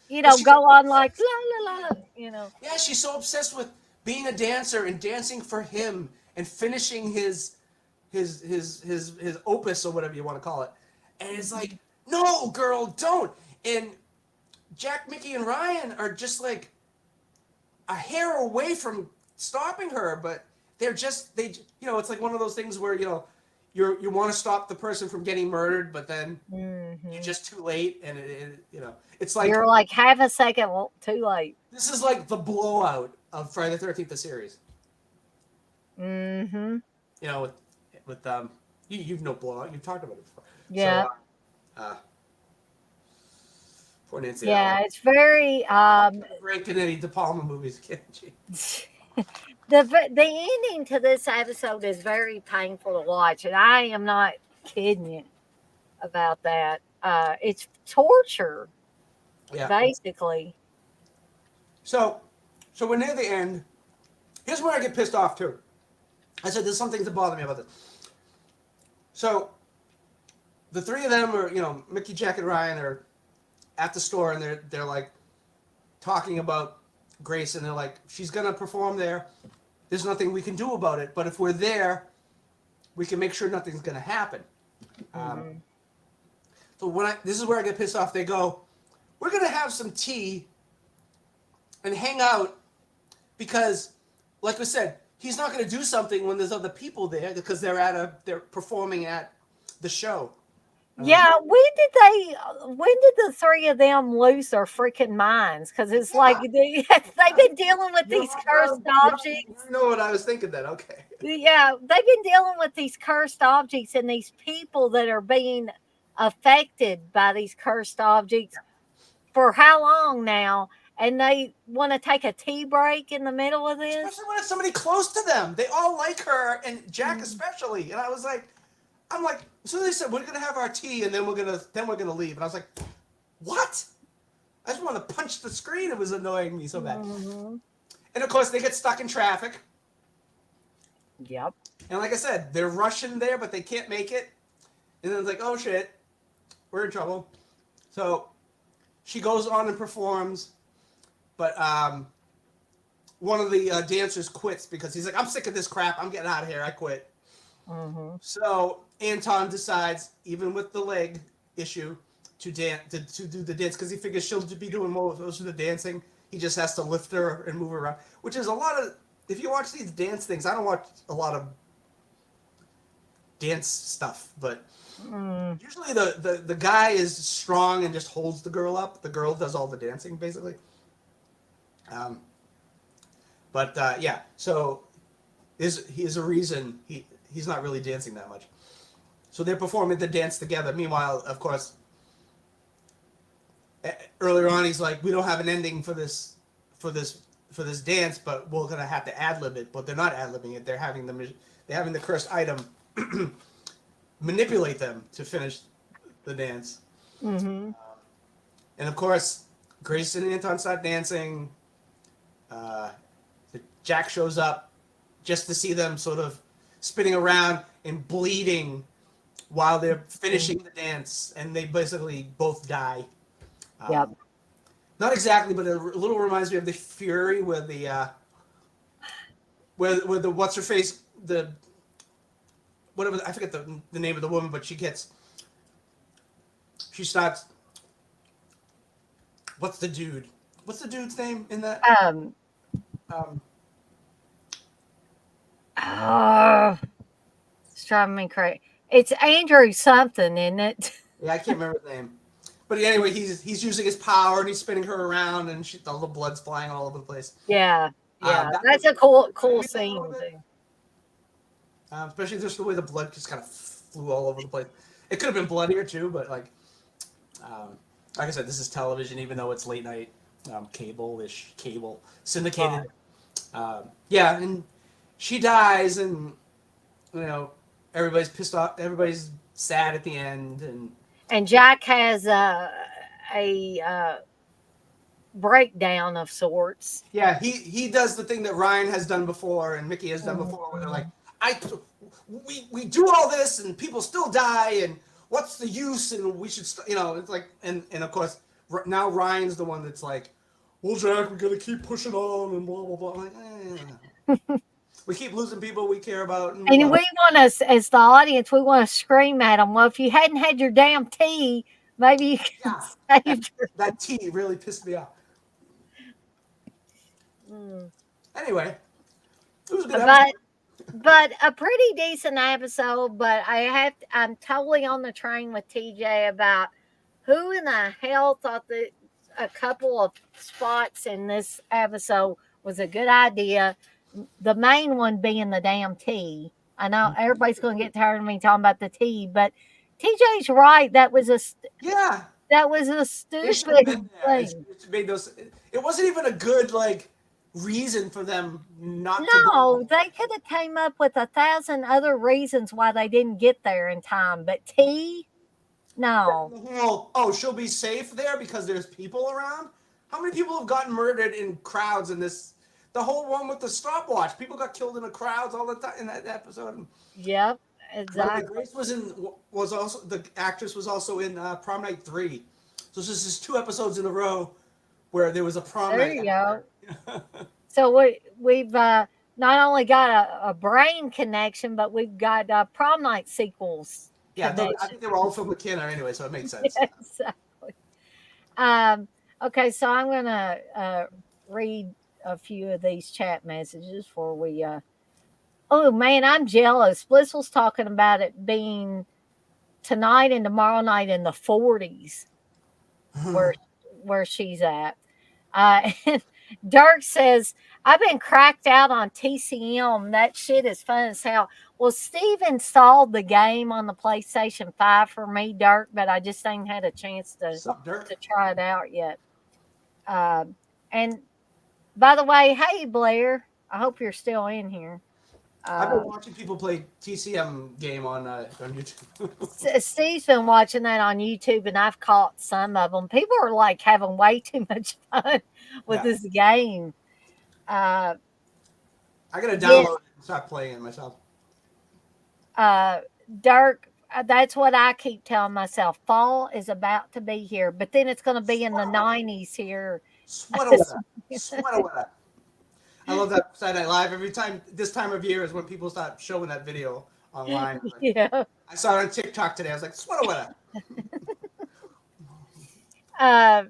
go on like la la la. Yeah, she's so obsessed with being a dancer and dancing for him and finishing his opus or whatever you want to call it. And it's like, no, girl, don't. And Jack, Mickey, and Ryan are just like a hair away from stopping her, but it's like one of those things where you want to stop the person from getting murdered, but then you're just too late, and it's like you're like half a second too late. This is like the blowout of Friday the 13th, the series. Mm-hmm. With you've no blowout. You've talked about it before. Yeah. So, poor Nancy. Yeah, it's very ranking any De Palma movies again. the ending to this episode is very painful to watch, and I am not kidding you about that. It's torture, basically. So we're near the end. Here's where I get pissed off too. I said there's something that bother me about this. So the three of them are, Mickey, Jack, and Ryan are at the store, and they're like talking about Grace, and they're like, she's gonna perform there. There's nothing we can do about it, but if we're there, we can make sure nothing's gonna happen. So this is where I get pissed off. They go, we're gonna have some tea and hang out, because, like we said, he's not gonna do something when there's other people there because they're performing at the show. Yeah, when did the three of them lose their freaking minds? Because it's like Yeah, they've been dealing with you know, these cursed objects. you know what I was thinking then. Okay. Yeah, they've been dealing with these cursed objects and these people that are being affected by these cursed objects for how long now? And they want to take a tea break in the middle of this? Especially when it's somebody close to them. They all like her, and Jack Mm, especially. And I'm like, so they said we're gonna have our tea, and then we're gonna leave. And I was like, what? I just want to punch the screen. It was annoying me so bad. mhm. And of course, they get stuck in traffic. Yep. And like I said, they're rushing there, but they can't make it. And then it's like, oh shit, we're in trouble. So she goes on and performs, but one of the dancers quits because he's like, I'm sick of this crap. I'm getting out of here. I quit. Hmm. So Anton decides, even with the leg issue, to dance to do the dance because he figures she'll be doing most of the dancing. He just has to lift her and move her around, which is a lot of. If you watch these dance things, I don't watch a lot of dance stuff, but Mm. usually the guy is strong and just holds the girl up. The girl does all the dancing basically. Um, but yeah, so is a reason he's not really dancing that much. So they're performing the dance together. Meanwhile, of course, earlier on he's like, we don't have an ending for this dance, but we're gonna have to ad lib it. But they're not ad libbing it. They're having the cursed item manipulate them to finish the dance. Hmm. And of course, Grace and Anton start dancing. Uh, Jack shows up just to see them sort of spinning around and bleeding while they're finishing the dance, and they basically both die. Yep. Not exactly, but a little reminds me of the Fury, where the what's her face, the whatever, I forget the name of the woman, but she starts. What's the dude? What's the dude's name in that? Um. Um, Oh, it's driving me crazy. It's Andrew something, isn't it? yeah, I can't remember the name. But anyway, he's using his power and he's spinning her around, and all the blood's flying all over the place. Yeah. Yeah. That That's a cool reminded me of that a little scene bit. too. Especially just the way the blood just kind of flew all over the place. It could have been bloodier too, but like I said, this is television, even though it's late night, cable syndicated. Right. Yeah, and she dies, and you know everybody's pissed off. Everybody's sad at the end, and And Jack has a breakdown of sorts. yeah, he does the thing that Ryan has done before and Mickey has done before, where they're like, Mhm. I we do all this and people still die, and what's the use, and we should it's like, and of course now Ryan's the one that's like, well, Jack, we gotta keep pushing on and blah blah blah. I'm like, we keep losing people we care about, and And blah. we want us, as the audience, we want to scream at them. Well, if you hadn't had your damn tea, maybe you could Yeah, that, save your. that tea really pissed me off. Mm. Anyway, it was a good episode. But a pretty decent episode. But I'm totally on the train with TJ about who in the hell thought that a couple of spots in this episode was a good idea. The main one being the damn tea. I know everybody's going to get tired of me talking about the tea, but TJ's right. Yeah, That was a they should have stupid been there. thing. It made those. It wasn't even a good reason for them not to go No, there. they could have came up with 1,000 other reasons why they didn't get there in time, but tea, no. The whole, oh, she'll be safe there because there's people around. How many people have gotten murdered in crowds in this? The whole one with the stopwatch. People got killed in the crowds all the time in that episode. Yep, By the way, exactly. Grace was also the actress was also in Prom Night 3. So this is 2 episodes in a row where there was a prom There night you go. actor. So we've not only got a brain connection, but we've got prom night sequels Yeah, I connection. think they were all from McKenna anyway, so it makes sense. Exactly. Um, okay, so I'm gonna read a few of these chat messages before we. Oh man, I'm jealous. Bliss was talking about it being tonight and tomorrow night in the 40s where she's at. And Dirk says, I've been cracked out on TCM. That shit is fun as hell. Well, Steve installed the game on the PlayStation 5 for me, Dirk, but I just ain't had a chance Sup, Dirk? to try it out yet. And by the way, hey, Blair, I hope you're still in here. I've been Uh, watching people play TCM game on YouTube. Steve's been watching that on YouTube, and I've caught some of them. People are like having way too much fun with Yeah, this game. Uh, I gotta yeah, download it and start playing it myself. uh, Dirk, that's what I keep telling myself. Fall is about to be here, but then it's going to be in the Sweater weather. 90s here. Sweater weather. Sweater weather. I love that Saturday Night Live. Every time this time of year is when people start showing that video online. Yeah. I saw it on TikTok today. I was like, sweater weather. Uh,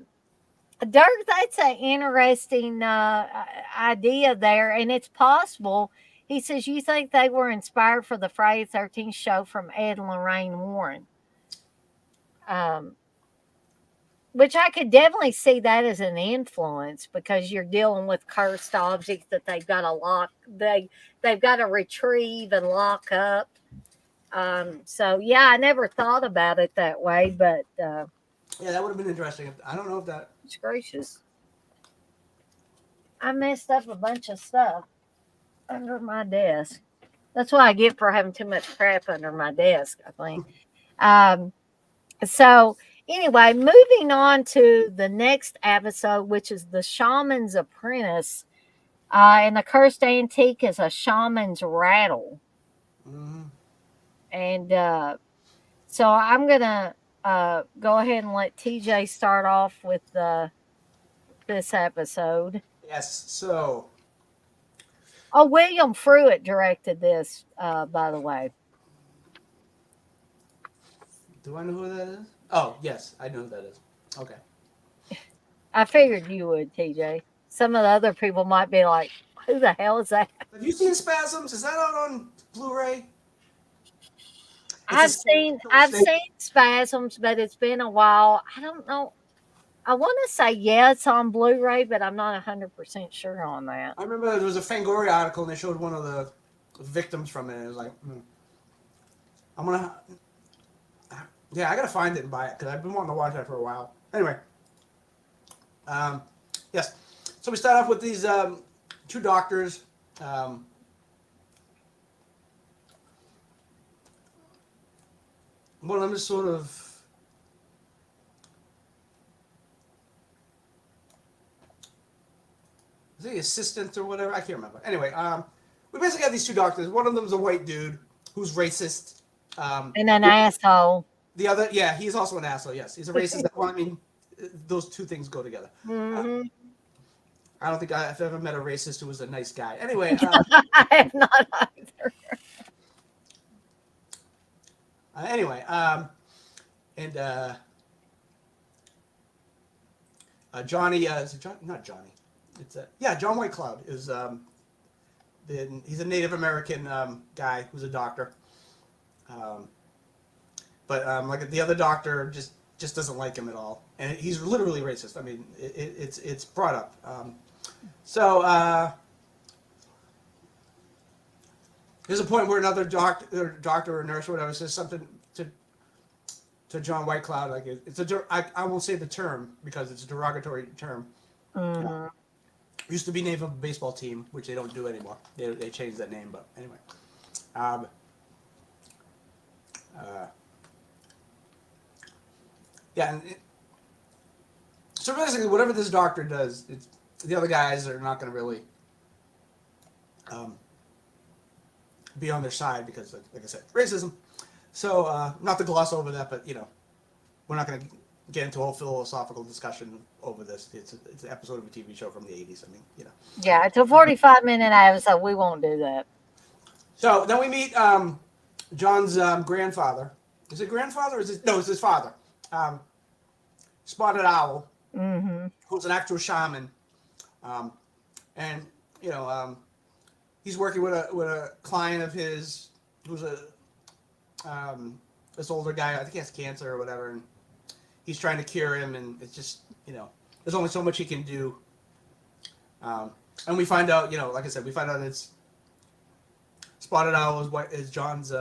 Dirk, that's an interesting idea there, and it's possible. He says, you think they were inspired for the Friday 13th show from Ed and Lorraine Warren? Um, which I could definitely see that as an influence because you're dealing with cursed objects that they've got to they've got to retrieve and lock up. So yeah, I never thought about it that way, but Yeah, that would have been interesting. I don't know if that. it's gracious. I messed up a bunch of stuff under my desk. That's what I get for having too much crap under my desk, I think. Um, so anyway, moving on to the next episode, which is the Shaman's Apprentice. And the cursed antique is a shaman's rattle. Mhm. And so I'm gonna go ahead and let TJ start off with this episode. Yes. So, Oh, William Fruitt directed this, by the way. do I know who that is? Oh, yes, I know who that is. Okay. I figured you would, TJ. Some of the other people might be like, "Who the hell is that?" Have you seen Spasms? Is that out on Blu-ray? It's a I've snake. seen Killer I've snake. seen Spasms, but it's been a while. I don't know. I want to say yeah, it's on Blu-ray, but I'm not 100% sure on that. I remember there was a Fangoria article and they showed one of the victims from it. And it was like, I'm gonna, yeah, I gotta find it and buy it because I've been wanting to watch that for a while. Anyway, um, yes. So we start off with these two doctors. One of them is sort of. Is he assistant or whatever? I can't remember. Anyway, we basically have these two doctors. One of them's a white dude who's racist. And an asshole. The other, yeah, he's also an asshole. Yes, he's a racist. Well, I mean, those two things go together. Hmm. I don't think I've ever met a racist who was a nice guy. Anyway, I have not either. anyway, and Johnny, is it John? Not Johnny. It's yeah, John Whitecloud is he's a Native American guy who's a doctor. But like the other doctor just doesn't like him at all, and he's literally racist. I mean, it's brought up. So there's a point where another doctor or nurse or whatever says something to John Whitecloud, like it's I won't say the term because it's a derogatory term. Hmm. Used to be name of a baseball team, which they don't do anymore. They changed that name, but anyway. Uh, yeah, and so basically, whatever this doctor does, the other guys are not going to really be on their side because, like I said, racism. So, not to gloss over that, but we're not going to get into a whole philosophical discussion over this. It's an episode of a TV show from the 80s. I mean. Yeah, it's a 45-minute episode. We won't do that. So then we meet John's grandfather. Is it grandfather? Or is it no? It's his father. Spotted Owl, Hmm. who's an actual shaman, and he's working with a client of his who's a this older guy. I think he has cancer or whatever, and he's trying to cure him, and it's just there's only so much he can do. And we find out, like I said, we find out it's Spotted Owl is John's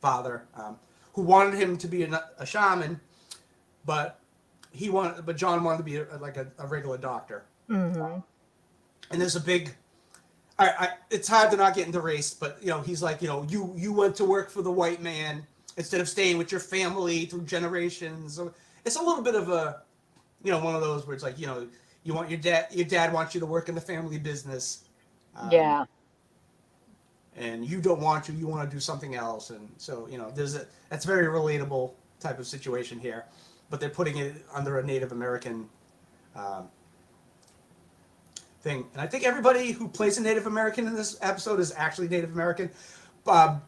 father, who wanted him to be a shaman, but John wanted to be a regular doctor. Mm-hmm. And there's a big. It's hard to not get into race, but he's like, you went to work for the white man instead of staying with your family through generations. So it's a little bit of a, one of those where it's like, you want your dad wants you to work in the family business. Yeah. And you don't want to, you want to do something else. And so, that's very relatable type of situation here, but they're putting it under a Native American thing. And I think everybody who plays a Native American in this episode is actually Native American. John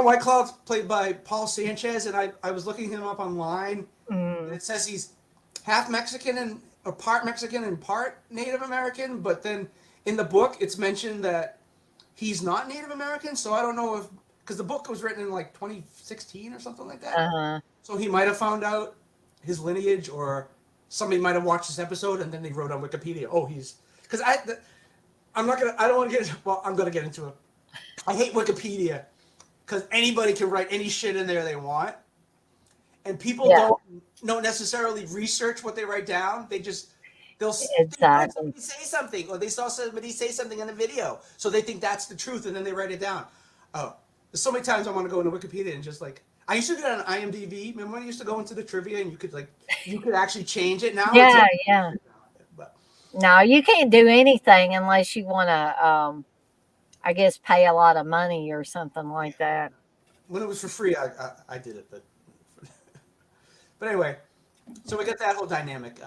Whitecloud's played by Paul Sanchez, and I was looking him up online, and it says he's half Mexican or part Mexican and part Native American, but then in the book it's mentioned that he's not Native American, so I don't know if, because the book was written in like 2016 or something like that. Uh-huh. So he might have found out his lineage, or somebody might have watched this episode and then they wrote on Wikipedia, oh, he's, because I'm not gonna, I don't want to get, well, I'm gonna get into it. I hate Wikipedia because anybody can write any shit in there they want, and people don't necessarily research what they write down. They'll heard somebody say something, or they saw somebody say something in a video, so they think that's the truth, and then they write it down. Oh, there's so many times I want to go into Wikipedia and just like, I used to do that on IMDb. Remember when I used to go into the trivia and you could actually change it now? Yeah, yeah. But no, you can't do anything unless you want to, I guess, pay a lot of money or something like that. When it was for free, I did it, but anyway, so we got that whole dynamic.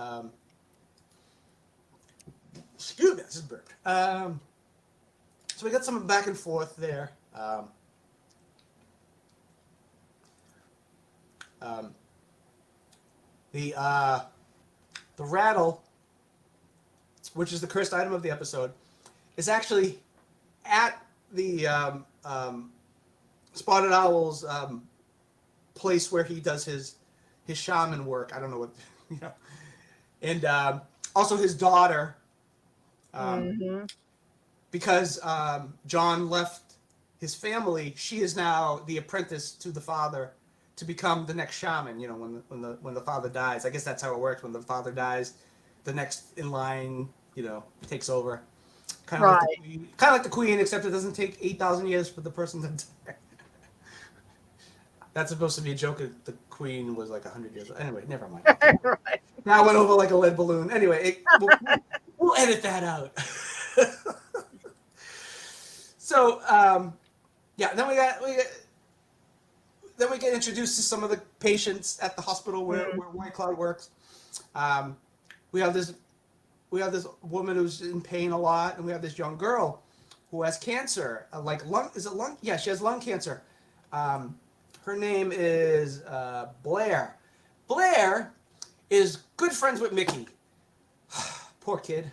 Excuse me, this is burped. So we got some back and forth there. The rattle, which is the cursed item of the episode, is actually at the Spotted Owl's place where he does his shaman work. I don't know what, and also his daughter. Because John left his family, she is now the apprentice to the father to become the next shaman. When the father dies, I guess that's how it works. When the father dies, the next in line, takes over. Kind of like the queen, except it doesn't take 8,000 years for the person to die. That's supposed to be a joke. The queen was like 100 years old. Anyway, never mind. Right. That went over like a lead balloon. Anyway, we'll edit that out. So then we get introduced to some of the patients at the hospital where Whitecloud works. We have this woman who's in pain a lot, and we have this young girl who has cancer, like lung. Is it lung? Yeah, she has lung cancer. Her name is Blair. Blair is good friends with Mickey. Poor kid.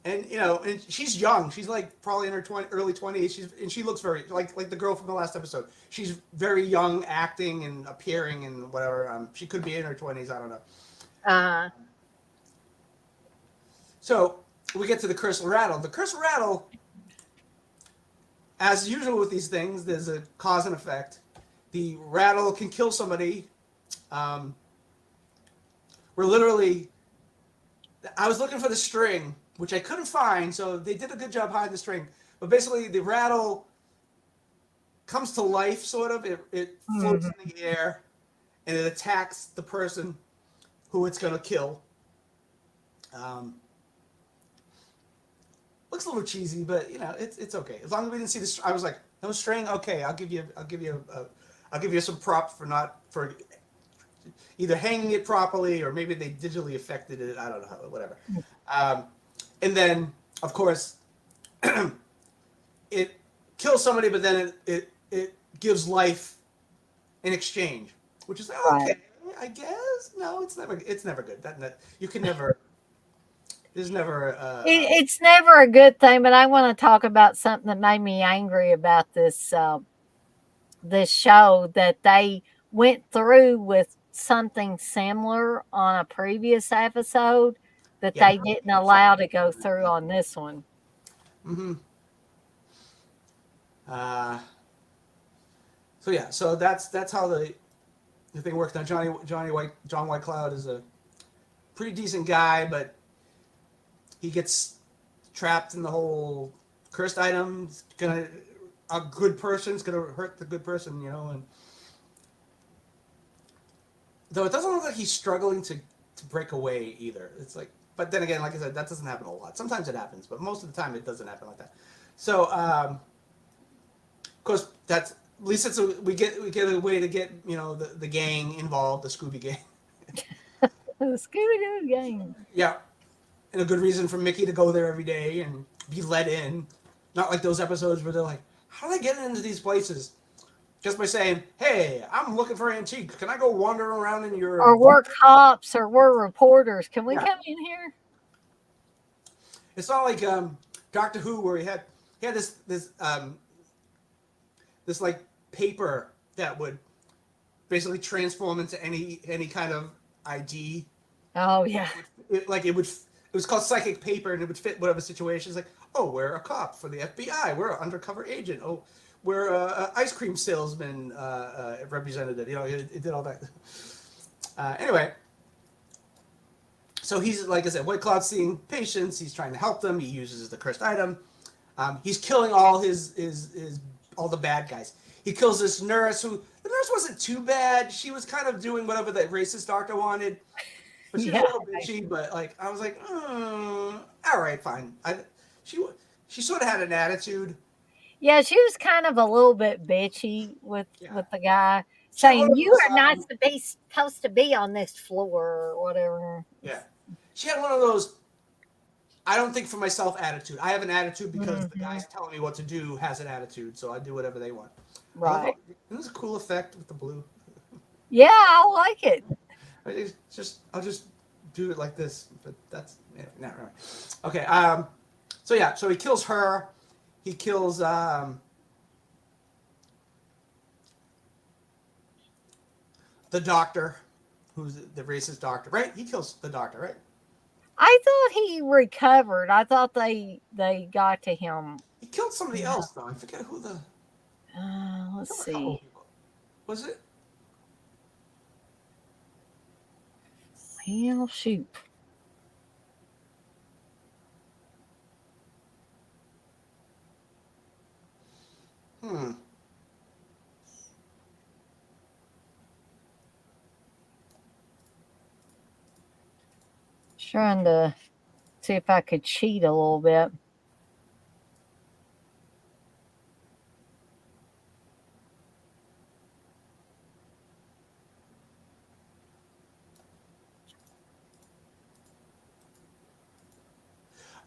And and she's young. She's like probably in her early 20s. She looks very like the girl from the last episode. She's very young, acting and appearing and whatever. She could be in her 20s. I don't know. So we get to the curse rattle. The curse rattle, as usual with these things, there's a cause and effect. The rattle can kill somebody. We're literally. I was looking for the string, which I couldn't find, so they did a good job hiding the string. But basically, the rattle comes to life, sort of. It floats in the air, and it attacks the person who it's going to kill. Looks a little cheesy, but it's okay. As long as we didn't see the. I was like, no string, okay. I'll give you some props for either hanging it properly, or maybe they digitally affected it. I don't know, whatever. And then, of course, it kills somebody, but then it gives life in exchange, which is okay, I guess. No, it's never good. That you can never. There's never. It's never a good thing. But I want to talk about something that made me angry about this this show that they went through with something similar on a previous episode that Yeah. they didn't allow to go through on this one. Mm-hmm. Uh, so yeah, so that's how the thing works. Now John White Cloud is a pretty decent guy, but he gets trapped in the whole cursed item. It's gonna a good person's gonna hurt the good person, you know. And though it doesn't look like he's struggling to break away either. It's like, but then again, like I said, that doesn't happen a lot. Sometimes it happens, but most of the time it doesn't happen like that. So, of course, that's at least we get a way to get the gang involved, the Scooby Gang. The Scooby Doo game. Yeah, and a good reason for Mickey to go there every day and be let in. Not like those episodes where they're like, "How do I get into these places?" Just by saying, "Hey, I'm looking for antiques. Can I go wander around in your Or vault?" we're cops or we're reporters. Can we Yeah, come in here? it's not like Doctor Who where he had this like paper that would basically transform into any kind of ID. Oh yeah. It was called psychic paper, and it would fit whatever situation. It's like, oh, we're a cop for the FBI. We're an undercover agent. Oh, we're a ice cream salesman representative. It did all that. Anyway, so he's like I said, White Cloud's seeing patients. He's trying to help them. He uses the cursed item. He's killing all his all the bad guys. He kills this nurse who the nurse wasn't too bad. She was kind of doing whatever that racist doctor wanted. But she was a Yeah. little bitchy, but like I was like, all right, fine. She she sort of had an attitude. Yeah, she was kind of a little bit bitchy Yeah, with the guy, she had one saying, of "You those. are not supposed to be on this floor," or whatever. Yeah, she had one of those. I don't think for myself attitude. I have an attitude because the Mhm. guy's telling me what to do has an attitude, so I do whatever they want. I love Right. how isn't this a cool effect with the blue? Yeah, I like it. I'll just do it like this, but that's not right. Okay. So yeah, so he kills her. He kills the doctor, who's the racist doctor, right? He kills the doctor, right? I thought he recovered. I thought they got to him. He killed somebody Yeah. else though. I forget who the. He Let's killed a couple of see. people. Was it? Well, shoot. Hmm. Trying to see if I could cheat a little bit.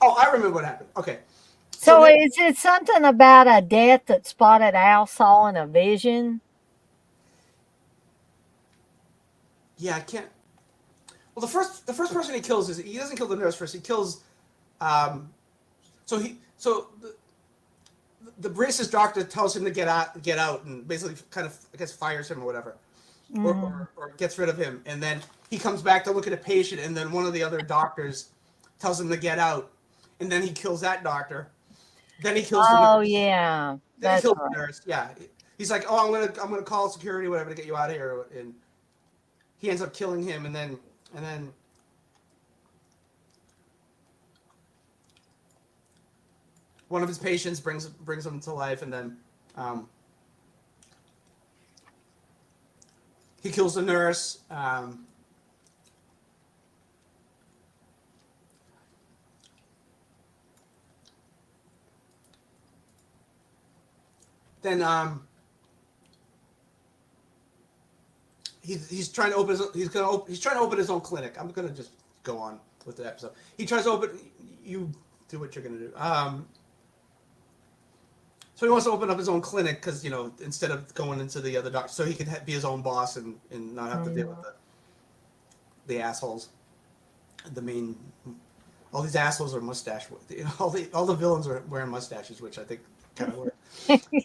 Oh, I remember what happened. Okay. So So then, is it something about a death that Spotted Owl saw in a vision? yeah, I can't. Well, the first person he kills is he doesn't kill the nurse first. He kills. Um. So the racist doctor tells him to get out, and basically kind of I guess fires him or whatever, or, Mm. or, or gets rid of him, and then he comes back to look at a patient, and then one of the other doctors tells him to get out, and then he kills that doctor. Then he kills the Oh nurse. yeah, Then he that's kills the right. nurse. Yeah, he's like, oh, I'm gonna call security, whatever, to get you out of here, and he ends up killing him, and then one of his patients brings him to life, and then um, he kills the nurse. Then he's trying to open he's trying to open his own clinic. I'm gonna just go on with the episode. He tries to open. You do what you're gonna do. So he wants to open up his own clinic because instead of going into the other doctor, so he can be his own boss and not have to deal with Mm. the assholes. The main all these assholes are mustache. All the villains are wearing mustaches, which I think kind of work.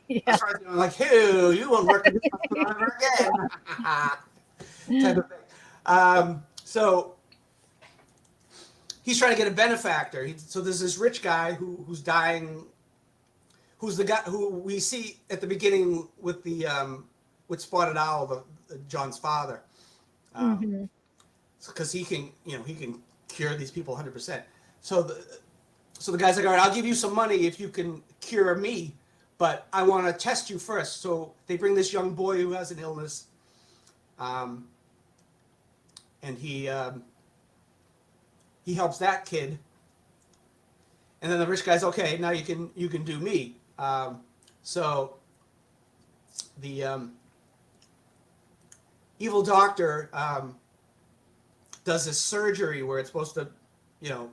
Yeah. As far as, like, hey, you won't work in this hospital ever again. Type of thing. So he's trying to get a benefactor. So there's this rich guy who's dying, who's the guy who we see at the beginning with the with Spotted Owl, John's father, Hmm. because he can cure these people 100%. So the guy's like, all right, I'll give you some money if you can cure me, but I want to test you first. So they bring this young boy who has an illness, um, and he helps that kid, and then the rich guy's okay. Now you can do me. So the evil doctor does this surgery where it's supposed to, you know,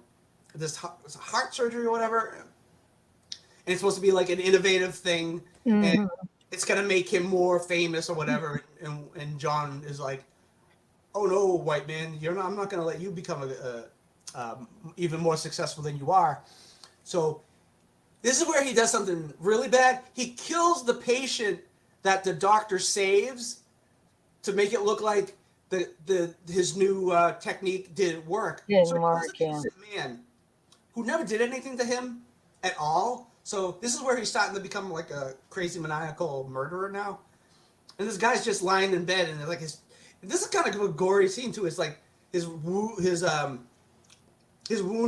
this heart surgery or whatever, and it's supposed to be like an innovative thing, and Hmm. it's gonna make him more famous or whatever. And John is like, "Oh no, white man, you're not. I'm not gonna let you become even more successful than you are." So this is where he does something really bad. He kills the patient that the doctor saves to make it look like the his new technique didn't work. So Didn't he kills an work. Yeah. innocent man who never did anything to him at all. So this is where he's starting to become like a crazy maniacal murderer now. And this guy's just lying in bed, and like this is kind of a gory scene too. It's like his wound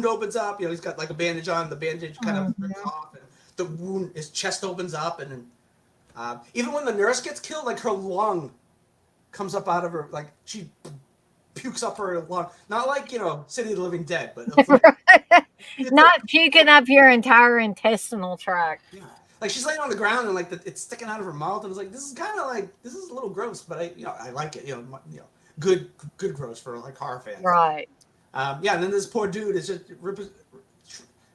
opens up. You know, he's got like a bandage on. The bandage kind of rips Hmm. off, and the wound, his chest opens up, and then even when the nurse gets killed, like her lung comes up out of her, like she pukes up her lung. Not like, City of the Living Dead, but it's like it's like Not puking up your entire intestinal tract. yeah, like she's laying on the ground and like it's sticking out of her mouth, and it's like this is a little gross, but I like it. Good gross for like horror fans. Right. Yeah, and then this poor dude is just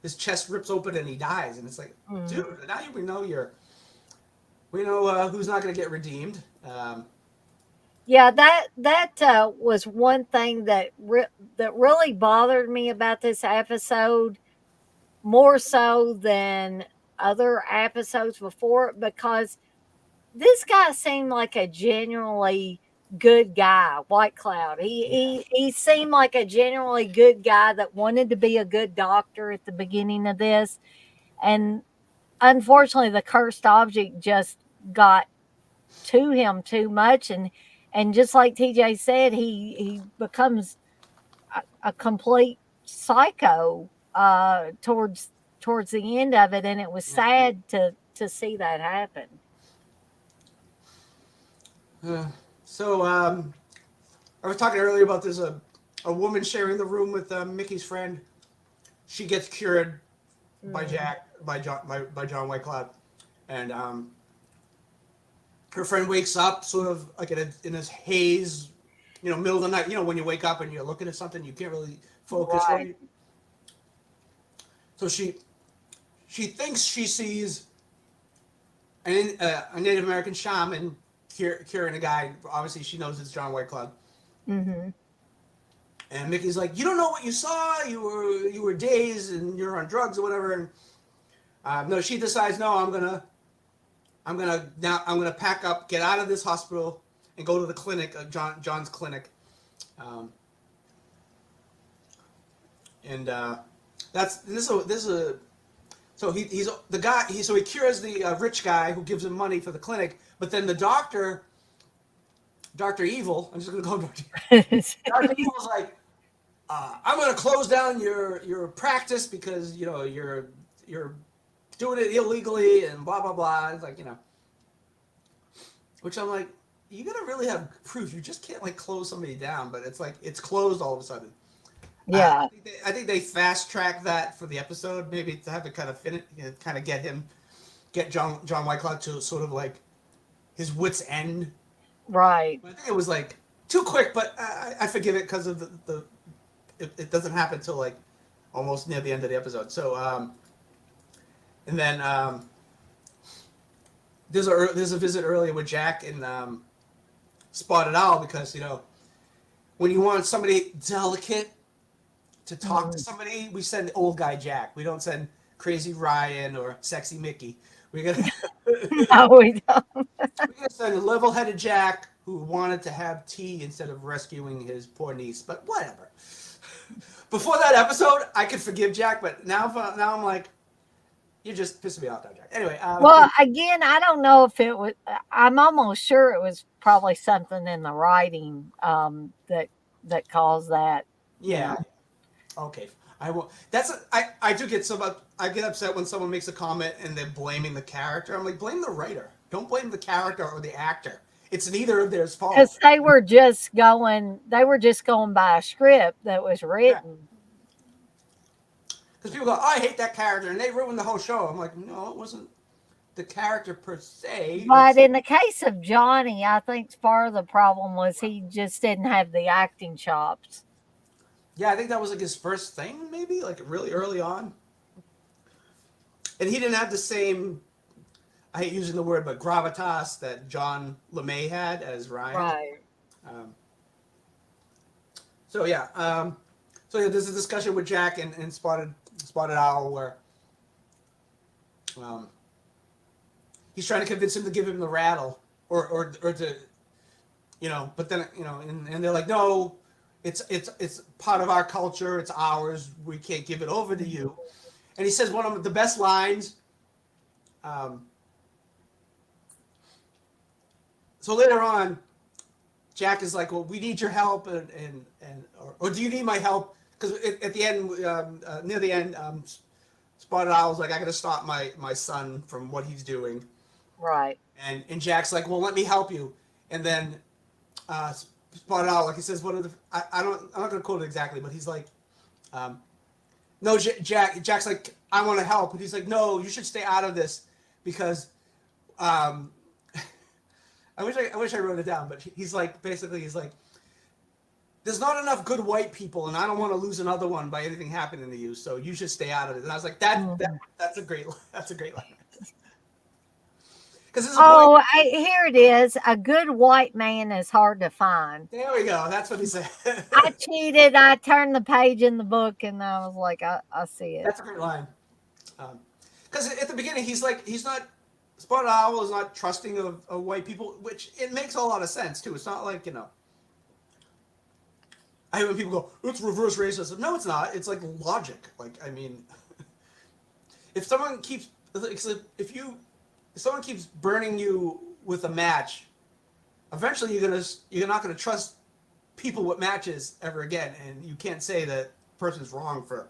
his chest rips open and he dies, and it's like, Mm. dude, now we know who's not going to get redeemed. Yeah, that was one thing that really bothered me about this episode more so than other episodes before it, because this guy seemed like a genuinely good guy, White Cloud. He Yeah, he he seemed like a genuinely good guy that wanted to be a good doctor at the beginning of this, and unfortunately, the cursed object just got to him too much, and just like TJ said, he becomes a complete psycho towards the end of it, and it was yeah. sad to see that happen. So I was talking earlier about there's a woman sharing the room with Mickey's friend. She gets cured by Mm. By John Whitecloud, and her friend wakes up sort of like in this haze, middle of the night. When you wake up and you're looking at something, you can't really focus Right. right. So she thinks she sees a Native American shaman curing a guy. Obviously, she knows it's John Whitecloud. Hmm. And Mickey's like, "You don't know what you saw. You were dazed and you're on drugs or whatever." And no, she decides, "No, I'm gonna pack up, get out of this hospital, and go to the clinic, John's clinic." Um, and this is a so he's the guy. He cures the rich guy who gives him money for the clinic, but then the Doctor Evil. I'm just gonna call him Doctor. Doctor Evil's like, I'm gonna close down your practice because you're doing it illegally and blah blah blah. It's like, which I'm like, you gotta really have proof. You just can't like close somebody down, but it's like it's closed all of a sudden. Yeah. I think they fast tracked that for the episode, maybe to have it kind of kind of get John Whitecloud to sort of like his wits end. Right. I think it was like too quick, but I forgive it because of it doesn't happen until like almost near the end of the episode. So and then there's a visit earlier with Jack and Spotted Owl because when you want somebody delicate to talk to Mm. somebody, we send old guy Jack. We don't send crazy Ryan or sexy Mickey. We got No, we don't. We got a level-headed Jack who wanted to have tea instead of rescuing his poor niece, but whatever. Before that episode, I could forgive Jack, but now I'm like, you just pissing me off now, Jack. Anyway, Well, again, I don't know if it was. I'm almost sure it was probably something in the writing that caused that. You yeah, know, okay. I will. I do get I get upset when someone makes a comment and they're blaming the character. I'm like, blame the writer. Don't blame the character or the actor. It's neither of theirs because fault. they were just going by a script that was Yeah. written. Because people go, oh, I hate that character, and they ruined the whole show. I'm like, no, it wasn't the character per se. But It's in the case of Johnny, I think part of the problem was he just didn't have the acting chops. yeah, I think that was like his first thing, maybe like really early on, and he didn't have the same. I hate using the word, but gravitas that John LeMay had as Ryan. Right. Um, so yeah, so yeah, there's a discussion with Jack and Spotted Owl where um, he's trying to convince him to give him the rattle or to but then and they're like, no, it's part of our culture, it's ours, we can't give it over to you. And he says one of the best lines. um, so later on, Jack is like, well, we need your help, or do you need my help? Because at the end, near the end, Spotted Owl's like, I got to stop my son from what he's doing. Right. And Jack's like, well, let me help you. And then Spotted Owl, like he says, what are the I'm not gonna quote it exactly, but he's like, no, Jack's like, I want to help, and he's like, no, you should stay out of this because I wish I wrote it down, but he's like, basically he's like, there's not enough good white people, and I don't want to lose another one by anything happening to you, so you should stay out of it. And I was like, that's a great line. Because there's a point. Oh, here it is. A good white man is hard to find. There we go. That's what he said. I cheated. I turned the page in the book, and I was like, I see it. That's a great line. Because at the beginning, he's like, he's not. Spotted Owl is not trusting of white people, which it makes a lot of sense too. It's not like I hate when people go, it's reverse racism. No, it's not. It's like logic. Like, I mean, if someone keeps if someone keeps burning you with a match, eventually you're not gonna trust people with matches ever again, and you can't say that person's wrong for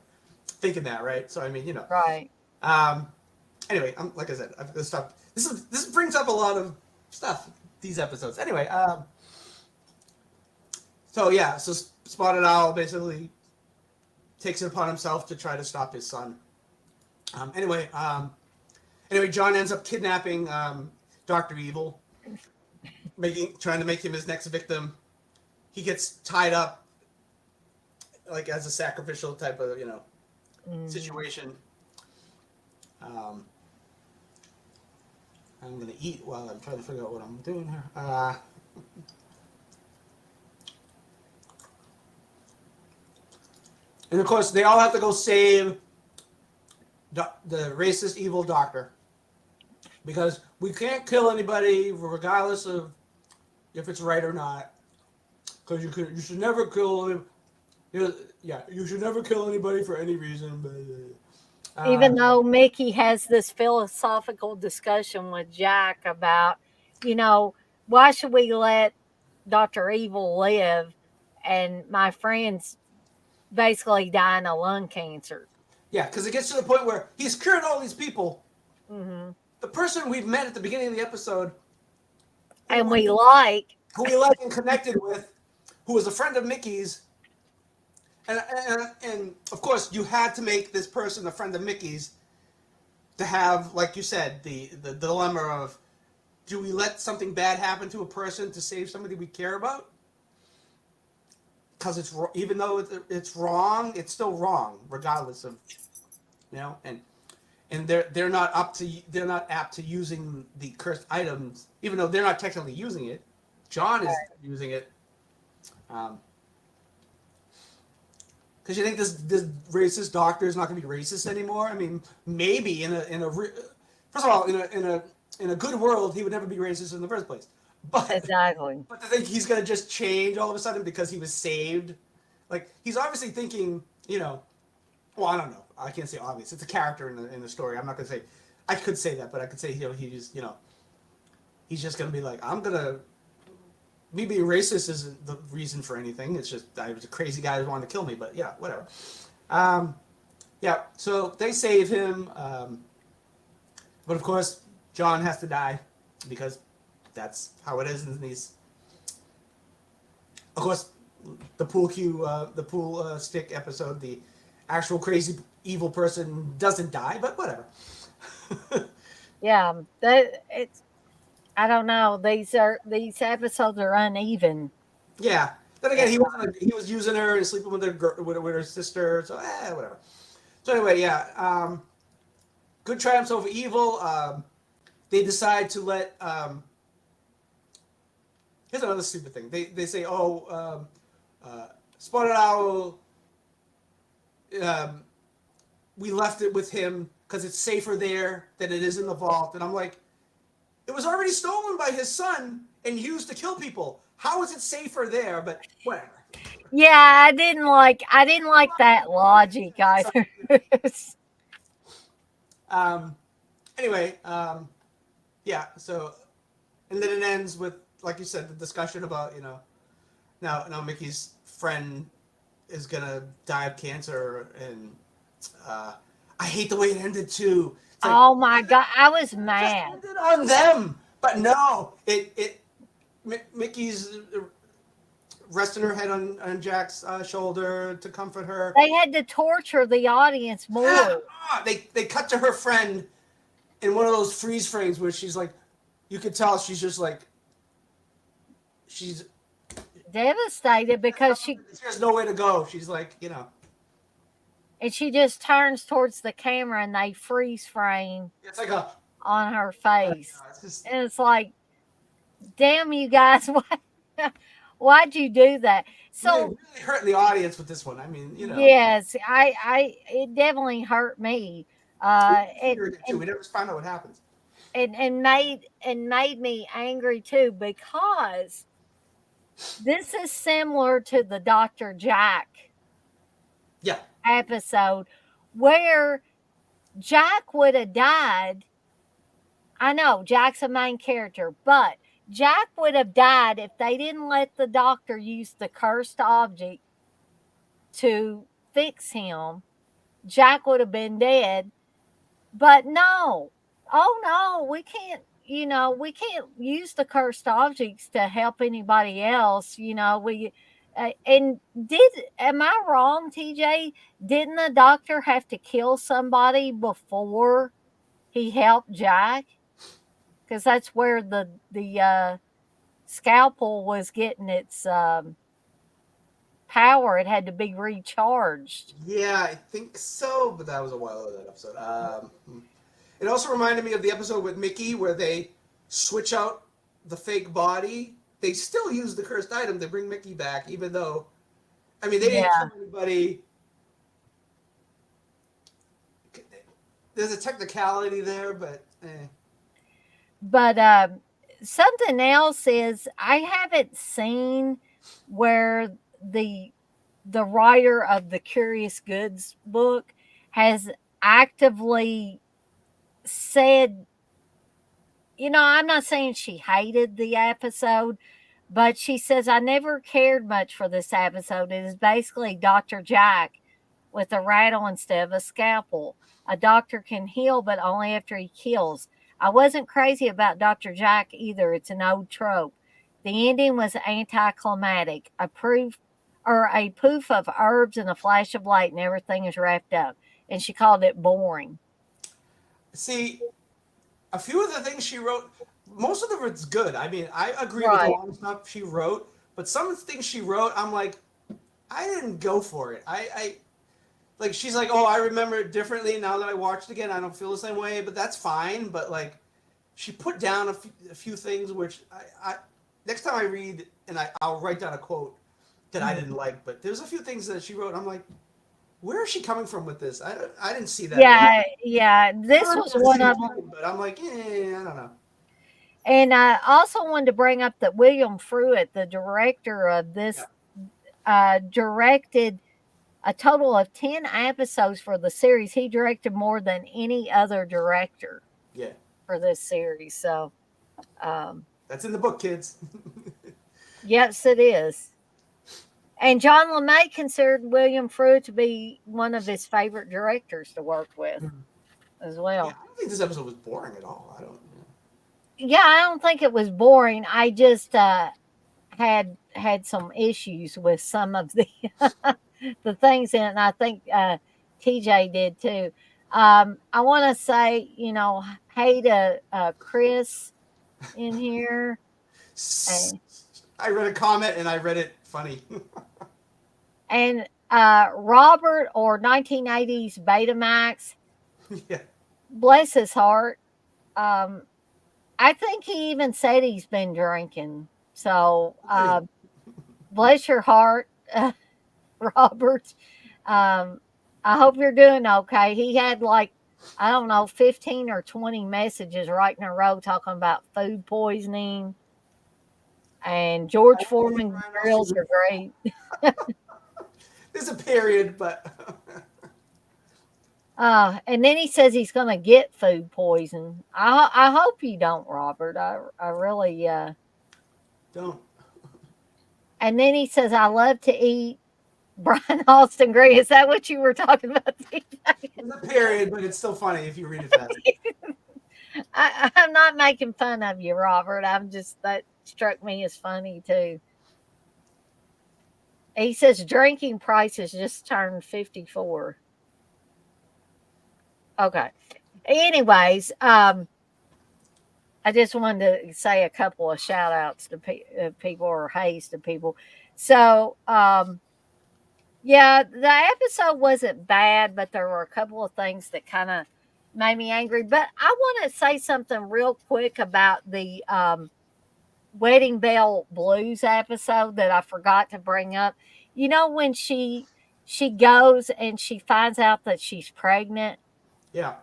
thinking that, right? So I mean, Right. Anyway, like I said, I've got to stop. This brings up a lot of stuff. These episodes. Anyway, so yeah, so Spotted Owl basically takes it upon himself to try to stop his son. Anyway, John ends up kidnapping Dr. Evil, trying to make him his next victim. He gets tied up, like as a sacrificial type of situation. I'm gonna eat while I'm trying to figure out what I'm doing here. And of course, they all have to go save the racist evil doctor, because we can't kill anybody regardless of if it's right or not. Because you should never kill him. You should never kill anybody for any reason. Even though Mickey has this philosophical discussion with Jack about, why should we let Dr. Evil live and my friend's basically dying of lung cancer. Yeah, because it gets to the point where he's cured all these people. Mm-hmm. The person we've met at the beginning of the episode, who we like and connected with, who was a friend of Mickey's, and of course you had to make this person a friend of Mickey's to have, like you said, the dilemma of, do we let something bad happen to a person to save somebody we care about? Because even though it's wrong, it's still wrong, regardless of, and they're not apt to using the cursed items, even though they're not technically using it. John is using it. Because you think this racist doctor is not going to be racist anymore? I mean, maybe first of all, in a in a good world, he would never be racist in the first place. But Exactly. but to think he's gonna just change all of a sudden because he was saved, like he's obviously thinking, well, I don't know. I can't say obvious. It's a character in the story. I'm not gonna say. I could say that, but I could say he's just gonna be like, I'm gonna. Me being racist isn't the reason for anything. It's just I was a crazy guy who wanted to kill me. But yeah, whatever. Um, yeah. So they save him, but of course John has to die because that's how it is in these. Of course, the pool stick episode, the actual crazy evil person doesn't die, but whatever. Yeah, that it's. I don't know. These episodes are uneven. Yeah. Then again, And, he was using her and sleeping with her sister, so whatever. So anyway, yeah, good triumphs over evil. They decide to let. Here's another stupid thing. They say, oh, Spotted Owl. Um, we left it with him because it's safer there than it is in the vault, and I'm like, it was already stolen by his son and used to kill people. How is it safer there? But whatever. yeah, I didn't like that logic either. Um, anyway, yeah. So, and then it ends with, like you said, the discussion about now Mickey's friend is gonna die of cancer, and uh, I hate the way it ended too. It's like Oh my god, I was it just mad. ended on them, but no, Mickey's resting her head on Jack's shoulder to comfort her. They had to torture the audience more. They cut to her friend in one of those freeze frames where she's like, you could tell she's just like, she's Devastated because she has nowhere to go. She's like, and she just turns towards the camera and they freeze frame it's like a, on her face. it's just And it's like, damn you guys, why'd you do that? really, So really hurt the audience with this one. I mean, yes, I it definitely hurt me. we Uh and figured it too. We never find out what happens. and made me angry too because this is similar to the Dr. Jack Yeah, episode where Jack would have died. I know Jack's a main character, but Jack would have died if they didn't let the doctor use the cursed object to fix him. Jack would have been dead. But no, oh no, we can't, we can't use the cursed objects to help anybody else. And am I wrong, TJ? Didn't the doctor have to kill somebody before he helped Jack? Because that's where the scalpel was getting its power. It had to be recharged. yeah, I think so, but that was a while ago that episode. It also reminded me of the episode with Mickey where they switch out the fake body. They still use the cursed item to bring Mickey back, even though, I mean, they didn't Yeah. kill anybody. There's a technicality there, but But something else is I haven't seen where the the writer of the Curious Goods book has actively said, I'm not saying she hated the episode, but she says, I never cared much for this episode. It is basically Dr. Jack with a rattle instead of a scalpel. A doctor can heal, but only after he kills. I wasn't crazy about Dr. Jack either. It's an old trope. The ending was anticlimactic. A poof of herbs and a flash of light, and everything is wrapped up. And she called it boring. see, a few of the things she wrote, most of them it's good. I mean, I agree with a Right. lot of stuff she wrote, but some of the things she wrote, I'm like, I didn't go for it. I like she's like, oh, I remember it differently now that I watched it again. I don't feel the same way, but that's fine. But like, she put down a few things which I next time I read and I'll write down a quote that I didn't like. But there's a few things that she wrote. I'm like, where is she coming from with this? I didn't see that. Yeah, yeah. This Heard was the one same of them. thing, but I'm like, I don't know. And I also wanted to bring up that William Fruitt, the director of Yeah, this, directed a total of 10 episodes for the series. He directed more than any other director yeah. for this series. So, um, That's in the book, kids. yes, it is. And John LeMay considered William Fruitt to be one of his favorite directors to work with as Yeah, well. I don't think this episode was boring at all. I don't. Yeah, I don't think it was boring. I just had some issues with some of the the things in it, and I think TJ did too. I want to say, hey to Chris in here, and I read a comment and I read it funny. Robert or 1980s Betamax. Yeah, Bless his heart. Um, I think he even said he's been drinking. So did he? bless your heart, Robert. Um, I hope you're doing okay. He had like, I don't know, 15 or 20 messages right in a row talking about food poisoning and I George won't eat Foreman Ryan grills Reynolds. are great. There's a period, but And then he says he's going to get food poison. I hope you don't, Robert. I really, don't. and then he says, I love to eat Brian Austin Green. Is that what you were talking about? There's a period, but it's still funny if you read it fast. I'm not making fun of you, Robert. I'm just, that struck me as funny too. He says drinking prices just turned 54. Okay. Anyways, I just wanted to say a couple of shout outs to people or hays to people. So, yeah, the episode wasn't bad, but there were a couple of things that kind of made me angry. But I want to say something real quick about the Wedding Bell Blues episode that I forgot to bring up. You know when she goes and she finds out that she's pregnant. Yeah.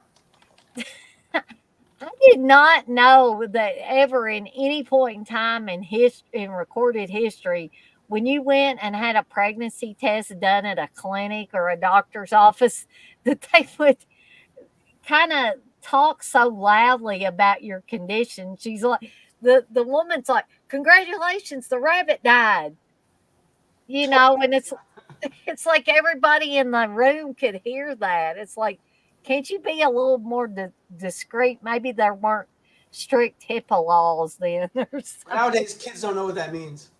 I did not know that ever in any point in time in recorded history, when you went and had a pregnancy test done at a clinic or a doctor's office, that they would kind of talk so loudly about your condition. She's like, the woman's like, "Congratulations, the rabbit died." And it's like everybody in the room could hear that. It's like, can't you be a little more discreet? Maybe there weren't strict HIPAA laws then or something. Nowadays, kids don't know what that means.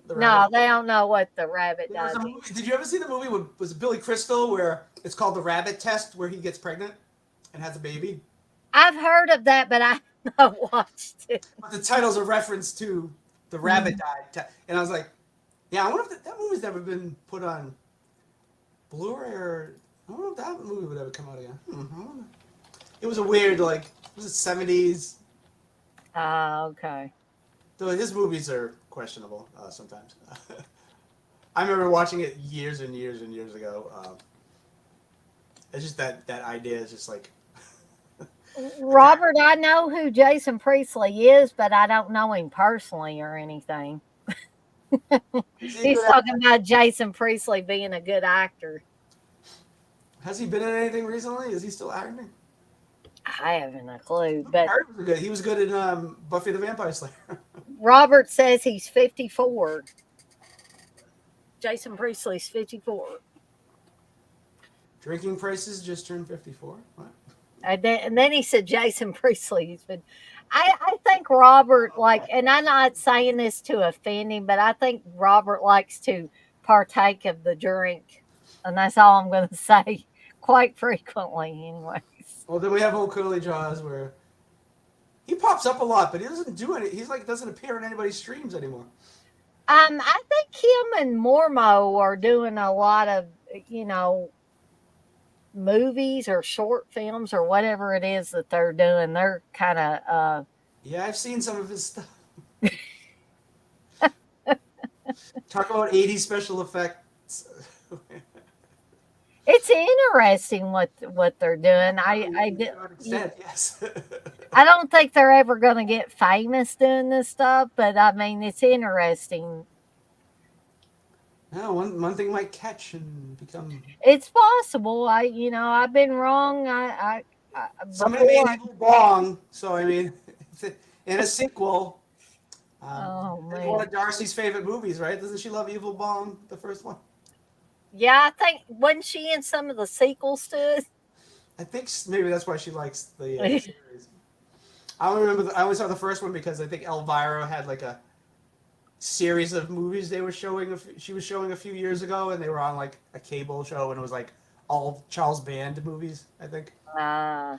The rabbit. No, they don't know what the rabbit There was died a means. movie. Did you ever see the movie with was it Billy Crystal where it's called The Rabbit Test, where he gets pregnant and has a baby? I've heard of that, but I haven't watched it. But the title's a reference to the rabbit Mm. died, and I was like, yeah, I wonder if that movie's never been put on Blu-ray or I wonder if that movie would ever come out again. I wonder. It was a weird was it 70s? Ah, okay. Though his movies are questionable sometimes. I remember watching it years and years and years ago. It's just that idea is just like Robert, I know who Jason Priestley is, but I don't know him personally or anything. is he a He's good actor? talking about Jason Priestley being a good actor. Has he been in anything recently? Is he still acting? I haven't a clue, but He was good in Buffy the Vampire Slayer. Robert says he's 54. Jason Priestley's 54. Drinking prices just turned 54. What? And then he said Jason Priestley's been. I think Robert, like, and I'm not saying this to offend him, but I think Robert likes to partake of the drink. And that's all I'm going to say quite frequently, anyways. Well, then we have old Curly Jaws where he pops up a lot, but he doesn't do any. He's like doesn't appear on anybody's streams anymore. I think him and Mormo are doing a lot of, you know, movies or short films or whatever it is that they're doing. They're kind of Yeah, I've seen some of his stuff. Talk about 80s special effects. it's interesting what they're doing. I did. To an extent, yes. I don't think they're ever going to get famous doing this stuff, but I mean, it's interesting. Yeah, one thing might catch and become. It's possible. I've been wrong. Somebody made Before. Evil Bong, so I mean, in a sequel. Oh It's one of man. Darcy's favorite movies, right? Doesn't she love Evil Bong, the first one? Yeah, I think wasn't she in some of the sequels to I think maybe that's why she likes the it? series. I don't remember. I only saw the first one because I think Elvira had like a series of movies they were showing. She was showing a few years ago, and they were on like a cable show, and it was like all Charles Band movies. I think. uh,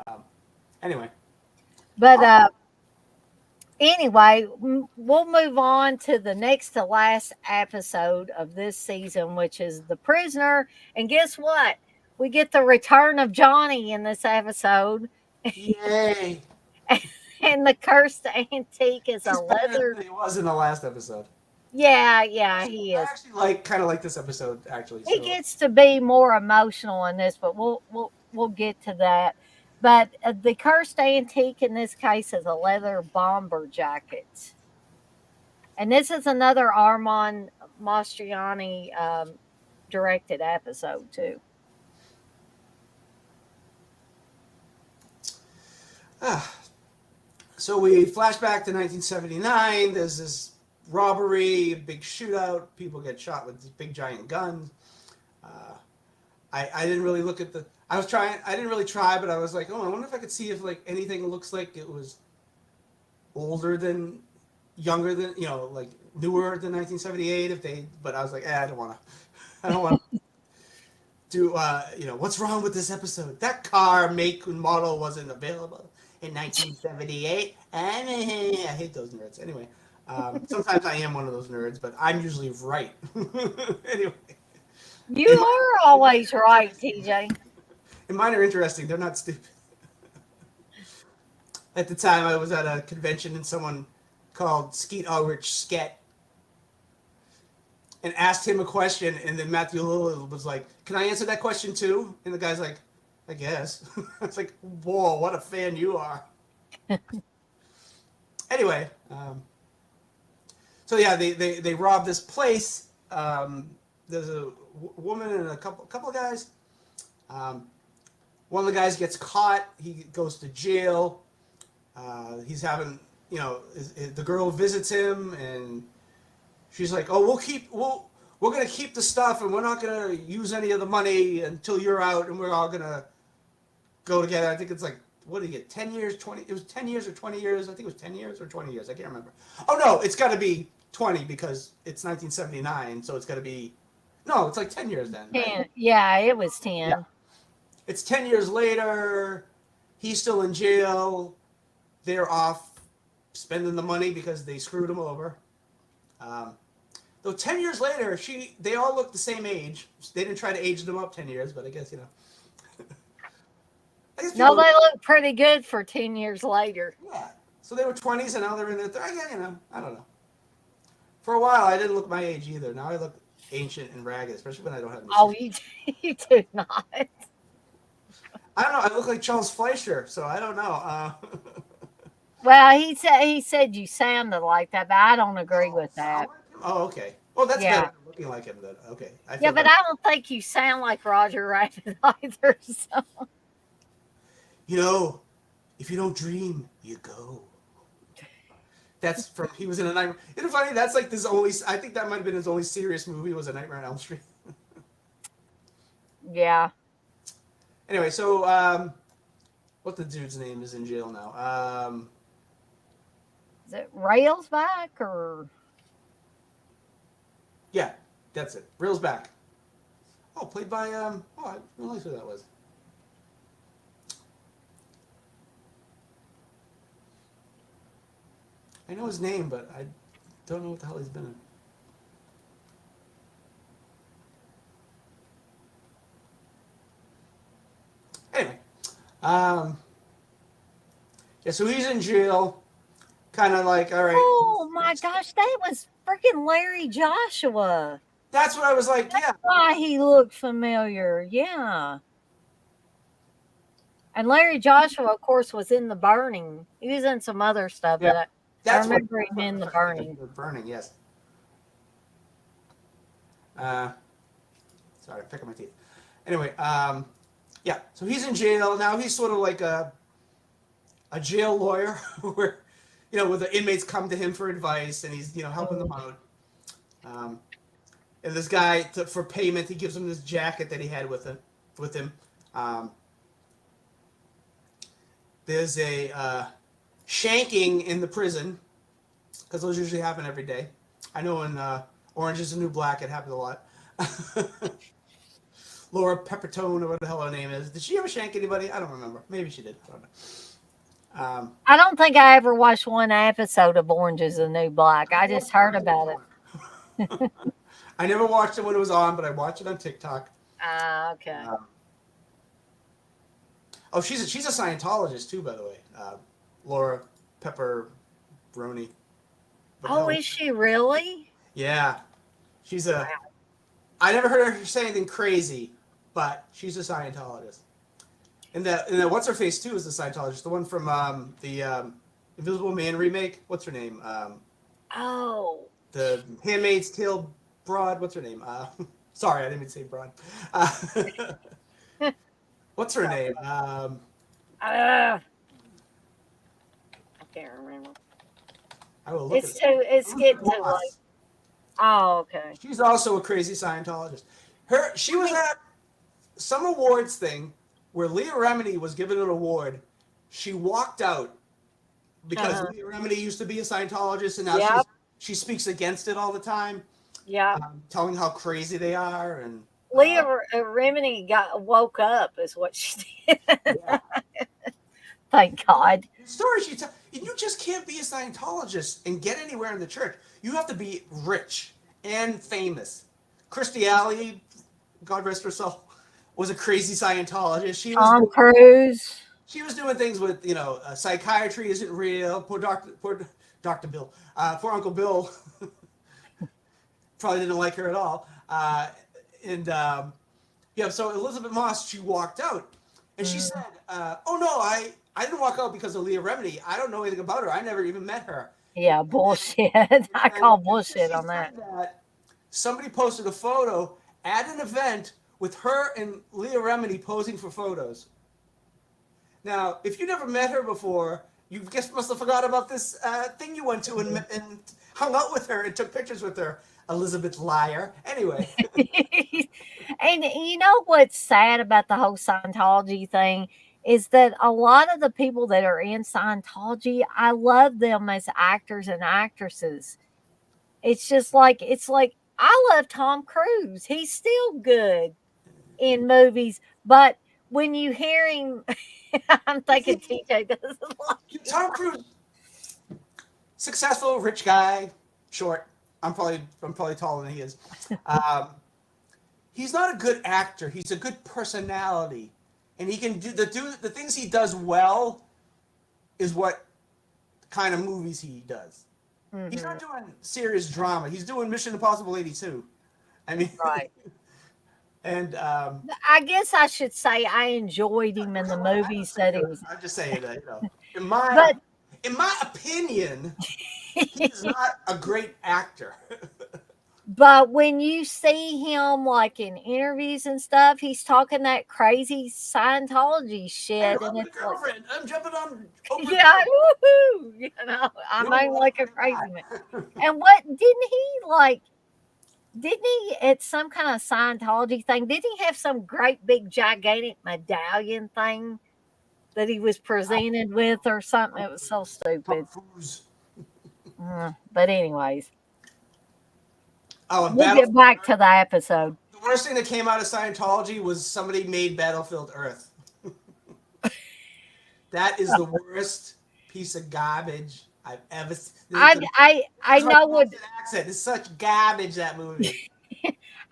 Um, anyway, but anyway, we'll move on to the next to last episode of this season, which is The Prisoner. And guess what? We get the return of Johnny in this episode. yay! And the cursed antique is a He's better leather. than he was in the last episode. Yeah, yeah, he I is. actually like kind of like this episode actually. He So gets to be more emotional in this, but we'll get to that. But the cursed antique in this case is a leather bomber jacket, and this is another Armand Mastriani directed episode too. ah, so we flash back to 1979. There's this robbery, big shootout. People get shot with these big giant guns. Uh, I didn't really look at the. I was trying. I didn't really try, but I was like, oh, I wonder if I could see if like anything looks like it was older than, younger than, like newer than 1978. If they, but I was like, I don't want to. I don't want to do. What's wrong with this episode? That car make and model wasn't available in 1978. I hate those nerds. Anyway, sometimes I am one of those nerds, but I'm usually right. Anyway. You And mine, are and mine always are right, interesting. TJ. And mine are interesting. They're not stupid. At the time, I was at a convention and someone called Skeet Ulrich Sket and asked him a question, and then Matthew Lillard was like, "Can I answer that question too?" And the guy's like, "I guess." It's like, whoa, what a fan you are. Anyway, so yeah, they rob this place. There's a woman and a couple of guys. Um, One of the guys gets caught. He goes to jail. He's having, the girl visits him, and she's like, "Oh, we're gonna keep the stuff, and we're not gonna use any of the money until you're out, and we're all gonna go together." I think it's like, what did he get? 10 years, 20? It was 10 years or 20 years. I think it was 10 years or 20 years. I can't remember. Oh no, it's got to be 20 because it's 1979, so it's got to be. No, it's like 10 years then, right? 10. Yeah, it was Yeah. 10. It's 10 years later. He's still in jail. They're off spending the money because they screwed him over. Um, though 10 years later, they all look the same age. They didn't try to age them up 10 years, but I guess I guess No, people. they look pretty good for 10 years later. Yeah. So they were 20s and now they're in their 30s. Yeah, I don't know. For a while, I didn't look my age either. Now I look ancient and ragged, especially when I don't have any. Oh, you do not. I don't know. I look like Charles Fleischer, so I don't know. Well, he said you sounded like that, but I don't agree with that. Oh, okay. Well, that's better Yeah. than looking like him then. Okay, I Yeah, feel but better. I don't think you sound like Roger Rabbit either. So. You know, if you don't dream, you go. That's from he was in a nightmare. Isn't it funny? That's like his only. I think that might have been his only serious movie was A Nightmare on Elm Street. Yeah. Anyway, so what the dude's name is in jail now? Is it Railsback or? Yeah, that's it. Rail's back. Oh, played by Oh, I didn't realize who that was. I know his name, but I don't know what the hell he's been in. Anyway, um, yeah, so he's in jail, kind of like, all right. Oh my gosh, that was freaking Larry Joshua. That's what I was like. Yeah, Why he looked familiar? Yeah. And Larry Joshua, of course, was in The Burning. He was in some other stuff, Yeah, but I remember him in that's The what I think Burning. of Burning. Yes. Uh, sorry, picking my teeth. Anyway, yeah. So he's in jail now. He's sort of like a jail lawyer, where where the inmates come to him for advice, and he's helping them Mm. out. Um, and this guy, for payment, he gives him this jacket that he had with him. Um, there's a shanking in the prison, because those usually happen every day. I know in Orange Is the New Black it happens a lot. Laura Peppertone, or what the hell her name is. Did she ever shank anybody? I don't remember. Maybe she did. I don't know. I don't think I ever watched one episode of Orange Is the New Black. I I just watched it heard when it was about it. on. I never watched it when it was on, but I watched it on TikTok. Ah, okay. Um, oh, she's a Scientologist too, by the way. Laura Pepper Brony. What the Oh, hell? is she really? Yeah, she's a. Wow. I never heard her say anything crazy, but she's a Scientologist. And that what's her face too is the Scientologist, the one from the Invisible Man remake. What's her name? Oh. The Handmaid's Tale broad. What's her name? Sorry, I didn't mean to say broad. What's her name? Uh, I can't remember. I will look at It's it. too. It's Elizabeth getting too late. Moss. Oh, okay. She's also a crazy Scientologist. She I was mean, at some awards thing where Leah Remini was given an award. She walked out because uh-huh. Leah Remini used to be a Scientologist, and now Yep. she speaks against it all the time, Yep. telling how crazy they are. And Leah Remini got woke up, is what she did. yeah, Thank God. the story she tells, and you just can't be a Scientologist and get anywhere in the church. You have to be rich and famous. Kirstie Alley, God rest her soul, was a crazy Scientologist. Tom Cruise. She was doing things with psychiatry isn't real. Poor Doctor Bill, poor Uncle Bill, probably didn't like her at all. And yeah, so Elizabeth Moss, she walked out, and she Mhm. said, "Oh no, I didn't walk out because of Leah Remini. I don't know anything about her. I never even met her." Yeah, And bullshit. I and call after bullshit she on that. said that, somebody posted a photo at an event with her and Leah Remini posing for photos. Now, if you never met her before, you guess must have forgot about this thing you went to and hung out with her and took pictures with her. Elizabeth Liar. Anyway, And you know what's sad about the whole Scientology thing is that a lot of the people that are in Scientology, I love them as actors and actresses. It's like I love Tom Cruise. He's still good in movies, but when you hear him, I'm you thinking see, TJ doesn't like him. Tom Cruise, successful, rich guy, short. I'm probably taller than he is. Um, he's not a good actor. He's a good personality, and he can do the things he does well. Is what kind of movies he does. He's not Hmm. doing serious drama. He's doing Mission Impossible 82. I mean, Right. and I guess I should say I enjoyed him in the I don't movies say that he that. was, I'm just saying that in but in my opinion, he is not a great actor. but when you see him like in interviews and stuff, he's talking that crazy Scientology Hey, shit, and love my it's like, girlfriend. I'm jumping on Oprah's yeah, boat. woohoo, I'm You're acting one like a great crazy man. guy. And what didn't he like? Didn't he at some kind of Scientology thing? Did he have some great big gigantic medallion thing that he was presented with or something? It was so Tom stupid. Cruise. But anyways, Oh, and we'll get Battlefield back Earth. to the episode. The worst thing that came out of Scientology was somebody made Battlefield Earth. That is the worst piece of garbage I've ever seen. I Excuse my know what Boston accent. It's such garbage, that movie.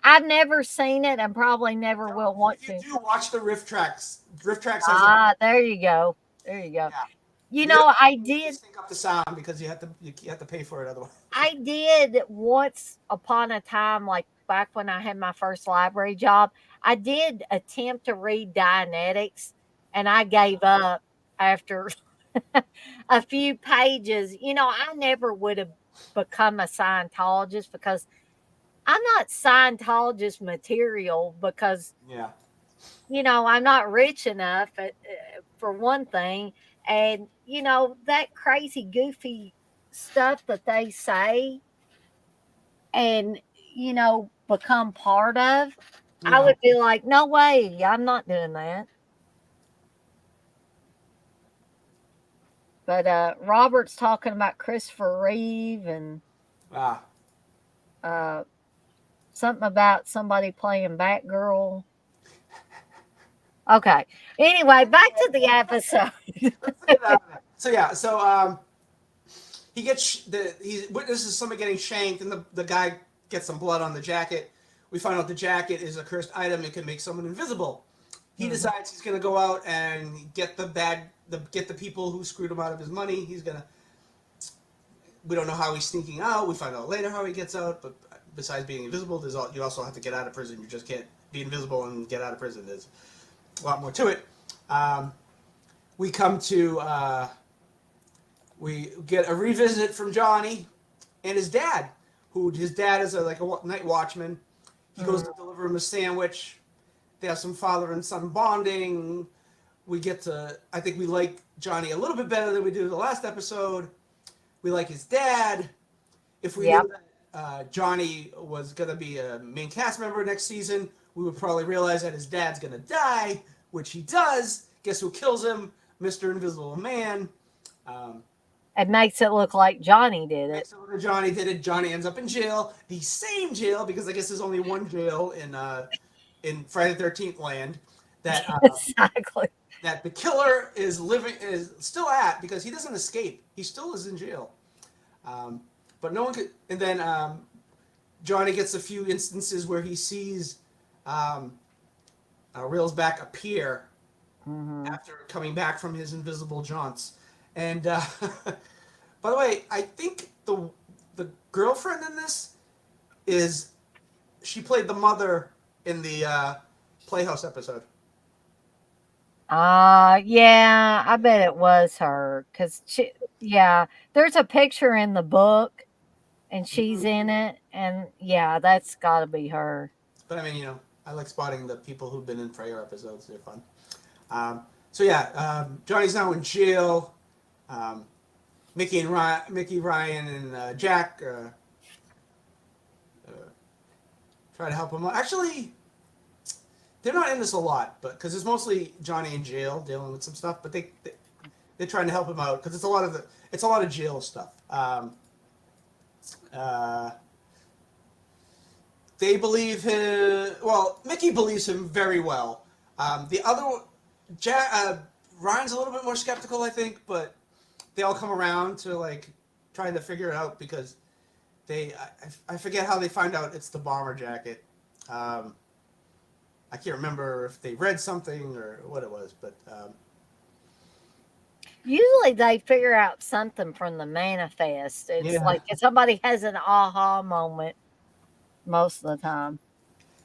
I've never seen it and probably never will want If you to. do, watch the riff tracks. Riff tracks has a Ah, there you go. There you go. yeah. You You know, to sync up the sound because you have to pay for it otherwise. I did once upon a time, like back when I had my first library job, I did attempt to read Dianetics, and I gave up after a few pages. I never would have become a Scientologist because I'm not Scientologist material because, Yeah. I'm not rich enough for one thing. And, that crazy, goofy stuff that they say and, become part of, I Yeah. would be like, no way, I'm not doing that. But Robert's talking about Christopher Reeve and Ah. uh, something about somebody playing Batgirl. Okay. Anyway, back to the episode. Let's get out of there. So yeah. So he gets he witnesses somebody getting shanked, and the guy gets some blood on the jacket. We find out the jacket is a cursed item; it can make someone invisible. He Mhm. decides he's gonna go out and get the people who screwed him out of his money. He's gonna. We don't know how he's sneaking out. We find out later how he gets out. But besides being invisible, you also have to get out of prison. You just can't be invisible and get out of prison. There's a lot more to it. Um, we come to we get a revisit from Johnny and his dad, who his dad is like a night watchman. He goes Mhm. to deliver him a sandwich. They have some father and son bonding. We get to, I think we like Johnny a little bit better than we did the last episode. We like his dad. If we Yep. knew that Johnny was going to be a main cast member next season, we would probably realize that his dad's going to die, which he does. Guess who kills him? Mr. Invisible Man. Um, It makes it look like Johnny did it. Next over to Johnny did it. Johnny ends up in jail, the same jail, because I guess there's only one jail in Friday the 13th land that Exactly. that the killer is still at because he doesn't escape. He still is in jail. Um, but no one could. And then Johnny gets a few instances where he sees um, Railsback appear Hmm. after coming back from his invisible jaunts. And by the way, I think the girlfriend in this is she played the mother in the Playhouse episode. Yeah, I bet it was her because yeah, there's a picture in the book and she's Mm-hmm. in it, and yeah, that's got to be her. But I mean, I like spotting the people who've been in prior episodes. They're fun. So yeah, Johnny's now in jail. Um, Mickey, Ryan, and Jack uh, try to help him out. Actually, they're not in this a lot, but because it's mostly Johnny in jail dealing with some stuff. But they're trying to help him out because it's a lot of jail stuff. Uh, they believe him. Well, Mickey believes him very well. The other, Ryan's a little bit more skeptical, I think, but they all come around to like trying to figure it out because I forget how they find out it's the bomber jacket. Um, I can't remember if they read something or what it was, but Usually they figure out something from the manifest. It's yeah, like if somebody has an aha moment most of the time.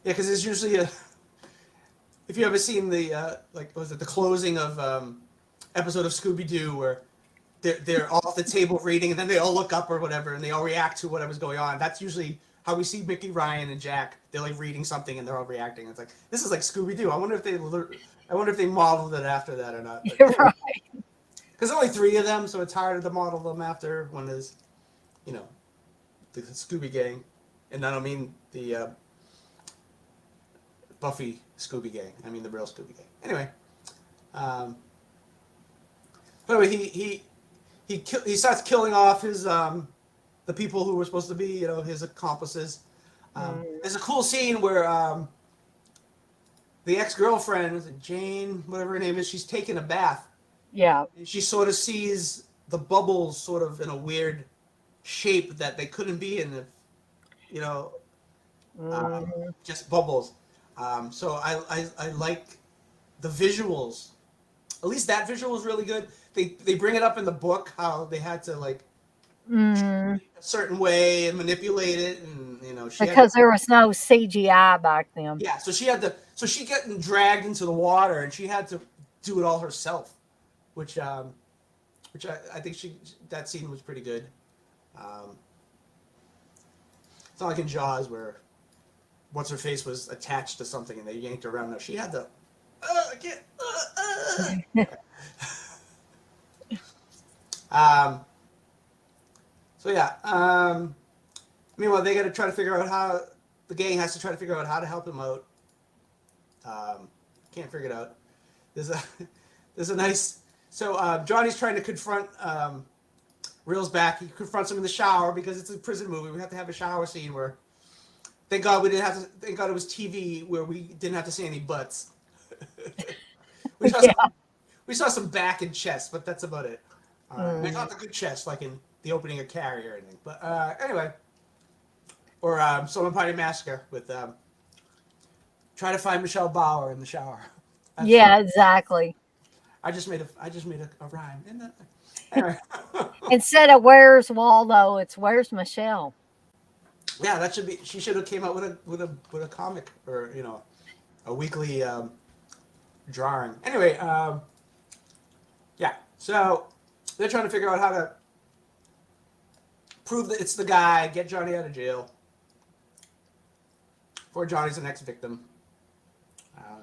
yeah, because there's usually a. If you ever seen the like was it the closing of episode of Scooby Doo where they're all at the table reading and then they all look up or whatever and they all react to whatever's going on. That's usually how we see Mickey, Ryan, and Jack. They're like reading something and they're all reacting. It's like this is like Scooby Doo. I wonder if they modeled it after that or not. But You're anyway, right. because only three of them, so it's harder to model them after when there's you know the Scooby Gang, and I don't mean the Buffy Scooby Gang. I mean the real Scooby Gang. Anyway, um, but anyway, he starts killing off his the people who were supposed to be his accomplices. Mm, There's a cool scene where the ex girlfriend Jane, whatever her name is, she's taking a bath. yeah. And she sort of sees the bubbles sort of in a weird shape that they couldn't be in if you know Mhm. just bubbles. So I like the visuals. At least that visual is really good. They bring it up in the book how they had to like Mhm. a certain way and manipulate it, and she had to, Because there was no CGI back then. yeah. So she getting dragged into the water, and she had to do it all herself, which I think that scene was pretty good. Um, it's not like in Jaws where what's her face was attached to something and they yanked her around. No, she had the I can't. Um, so yeah. Meanwhile, they got to try to figure out how the gang has to try to figure out how to help him out. Can't figure it out. There's a there's a nice Johnny's trying to confront Reel's back. He confronts him in the shower because it's a prison movie. We have to have a shower scene where thank God we didn't have to. Thank God it was TV where we didn't have to see any butts. we saw Yeah. some we saw some back and chest, but that's about it. It's Mm. not the good chest like in the opening of Carrie or anything. But anyway, or Someone Party Massacre with try to find Michelle Bauer in the shower. That's Yeah, exactly. I just made a rhyme. Anyway, Instead of "Where's Waldo," it's "Where's Michelle?" yeah, that should be. She should have came out with a comic or a weekly drawing. Anyway, yeah. So they're trying to figure out how to prove that it's the guy, get Johnny out of jail before Johnny's the next victim. Uh,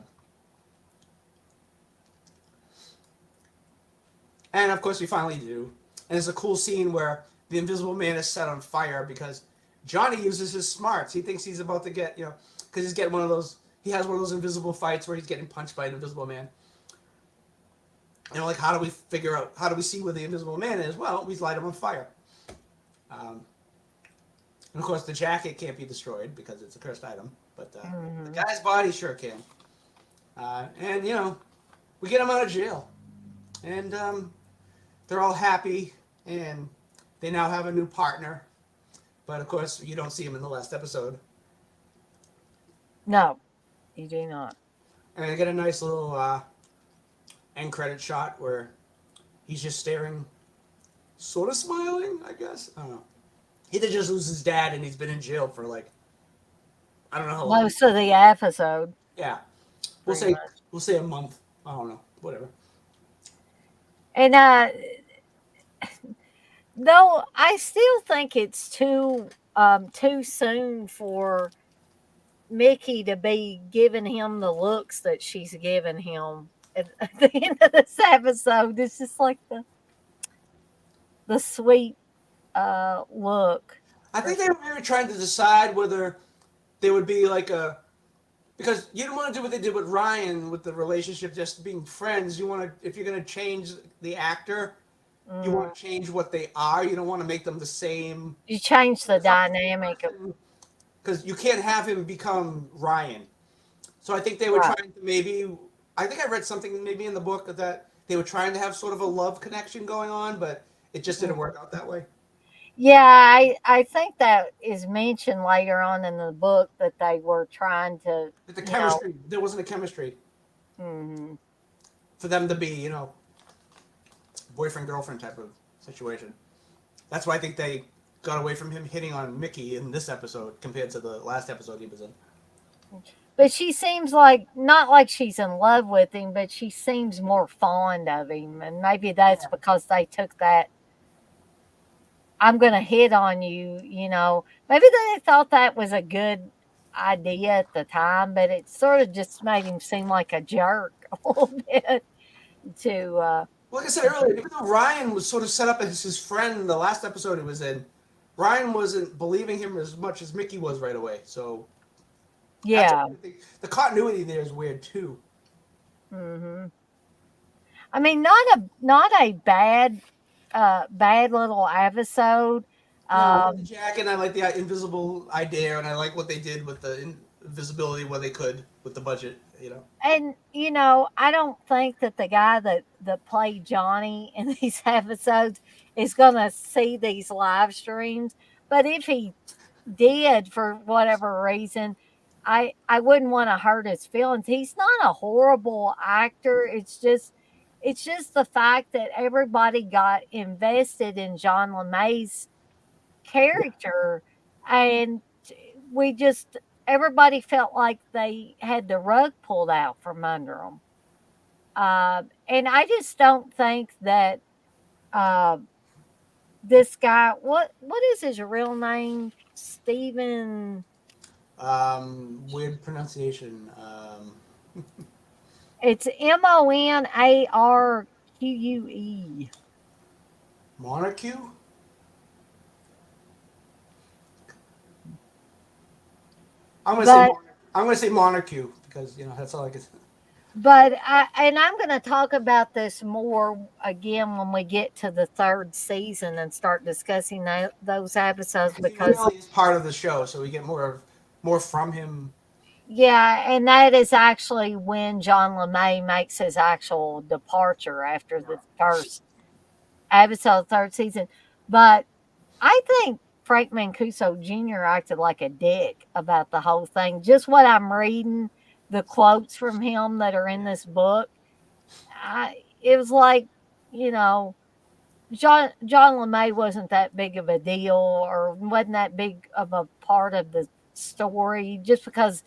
and of course, we finally do. And it's a cool scene where the Invisible Man is set on fire because Johnny uses his smarts. He thinks he's about to get, because he's getting one of those. He has one of those invisible fights where he's getting punched by an Invisible Man. And like, how do we figure out? How do we see where the Invisible Man is? Well, we light him on fire. And of course, the jacket can't be destroyed because it's a cursed item. But the Mhm. guy's body sure can. And we get him out of jail, and they're all happy, and they now have a new partner. But of course, you don't see him in the last episode. No, you do not. And I get a nice little end credit shot where he's just staring, sort of smiling, I guess. I don't know. He did just lose his dad, and he's been in jail for like I don't know how long. Most of the episode, Yeah, we'll pretty say much. we'll say a month. I don't know. Whatever. And though I still think it's too soon for Mickey to be giving him the looks that she's given him at the end of this episode. It's just like the sweet look. I Or think they were maybe trying to decide whether they would be like a because you don't want to do what they did with Ryan with the relationship just being friends. You want to if you're going to change the actor, you mm, want to change what they are. You don't want to make them the same. you change the It's not the dynamic of same person because you can't have him become Ryan. So I think they were right. trying to maybe. I think I read something maybe in the book that they were trying to have sort of a love connection going on, but it just didn't work out that way. Yeah, I think that is mentioned later on in the book that they were trying to, But the you know, chemistry, there wasn't a chemistry mhm. for them to be, boyfriend girlfriend type of situation. That's why I think they got away from him hitting on Mickey in this episode compared to the last episode he was in. But she seems like not like she's in love with him, but she seems more fond of him, and maybe that's Yeah. because they took that "I'm gonna hit on you," Maybe they thought that was a good idea at the time, but it sort of just made him seem like a jerk a little bit to Well, like I said earlier, even though Ryan was sort of set up as his friend in the last episode he was in, Ryan wasn't believing him as much as Mickey was right away. So that's yeah. I think the continuity there is weird too. Mhm. I mean, not a bad little episode. No, I like the Um, jacket. I like the invisible idea, and I like what they did with the invisibility where they could with the budget. and I don't think that the guy that played Johnny in these episodes is gonna see these live streams. But if he did for whatever reason, I wouldn't want to hurt his feelings. He's not a horrible actor. It's just the fact that everybody got invested in John LeMay's character, and we just everybody felt like they had the rug pulled out from under them. And I just don't think that uh, this guy, what is his real name? Stephen. Weird pronunciation. It's Monarque. Monarchy. I'm gonna say But monarch. I'm gonna say monarchy because that's all I can. I'm going to talk about this more again when we get to the third season and start discussing those episodes Because he because really is part of the show, so we get more from him. yeah, and that is actually when John LeMay makes his actual departure after the first episode, third season. But I think Frank Mancuso Jr. acted like a dick about the whole thing. Just what I'm reading, the quotes from him that are in this book, it was like, you know, John LeMay wasn't that big of a deal or wasn't that big of a part of the story just because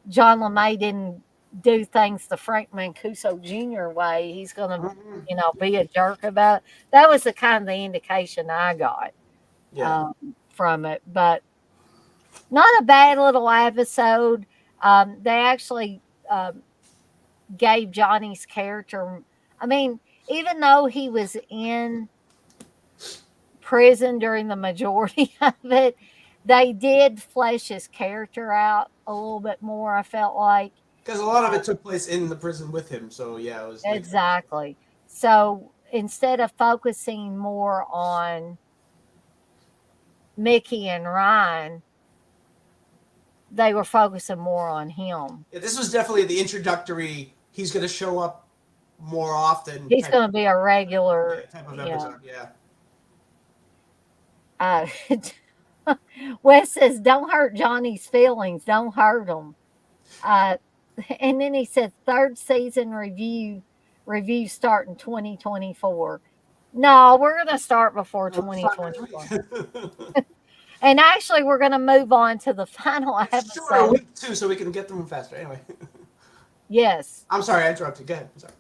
John LeMay didn't do things the Frank Mancuso Jr. way. He's going to, Mhm. be a jerk about it. That was the kind of the indication I got Yeah, from it. But not a bad little episode. They actually um, gave Johnny's character. I mean, even though he was in prison during the majority of it, they did flesh his character out a little bit more. I felt like because a lot of it took place in the prison with him. So yeah, it was makes sense. exactly. So instead of focusing more on Mickey and Ryan, they were focusing more on him. Yeah, this was definitely the introductory. He's gonna show up more often He's going to be a regular, type of episode. Yeah. uh, Wes says, "Don't hurt Johnny's feelings. Don't hurt him." Uh, and then he said, "Third season review start in 2024." No, we're going to start before No, we'll start next 2024. week. And actually, we're going to move on to the final It's a shorter episode. week too, so we can get through them faster. Anyway, Yes. I'm sorry I interrupted. Go ahead. I'm sorry.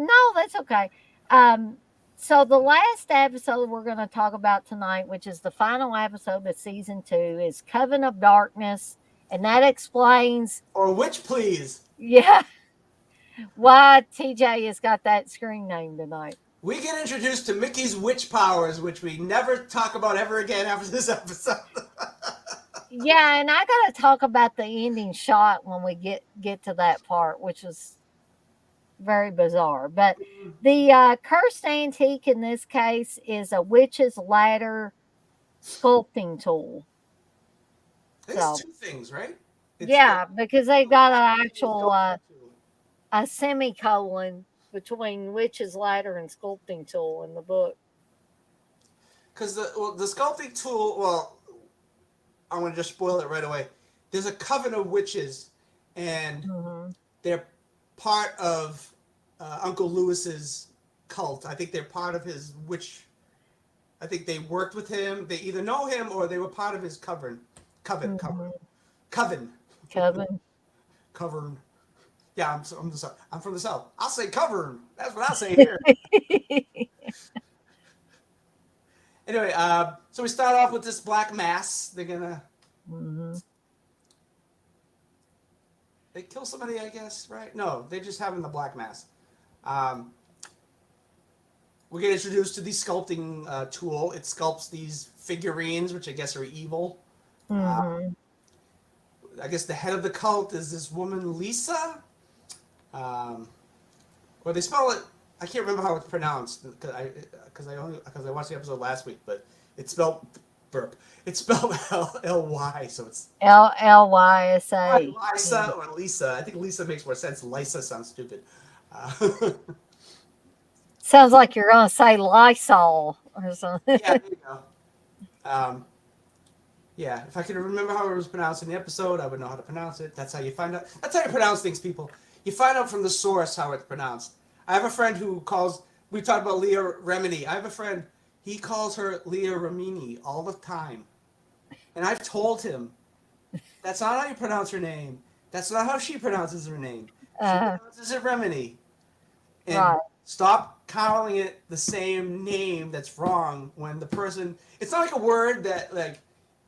No, that's okay. Um, so the last episode we're going to talk about tonight, which is the final episode of season 2, is Coven of Darkness, and that explains, Or which, please? yeah, why TJ has got that screen name tonight. We get introduced to Mickey's witch powers, which we never talk about ever again after this episode. Yeah, and I got to talk about the ending shot when we get to that part, which was very bizarre. But the cursed antique in this case is a witch's ladder sculpting tool. It's So two things, right? It's yeah, because they the got ladder an and the actual sculpting tool. a semicolon between witch's ladder and sculpting tool in the book. Because the sculpting tool, well, I'm gonna just spoil it right away. There's a coven of witches, and Hmm. they're part of Uncle Lewis's cult. I think they're part of his witch. I think they worked with him. They either know him or they were part of his coven, Hmm. coven, Coven. coven. Yeah, I'm from the south. I'll say coven. That's what I say here. Anyway, so we start off with this black mass. Hmm. They kill somebody, I guess, right? No, they're just having the black mass. Um, we get introduced to the sculpting tool. It sculpts these figurines, which I guess are evil. Uh, Hmm. I guess the head of the cult is this woman, Lisa. Um, or they spell it. I can't remember how it's pronounced because I watched the episode last week, but it's spelled burp. It's spelled Ly, so it's Lysa. Lisa or Lisa. I think Lisa makes more sense. Lisa sounds stupid. Uh, Sounds like you're gonna say Lysol or something. yeah, there you go. Um, yeah, if I could remember how it was pronounced in the episode, I would know how to pronounce it. That's how you find out. That's how you pronounce things, people. You find out from the source how it's pronounced. I have a friend who calls. We talked about Leah Remini. I have a friend. He calls her Leah Remini all the time, and I've told him that's not how you pronounce her name. That's not how she pronounces her name. She Uh, pronounces it Remini. and Right. stop calling it the same name that's wrong when the person. It's not like a word that like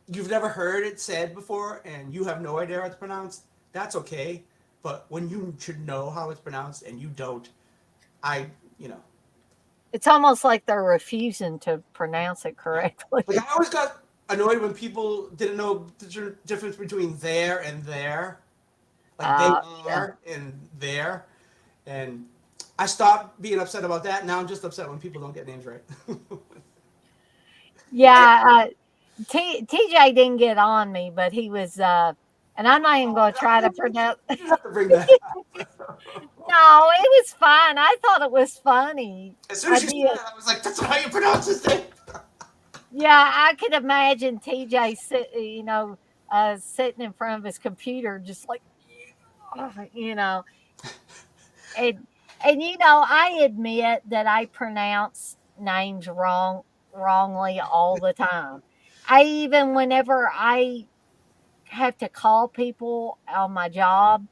you've never heard it said before and you have no idea how it's pronounced. That's okay, but when you should know how it's pronounced and you don't, I you know It's almost like they're refusing to pronounce it yeah. Like correctly. I always got annoyed when people didn't know the difference between there and there, like they Yeah. are and there, and I stopped being upset about that. Now I'm just upset when people don't get names right. Yeah. TJ didn't get on me, but he was, and I'm not even Oh, going to try to pronounce. you didn't have to bring that up. No, it was fine. I thought it was funny. As soon I as you said did. it, I was like, "That's not how you pronounce this thing." Yeah, I could imagine TJ sitting in front of his computer, just like, you know, and I admit that I pronounce names wrongly all the time. I even whenever I have to call people on my job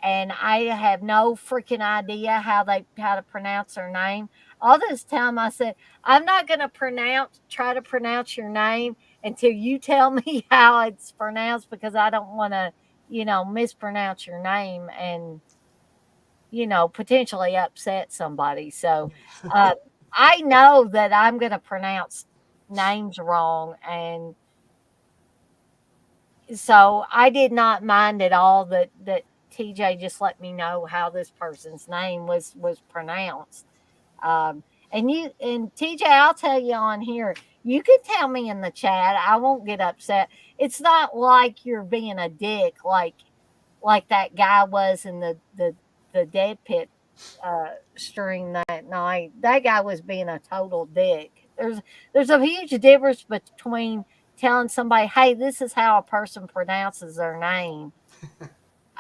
and I have no freaking idea how to pronounce their name. All this time I said, I'm not gonna try to pronounce your name until you tell me how it's pronounced because I don't wanna, mispronounce your name and, potentially upset somebody. So I know that I'm gonna pronounce names wrong, and so I did not mind at all that TJ just let me know how this person's name was pronounced. And TJ, I'll tell you on here. You can tell me in the chat. I won't get upset. It's not like you're being a dick, like that guy was in the dead pit stream that night. That guy was being a total dick. There's a huge difference between telling somebody, "Hey, this is how a person pronounces their name,"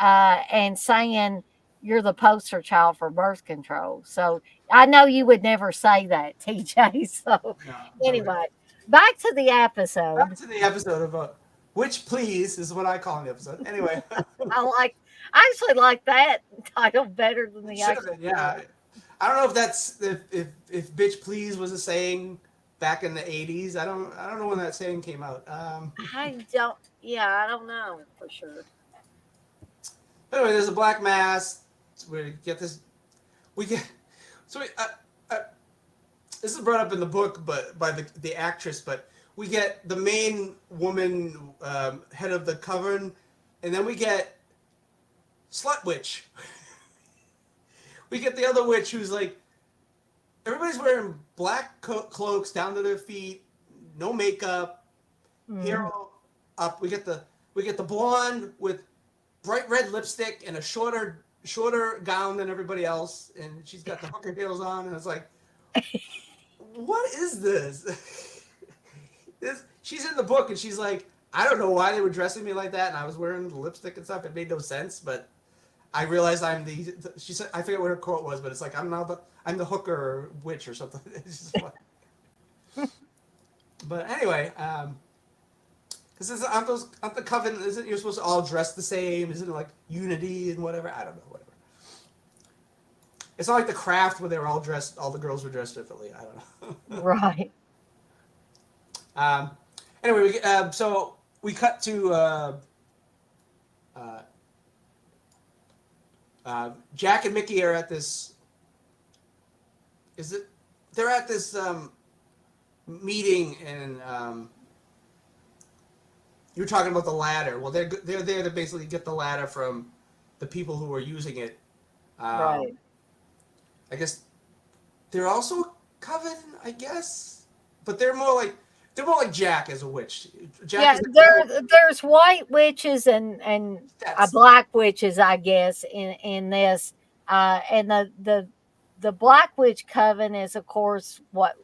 and saying you're the poster child for birth control. So I know you would never say that, TJ. So No, I would. anyway, back to the Back episode. to the episode of which please is what I call the episode. Anyway, I like, I actually like that title better than it the should have actual been. Yeah, title. I don't know if that's if bitch please was a saying back in the '80s. I don't know when that saying came out. I don't. Yeah, I don't know for sure. Anyway, there's a black mass. We get this. We get so we, uh, this is brought up in the book, but by the actress. But we get the main woman, head of the coven, and then we get slut witch. We get the other witch who's like everybody's wearing black cloaks down to their feet, no makeup, hair Mhm. all up. We get the blonde with bright red lipstick and a shorter gown than everybody else, and she's got the hooker heels on, and it's like, what is this? She's in the book, and she's like, I don't know why they were dressing me like that, and I was wearing the lipstick and stuff. It made no sense, but I realized I'm the. She said I forget what her quote was, but it's like I'm the hooker or witch or something. It's just funny. But anyway, because aren't the coven? Isn't you're supposed to all dress the same? Isn't it like unity and whatever? I don't know, whatever. It's not like the craft where they were all dressed. All the girls were dressed differently. I don't know. Right. um, anyway, so we cut to uh, Jack and Mickey are at this. Is it? They're at this meeting, and you were talking about the ladder. Well, they're there to basically get the ladder from the people who are using it. Right. I guess they're also coven, I guess, but they're more like Jack as a witch. Jack Yeah, is like, there's white witches and that's black witches, I guess, in this. And the black witch coven is, of course, what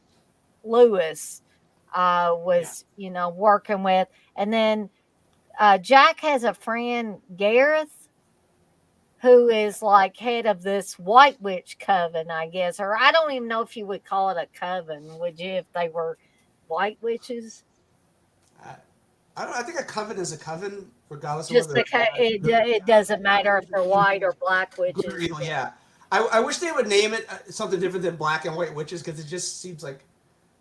Lewis yeah, was, working with. And then Jack has a friend, Gareth, who yeah. is like head of this white witch coven, I guess. Or I don't even know if you would call it a coven, would you, if they were white witches? I, I don't. I think a coven is a coven, regardless of Just whether it's because good or it bad. doesn't matter if they're white or black Good or witches. evil. Yeah. I wish they would name it something different than Black and White Witches, because it just seems like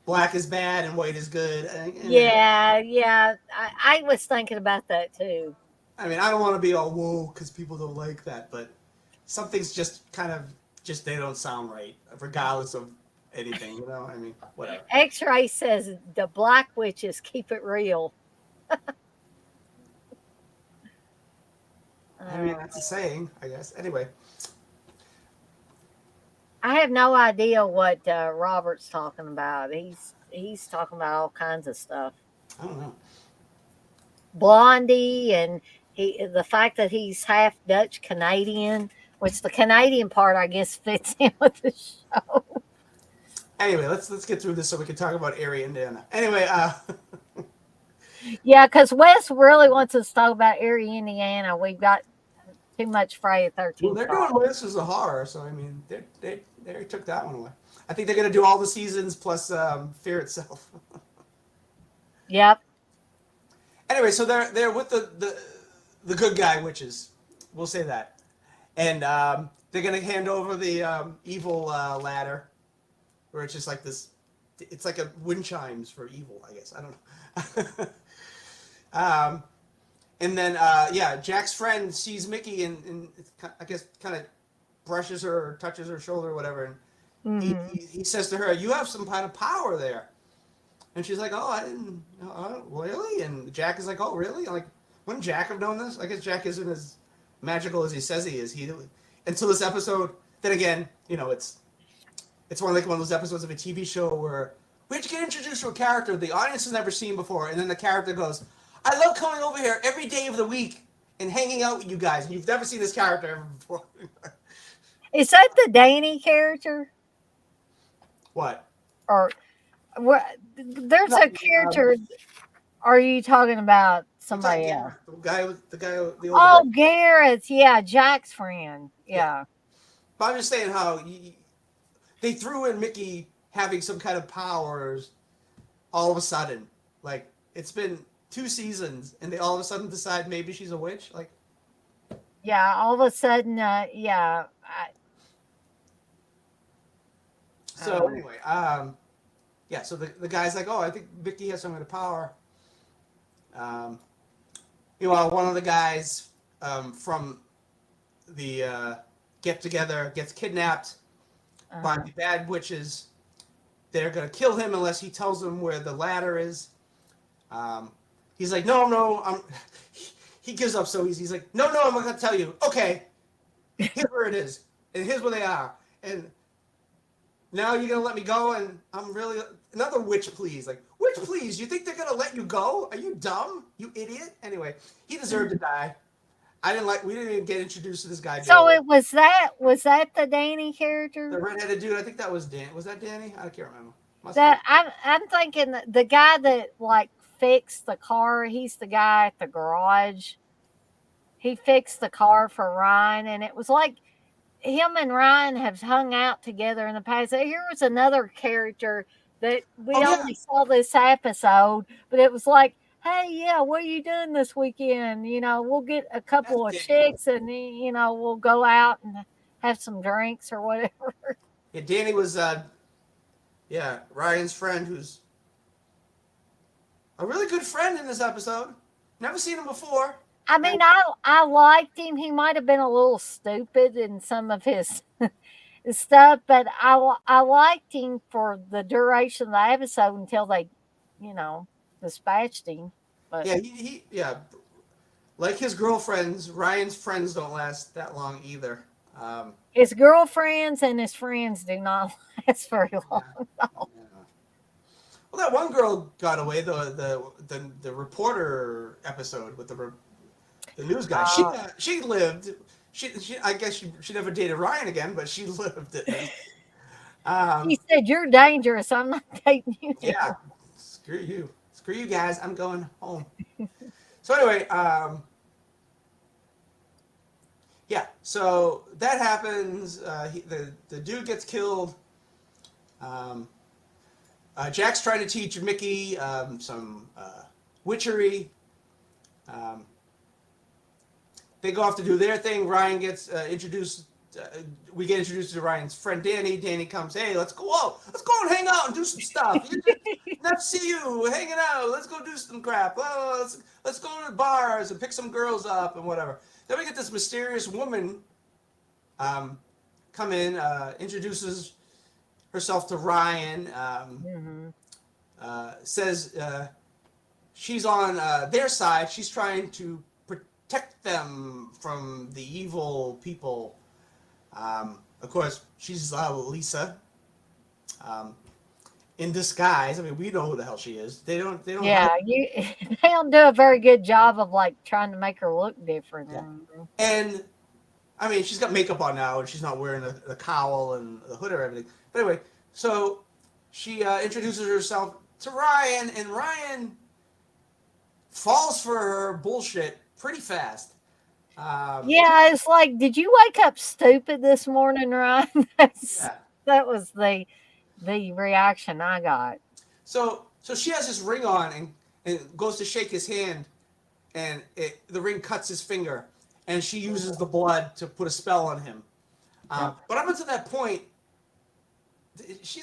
black is bad and white is good. Yeah, yeah. I was thinking about that too. I mean, I don't want to be all whoa because people don't like that, but some things just kind of just they don't sound right, regardless of anything. I mean, whatever. X-Ray says the black witches keep it real. I mean, Uh, that's a saying, I guess. Anyway, I have no idea what Robert's talking about. He's talking about all kinds of stuff. I don't know. Blondie and the fact that he's half Dutch Canadian, which the Canadian part I guess fits in with the show. Anyway, let's get through this so we can talk about Erie, Indiana. Anyway, Yeah, because Wes really wants us to talk about Erie, Indiana. We've got too much Friday the well, 13th they're doing talk. this as a horror, so I mean, they took that one away. I think they're gonna do all the seasons plus Fear itself. Yep. Anyway, so they're with the good guy witches. We'll say that, and they're gonna hand over the evil ladder, where it's just like this. It's like a wind chimes for evil, I guess. I don't know. And then yeah, Jack's friend sees Mickey and I guess kind of brushes her or touches her shoulder or whatever, and Hmm. he says to her, "You have some kind of power there." And she's like, "Oh, I didn't. Really?" And Jack is like, "Oh, really?" I'm like, wouldn't Jack have known this? I guess Jack isn't as magical as he says he is. He until this episode. Then again, it's one of those episodes of a TV show where we have to get introduced to a character the audience has never seen before, and then the character goes, "I love coming over here every day of the week and hanging out with you guys." And you've never seen this character ever before. Is that the Danny character? What? Or what? There's No, a character. Are you talking about I'm talking somebody else? Garrett, the older guy. Oh, Garrett's. Yeah, Jack's friend. Yeah, Yeah. but I'm just saying how they threw in Mickey having some kind of powers all of a sudden. Like it's been 2 seasons, and they all of a sudden decide maybe she's a witch. Like Yeah. All of a sudden, yeah. so. Um, Anyway, yeah. So the guy's like, "Oh, I think Mickey has some kind of power." Um, one of the guys from the get together gets kidnapped by uh, the bad witches. They're gonna kill him unless he tells them where the ladder is. Um, he's like, "No, no, I'm." He gives up so easy. He's like, "No, no, I'm not gonna tell you." Okay, here's where it is, and here's where they are, and now you're gonna let me go, and I'm really another witch, please. Like, witch, please. You think they're gonna let you go? Are you dumb? You idiot. Anyway, he deserved to die. I didn't like. We didn't even get introduced to this guy so Joey, it was that the Danny the character? redheaded dude. I think that was Dan. Was that Danny? I can't remember. Must be. That I'm thinking that the guy that like fixed the car. He's the guy at the garage. He fixed the car for Ryan, and it was like him and Ryan have hung out together in the past. Here was another character that we Oh yeah, only saw this episode, but it was like, hey, yeah, what are you doing this weekend? We'll get a that's couple of Danny. chicks and, we'll go out and have some drinks or whatever. Yeah, Danny was. Yeah, Ryan's friend, who's a really good friend in this episode. Never seen him before. I mean, And I liked him. He might have been a little stupid in some of his stuff, but I liked him for the duration of the episode until they, you know, dispatched him. But yeah, yeah, like his girlfriends, Ryan's friends don't last that long either. Um, his girlfriends and his friends do not last very long. yeah, yeah. Well, that one girl got away. The reporter episode with the news guy. Uh, She lived. I guess she never dated Ryan again, but she lived at least. he Um, said, "You're dangerous. I'm not dating you yeah, anymore." screw you guys. I'm going home. So anyway, yeah. So that happens. The dude gets killed. Um, Jack's trying to teach Mickey some witchery. Um, they go off to do their thing. Ryan gets introduced we get introduced to Ryan's friend Danny. Danny comes, hey, let's go out. Let's go and hang out and do some stuff. Never see you hanging out. Let's go do some crap. Oh, let's go to bars and pick some girls up and whatever. Then we get this mysterious woman come in, introduces herself to Ryan, says she's on their side. She's trying to protect them from the evil people. Of course, she's Lisa. In disguise. I mean, we know who the hell she is. They don't. Yeah, they don't do a very good job of like trying to make her look different. Yeah. And I mean, she's got makeup on now, and she's not wearing the cowl and the hood or everything. But anyway, so she introduces herself to Ryan, and Ryan falls for her bullshit pretty fast. Yeah, it's like, did you wake up stupid this morning, Ryan? That was the reaction I got. So she has this ring on and goes to shake his hand, and the ring cuts his finger, and she uses the blood to put a spell on him. But up until that point, he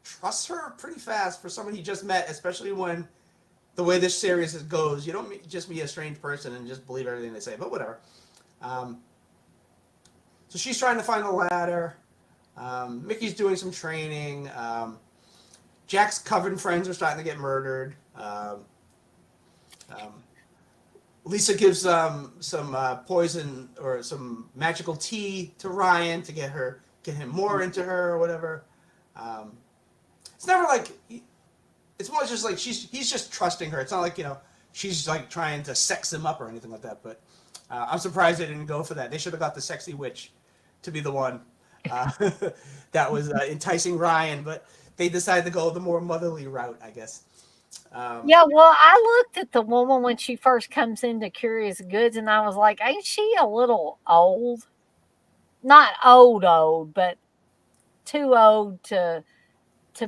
trusts her pretty fast for someone he just met, especially when the way this series goes, you don't just meet a strange person and just believe everything they say, but whatever. So she's trying to find a ladder. Mickey's doing some training. Jack's coven friends are starting to get murdered. Lisa gives some poison or some magical tea to Ryan to get him more into her or whatever. It's never like it's more just like he's just trusting her. It's not like she's like trying to sex him up or anything like that. But I'm surprised they didn't go for that. They should have got the sexy witch to be the one that was enticing Ryan, but they decided to go the more motherly route, I guess. Yeah, well, I looked at the woman when she first comes into Curious Goods, and I was like, ain't she a little old? Not old, but too old to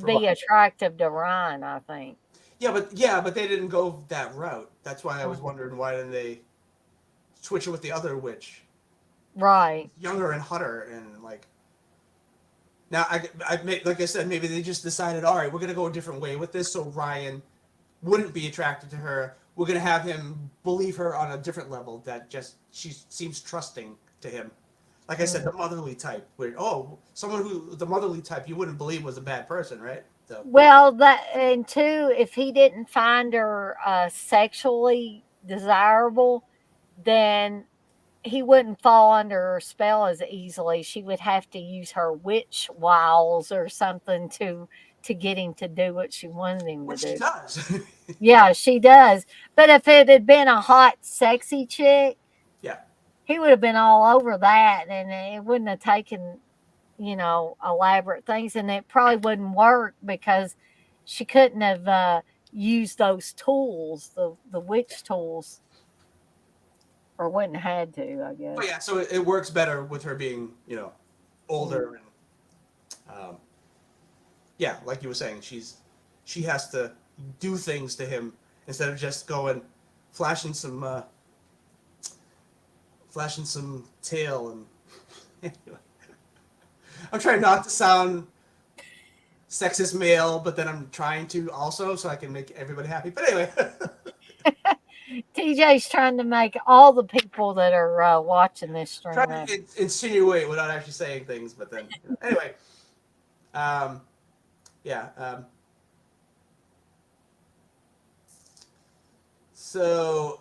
be attractive to Ryan, I think. Yeah, but they didn't go that route. That's why I was wondering, why didn't they switch it with the other witch? Right. Younger and hotter, and like now like I said, maybe they just decided, all right, we're gonna go a different way with this, so Ryan wouldn't be attracted to her. We're gonna have him believe her on a different level, that just she seems trusting to him. Like I said, the motherly type. Where someone who the motherly type you wouldn't believe was a bad person, right? So. Well, and two, if he didn't find her sexually desirable, then he wouldn't fall under her spell as easily. She would have to use her witch wiles or something to get him to do what she wanted him to do. She does. Yeah, she does. But if it had been a hot, sexy chick, he would have been all over that, and it wouldn't have taken, elaborate things, and it probably wouldn't work because she couldn't have used those tools, the witch tools. Or wouldn't have had to, I guess. But yeah, so it works better with her being, older and, like you were saying, she has to do things to him instead of just going, flashing some tail and. Anyway. I'm trying not to sound sexist male, but then I'm trying to also so I can make everybody happy. But anyway. TJ's trying to make all the people that are watching this stream trying to insinuate without actually saying things, but then anyway, so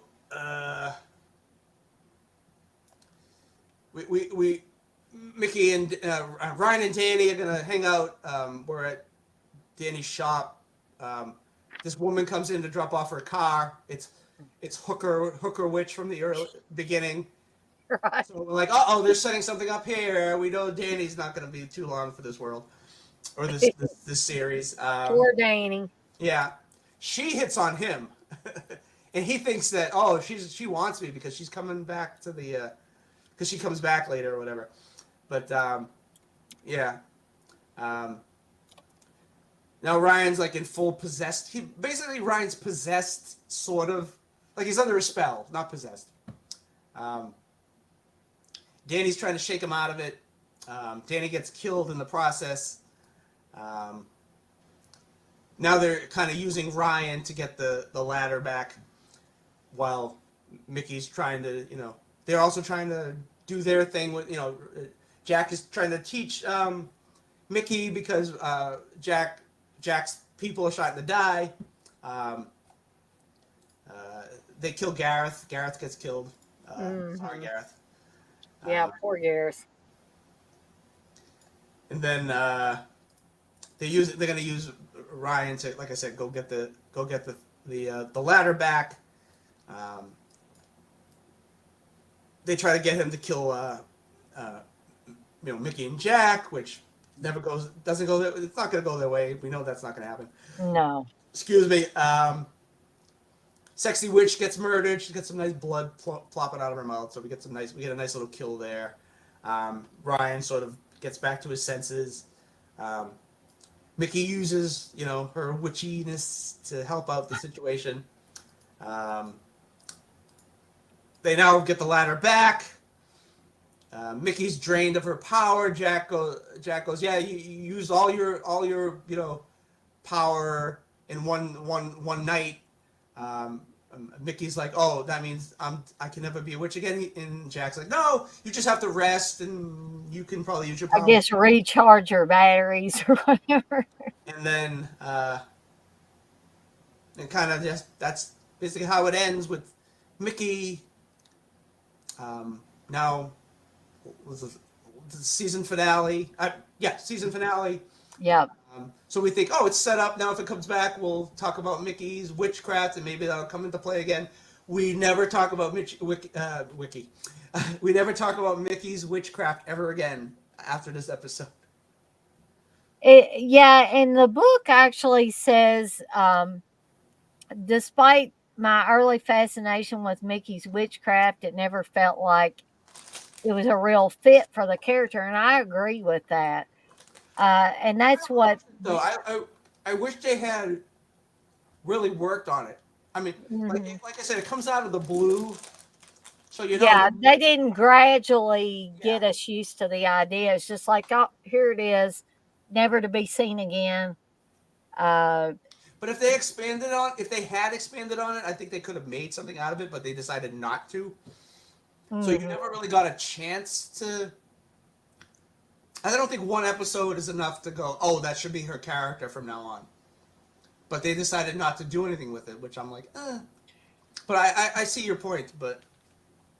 we Mickey and Ryan and Danny are gonna hang out. We're at Danny's shop. This woman comes in to drop off her car. It's Hooker Witch from the early beginning. Right. So we're like, they're setting something up here. We know Danny's not going to be too long for this world or this series. Poor Danny. Yeah, she hits on him, and he thinks that she wants me because she's coming back to the because she comes back later or whatever. But now Ryan's like in full possessed. Ryan's possessed, sort of. Like he's under a spell, not possessed. Danny's trying to shake him out of it. Danny gets killed in the process. Um, Now they're kind of using Ryan to get the ladder back, while Mickey's trying to, they're also trying to do their thing with, Jack is trying to teach Mickey because Jack's people are starting to die. Um, they kill Gareth. Gareth gets killed. Sorry, Hmm. Gareth. Yeah, Um, 4 years. and then they're gonna use Ryan to, like I said, go get the ladder back. Um, they try to get him to kill uh, Mickey and Jack, which doesn't go. It's not gonna go their way. We know that's not gonna happen. No. Excuse me. Sexy witch gets murdered. She gets some nice blood plopping out of her mouth. So we get a nice little kill there. Ryan sort of gets back to his senses. Um, Mickey uses, her witchiness to help out the situation. Um, they now get the ladder back. Mickey's drained of her power. Jack goes, yeah, you used all your power in one night. Um, Mickey's like, oh, that means I can never be a witch again. And Jack's like, no, you just have to rest, and you can probably use your I power. guess recharge your batteries or whatever. And then and kind of just that's basically how it ends with Mickey. Now was the season finale. Yeah, season finale. Yep. So we think, oh, it's set up now. If it comes back, we'll talk about Mickey's witchcraft, and maybe that'll come into play again. We never talk about Wiki. We never talk about Mickey's witchcraft ever again after this episode. Yeah, and the book actually says, despite my early fascination with Mickey's witchcraft, it never felt like it was a real fit for the character, and I agree with that. And that's what. So I wish they had really worked on it. I mean, Mhm. like I said, it comes out of the blue, so Yeah, they didn't gradually yeah. get us used to the idea. It's just like, oh, here it is, never to be seen again. Uh, But if they had expanded on it, I think they could have made something out of it. But they decided not to. So you mhm. never really got a chance to. I don't think one episode is enough to go, oh, that should be her character from now on. But they decided not to do anything with it, which I'm like, eh. But I see your point, but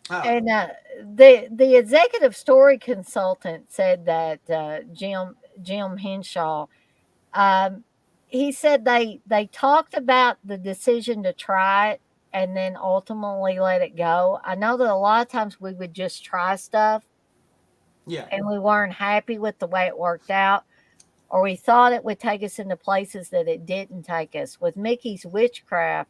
I don't know. And the executive story consultant said that Jim Henshaw, um, he said they talked about the decision to try it and then ultimately let it go. I know that a lot of times we would just try stuff Yeah. and we weren't happy with the way it worked out, or we thought it would take us into places that it didn't take us. With Mickey's witchcraft,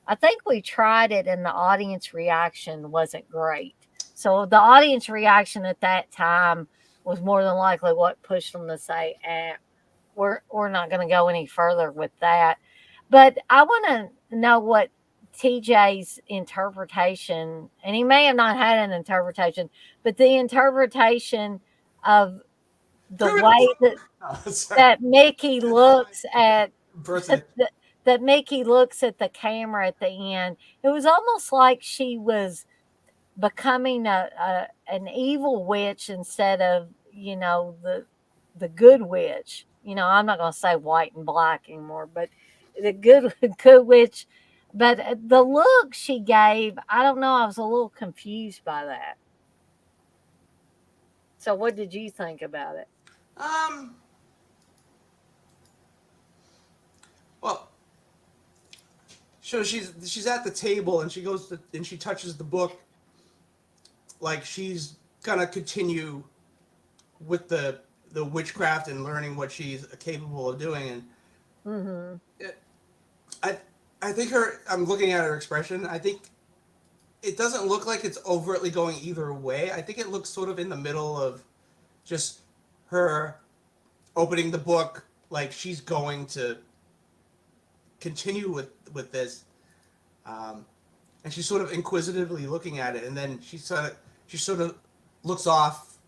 I think we tried it and the audience reaction wasn't great. So the audience reaction at that time was more than likely what pushed them to say, we're not going to go any further with that. But I want to know what TJ's interpretation, and he may have not had an interpretation, but the interpretation of the Kermit the way Frog. Oh, sorry. that Mickey That's my looks at birthday. that Mickey looks at the camera at the end. It was almost like she was becoming a an evil witch instead of, the good witch. I'm not going to say white and black anymore, but the good good witch. But the look she gave, I don't know. I was a little confused by that. So, what did you think about it? Um. Well, so she's at the table and and she touches the book like she's gonna continue with the witchcraft and learning what she's capable of doing. And Hmm. it, I I think I'm looking at her expression. I think it doesn't look like it's overtly going either way. I think it looks sort of in the middle of just her opening the book like she's going to continue with this, um, and she's sort of inquisitively looking at it, and then she sort of looks off,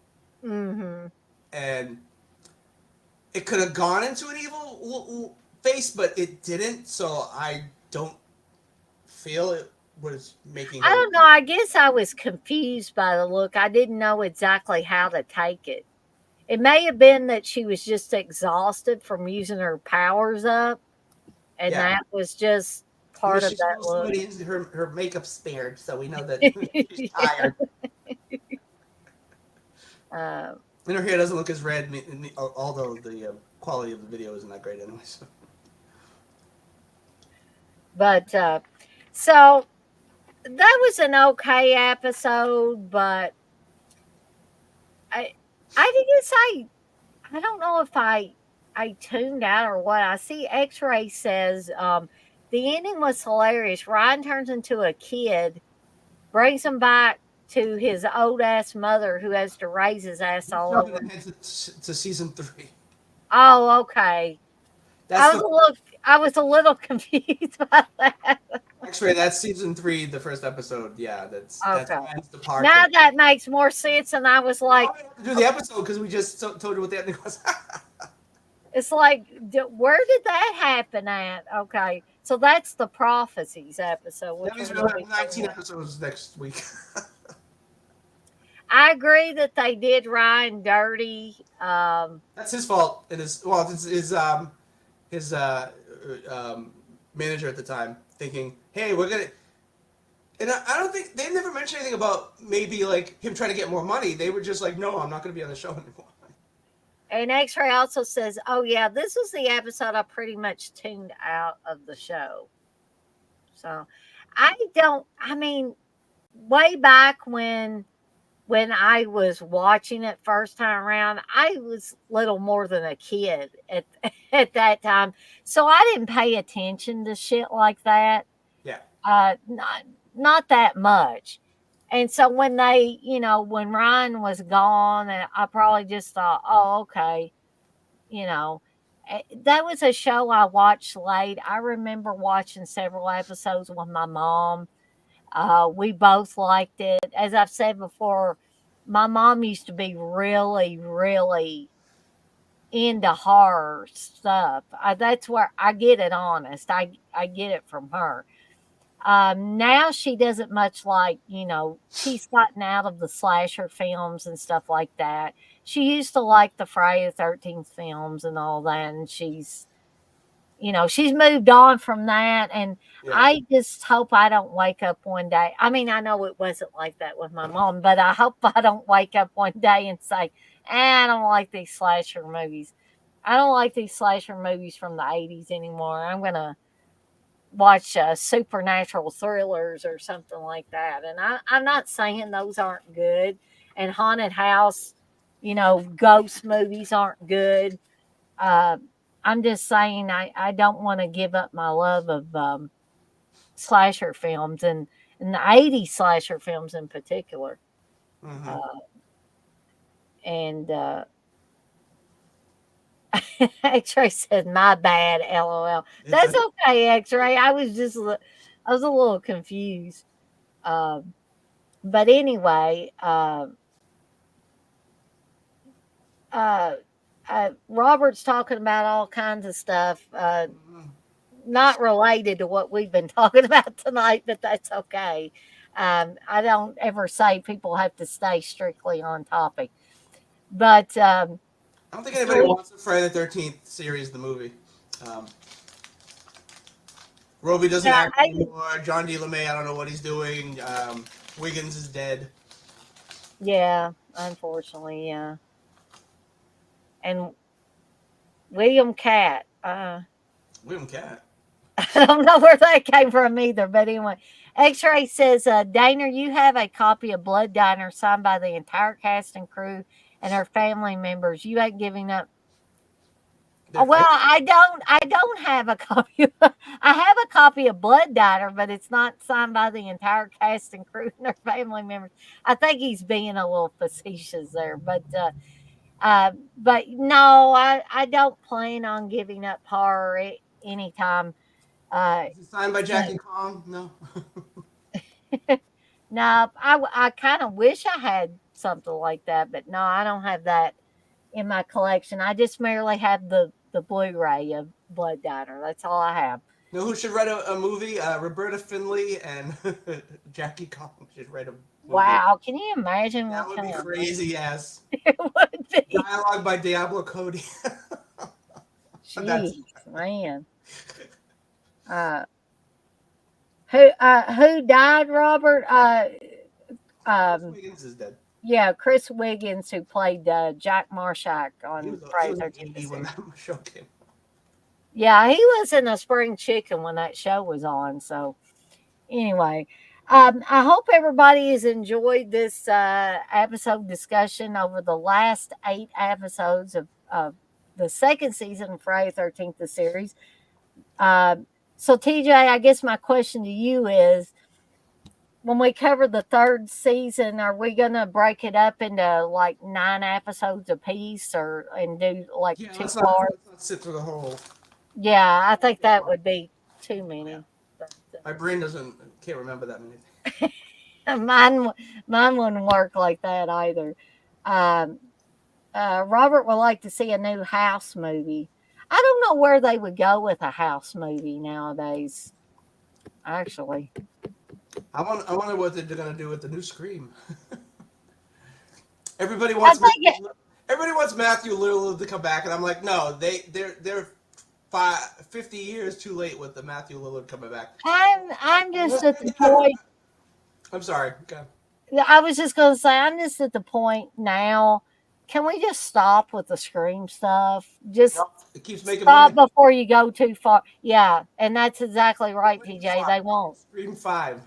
Mm-hmm. and it could have gone into an evil face, but it didn't. So I don't feel it was making I him. don't know. I guess I was confused by the look. I didn't know exactly how to take it. It may have been that she was just exhausted from using her powers up, and Yeah, that was just I mean part of she's that most look. somebody her makeup spared, so we know that she's tired, uh, and her hair doesn't look as red. Although the quality of the video isn't that great anyway. So. but so that was an okay episode, but I I guess I don't know if I tuned out or what. I see X-Ray says the ending was hilarious. Ryan turns into a kid, brings him back to his old ass mother who has to raise his ass He's all jumping over. ahead to season 3. Oh, okay. That's the I was a little confused by that. X-ray. That's season 3, the first episode. Yeah, that's Okay. Ryan's Now departure. that makes more sense, and I was Now like, we have to do the episode because we just told you what the ending was. it's like, where did that happen at? Okay, so that's the prophecies episode, That which we're means we going to have be 19 talking. episodes next week. I agree that they did Ryan dirty. That's his fault. And it's his manager at the time thinking, hey, we're gonna. And I don't think they never mentioned anything about maybe like him trying to get more money. They were just like, no, I'm not gonna be on the show anymore. And X-Ray also says, "Oh yeah, this was the episode I pretty much tuned out of the show." So I don't. I mean, way back when I was watching it first time around, I was little more than a kid at at that time, so I didn't pay attention to shit like that. Yeah. Not that much. And so when they, when Ryan was gone, and I probably just thought, oh, okay, you know, that was a show I watched late. I remember watching several episodes with my mom. We both liked it. As I've said before, my mom used to be really, really into horror stuff. That's where I get it honest. I get it from her. Now she doesn't much like, she's gotten out of the slasher films and stuff like that. She used to like the Friday the 13th films and all that, and she's moved on from that. And Yeah. I just hope I don't wake up one day. I mean, I know it wasn't like that with my mom, but I hope I don't wake up one day and say, I don't like these slasher movies. I don't like these slasher movies from the 80s anymore. I'm going to watch supernatural thrillers or something like that. And I'm not saying those aren't good. And haunted house, ghost movies aren't good. Uh, I'm just saying I don't want to give up my love of slasher films and the 80s slasher films in particular. Mm-hmm. Uh, and X-Ray said, "My bad, LOL." It's That's a okay, X-Ray. I was a little confused. Um, but anyway, uh, Robert's talking about all kinds of stuff, not related to what we've been talking about tonight, but that's okay. I don't ever say people have to stay strictly on topic, but I don't think anybody sleep. wants a Friday the 13th series, the movie. Um, Roby doesn't Yeah, act anymore. John D. LeMay, I don't know what he's doing. Wiggins is dead. yeah, unfortunately, yeah. And William Cat. William Cat. I don't know where that came from either, but anyway. X-Ray says, Dana, you have a copy of Blood Diner signed by the entire cast and crew and her family members. You ain't giving up. Their Well, face? I don't have a copy. I have a copy of Blood Diner, but it's not signed by the entire cast and crew and their family members. I think he's being a little facetious there, but no, I don't plan on giving up horror anytime Is it signed by Jackie soon. Kong? No. No, I kind of wish I had something like that. But no, I don't have that in my collection. I just merely have the Blu-ray of Blood Diner. That's all I have. You know who should write a movie? Roberta Findlay and Jackie Collins should write a movie. Wow, can you imagine That what would be kind of money crazy ass. it would be? Dialogue by Diablo Cody. That's Jeez, man. Uh, who died, Robert? Chris Um, Wiggins is dead. yeah, Chris Wiggins, who played Jack Marshak on He Friday was like 13th 80 when series. that show came. Yeah, he was in a spring chicken when that show was on. So anyway, I hope everybody has enjoyed this episode discussion over the last 8 episodes of the second season of Friday 13th, the series. Um, so, TJ, I guess my question to you is, when we cover the third season, are we going to break it up into like 9 episodes apiece, or and do like Yeah, two parts? let's not sit through the whole. Yeah, I think that would be too Yeah, many. But, my brain can't remember that many. mine, mine wouldn't work like that either. Um, Robert would like to see a new house movie. I don't know where they would go with a house movie nowadays. Actually, I wonder what they're gonna do with the new Scream. Everybody I wants think everybody wants Matthew Lillard to come back, and I'm like, no, they're 50 years too late with the Matthew Lillard coming back. I'm just at the point. I'm sorry. Okay. I was just going to say, I'm just at the point now. Can we just stop with the Scream stuff? Just Yep. It keeps making stop money. before you go too far. Yeah, and that's exactly right, Scream TJ. They 5. won't. Scream 5.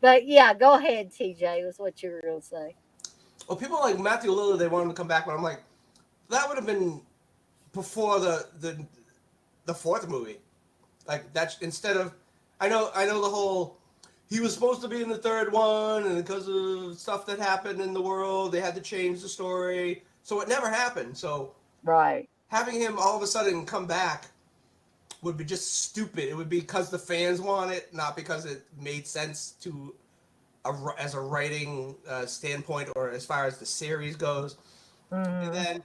But yeah, go ahead, TJ. Was what you were going to say. Well, people like Matthew Lillard, they want him to come back, but I'm like, that would have been before the fourth movie. Like that's instead of, I know the whole. He was supposed to be in the third one, and because of stuff that happened in the world, they had to change the story. So it never happened. So Right. having him all of a sudden come back would be just stupid. It would be because the fans want it, not because it made sense as a writing standpoint or as far as the series goes. And Hmm. then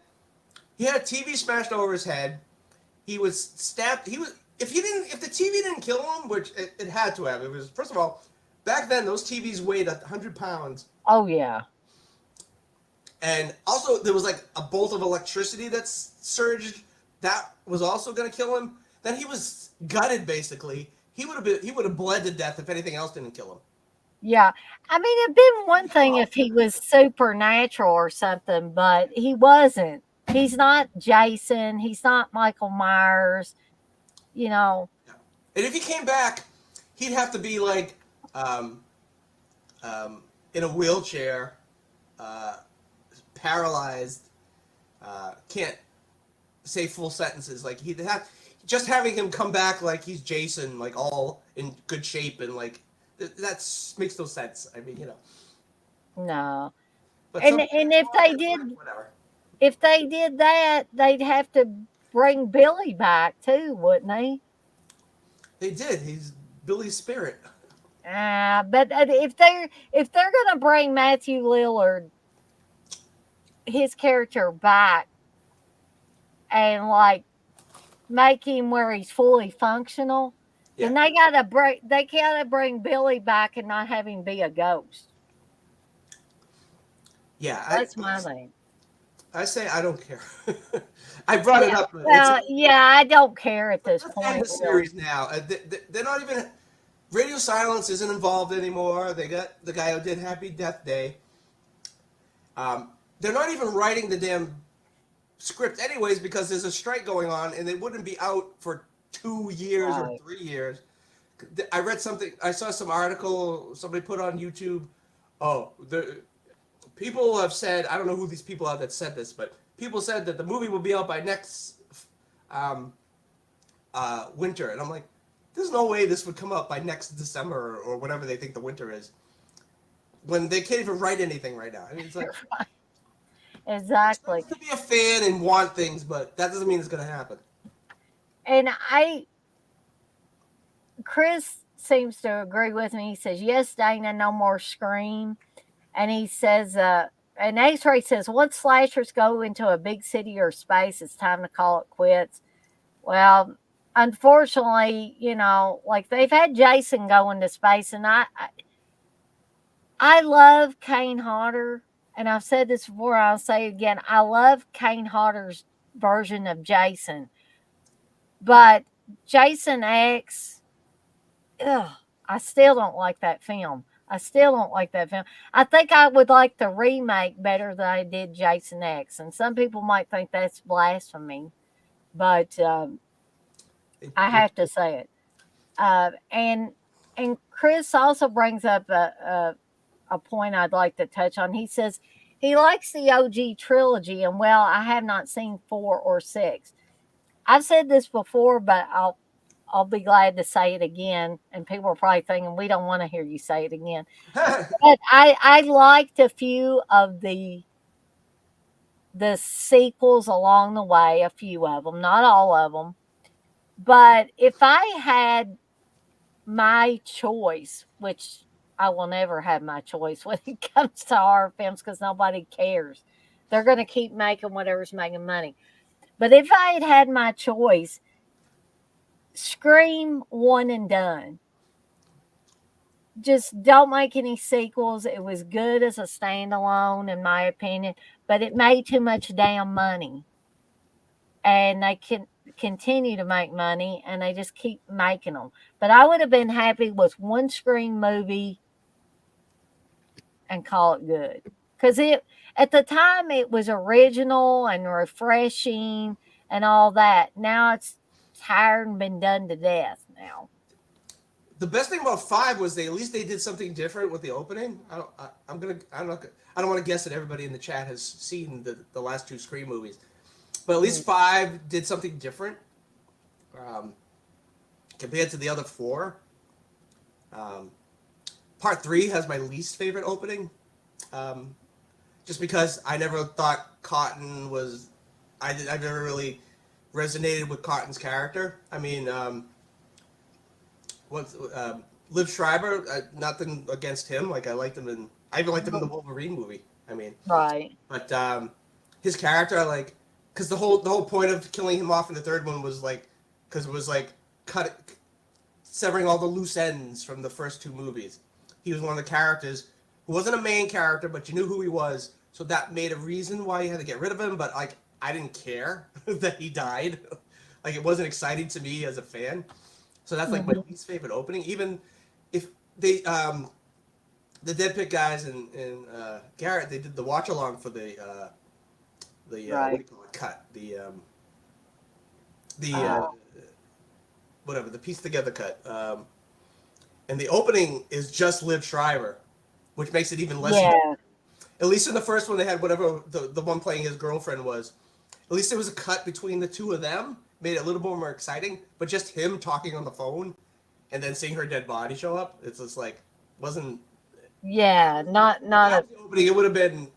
he had a TV smashed over his head. He was stabbed. He was if the TV didn't kill him, which it had to have. It was first of all back then those TVs weighed 100 pounds, Oh, yeah. and also there was like a bolt of electricity that surged. That was also going to kill him. Then he was gutted basically. He would have bled to death if anything else didn't kill him. Yeah. I mean, it'd been one He fell thing off if the he was supernatural or something, but he wasn't. He's not Jason. He's not Michael Myers. You know, And if he came back, he'd have to be like um, in a wheelchair, uh, paralyzed, can't say full sentences. Like he'd have just having him come back like he's Jason, like all in good shape and like that makes no sense. I mean, no. but And some and fans if want they it, did whatever. if they did that, they'd have to bring Billy back too, wouldn't they? They did. He's Billy's spirit. But if they're gonna bring Matthew Lillard, his character, back and like make him where he's fully functional, Yeah, then they gotta bring Billy back and not have him be a ghost. yeah. That's my thing. I say I don't care. I brought it Yeah. up. But Well, yeah, I don't care at this let's end point, the really. series now. They're not even. Radio Silence isn't involved anymore. They got the guy who did Happy Death Day. They're not even writing the damn script anyways because there's a strike going on and they wouldn't be out for 2 years or Right. 3 years. I read something. I saw some article somebody put on YouTube. Oh, the people have said. I don't know who these people are that said this, but people said that the movie will be out by next um, winter, and I'm like, there's no way this would come out by next December or whatever they think the winter is. When they can't even write anything right now. I mean, it's like it's Exactly. nice to be a fan and want things, but that doesn't mean it's gonna happen. And Chris seems to agree with me. He says, "Yes, Dana, no more Scream." And he says, and X-Ray says, once slashers go into a big city or space, it's time to call it quits. Well, unfortunately, like they've had Jason go into space, and I love Kane Hodder, and I've said this before, I'll say it again. I love Kane Hodder's version of Jason, but Jason X, ugh, I still don't like that film. I still don't like that film. I think I would like the remake better than I did Jason X, and some people might think that's blasphemy, but I Which, have to say it. And Chris also brings up a point I'd like to touch on. He says he likes the OG trilogy, and well, I have not seen 4 or 6. I've said this before, but I'll be glad to say it again. And people are probably thinking we don't want to hear you say it again. But I liked a few of the sequels along the way, a few of them, not all of them. But if I had my choice, which I will never have my choice when it comes to horror films because nobody cares. They're going to keep making whatever's making money. But if I had had my choice, Scream one and done. Just don't make any sequels. It was good as a standalone, in my opinion, but it made too much damn money. And they can continue to make money and they just keep making them. But I would have been happy with one Scream movie and call it good. Because it at the time it was original and refreshing and all that. Now it's tired and been done to death now. the best thing about 5 was they at least they did something different with the opening. I'm not. I don't want to guess that everybody in the chat has seen the last two Scream movies, but at least Mm. 5 did something different um, compared to the other 4. Um, Part 3 has my least favorite opening, um, just because I never thought Cotton was. I never really resonated with Cotton's character. I mean, what's Liv Schreiber? Nothing against him. Like I liked him in. I even liked him in the Wolverine movie. I mean, Right. but his character, I like, because the whole point of killing him off in the third one was like, because it was like cut severing all the loose ends from the first two movies. He was one of the characters who wasn't a main character, but you knew who he was, so that made a reason why you had to get rid of him. But like, I didn't care that he died. Like, it wasn't exciting to me as a fan. So that's like my Mhm. least favorite opening. Even if they the Dead Pit guys and Garrett, they did the watch along for the what do Right. you call it, cut, the Uh, whatever, the piece together cut. And the opening is just Liv Schreiber, which makes it even less enjoyable. yeah. At least in the first one, they had whatever the one playing his girlfriend was. At least there was a cut between the two of them, made it a little bit more exciting. But just him talking on the phone and then seeing her dead body show up, it's just like wasn't. Yeah. If Not that a was the opening, it would have been.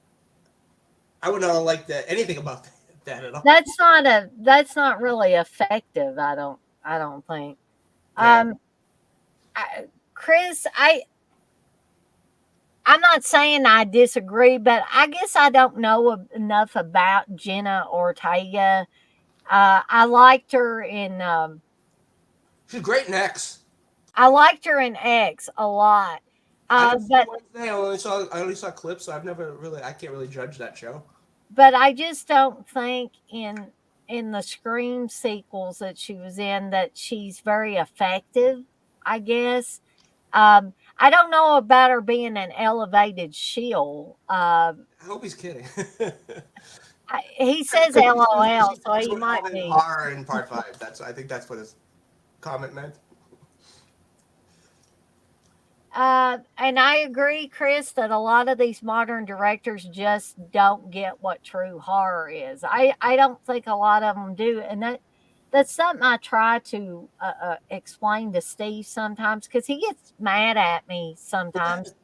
I would not have liked that anything about that at all. that's not really effective, I don't think. Yeah, Um Chris, I'm not saying I disagree, but I guess I don't know enough about Jenna Ortega. I liked her in she's great in X. I liked her in X a lot. I didn't see But Wednesday. I only saw clips, so I've never really. I can't really judge that show. I just don't think in the Scream sequels that she was in that she's very effective, I guess. I don't know about her being an elevated shield. I hope he's kidding. He says Because he says LOL, she so talks he about might elevated be. horror in part 5. I think that's what his comment meant. And I agree, Chris, that a lot of these modern directors just don't get what true horror is. I don't think a lot of them do, and that's something I try to explain to Steve sometimes because he gets mad at me sometimes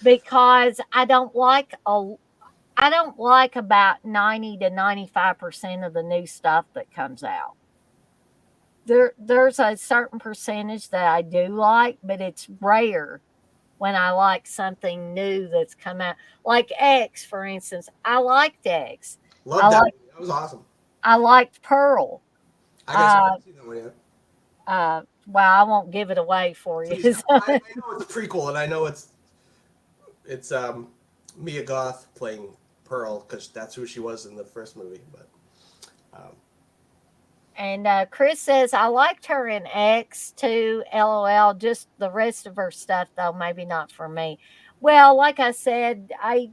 because I don't like about 90 to 95% of the new stuff that comes out. There's a certain percentage that I do like, but it's rare. when I like something new that's come out. Like X, for instance. I liked X. I Love that like movie. That was awesome. I liked Pearl. I guess I Uh haven't seen that one yet. well, I won't give it away for you. Please don't. I know it's a prequel, and I know it's Mia Goth playing Pearl because that's who she was in the first movie. But um, And Chris says, I liked her in X too, LOL. Just the rest of her stuff, though, maybe not for me. Well, like I said, I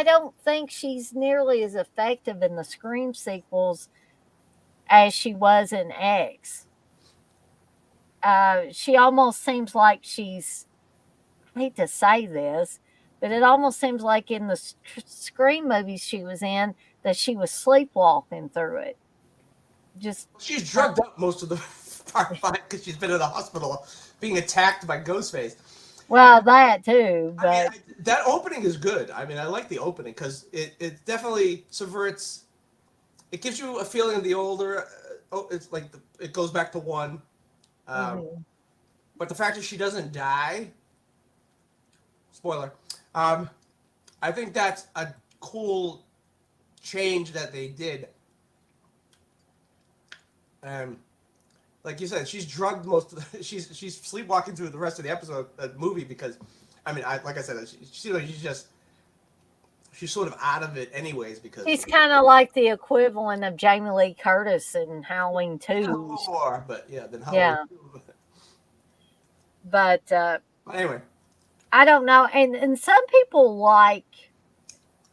don't think she's nearly as effective in the Scream sequels as she was in X. She almost seems like I hate to say this, but it almost seems like in the Scream movies she was in that she was sleepwalking through it. Just she's drugged up most of the part five because she's been in the hospital being attacked by Ghostface. well, that too, I mean, but that opening is good. I mean, I like the opening because it definitely subverts. It gives you a feeling of the older. Oh, it's like it goes back to one. Um, mhm. but the fact that she doesn't die, spoiler, um, I think that's a cool change that they did. Um, like you said, she's drugged most of the, she's sleepwalking through the rest of the episode movie because, I mean, like I said, she like she's sort of out of it anyways because She's kind of like the equivalent of Jamie Lee Curtis in Halloween yeah, a 2. little more, but yeah, than Halloween. Yeah, but But anyway, I don't know. And some people like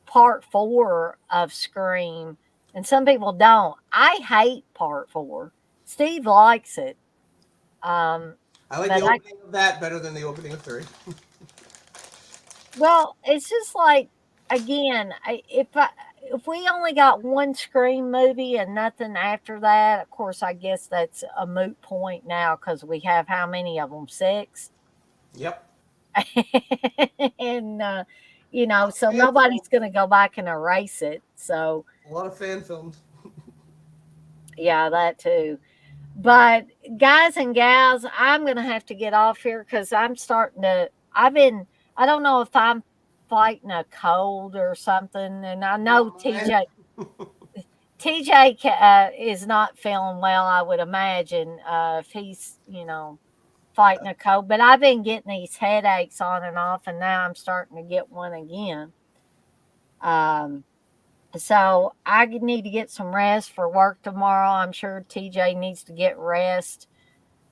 part 4 of Scream, and some people don't. I hate part 4. Steve likes it. Um, I like the but I opening of that better than the opening of three. Well, it's just like again, if we only got one Scream movie and nothing after that, of course, I guess that's a moot point now because we have how many of them? 6, Yep, and a lot of so fan films. nobody's gonna go back and erase it. So A lot of fan films. yeah, that too. But guys and gals, I'm gonna have to get off here because I'm starting to. I don't know if I'm fighting a cold or something, and I know Not mine. TJ is not feeling well. I would imagine if he's fighting a cold. But I've been getting these headaches on and off, and now I'm starting to get one again. Um, so I need to get some rest for work tomorrow. I'm sure TJ needs to get rest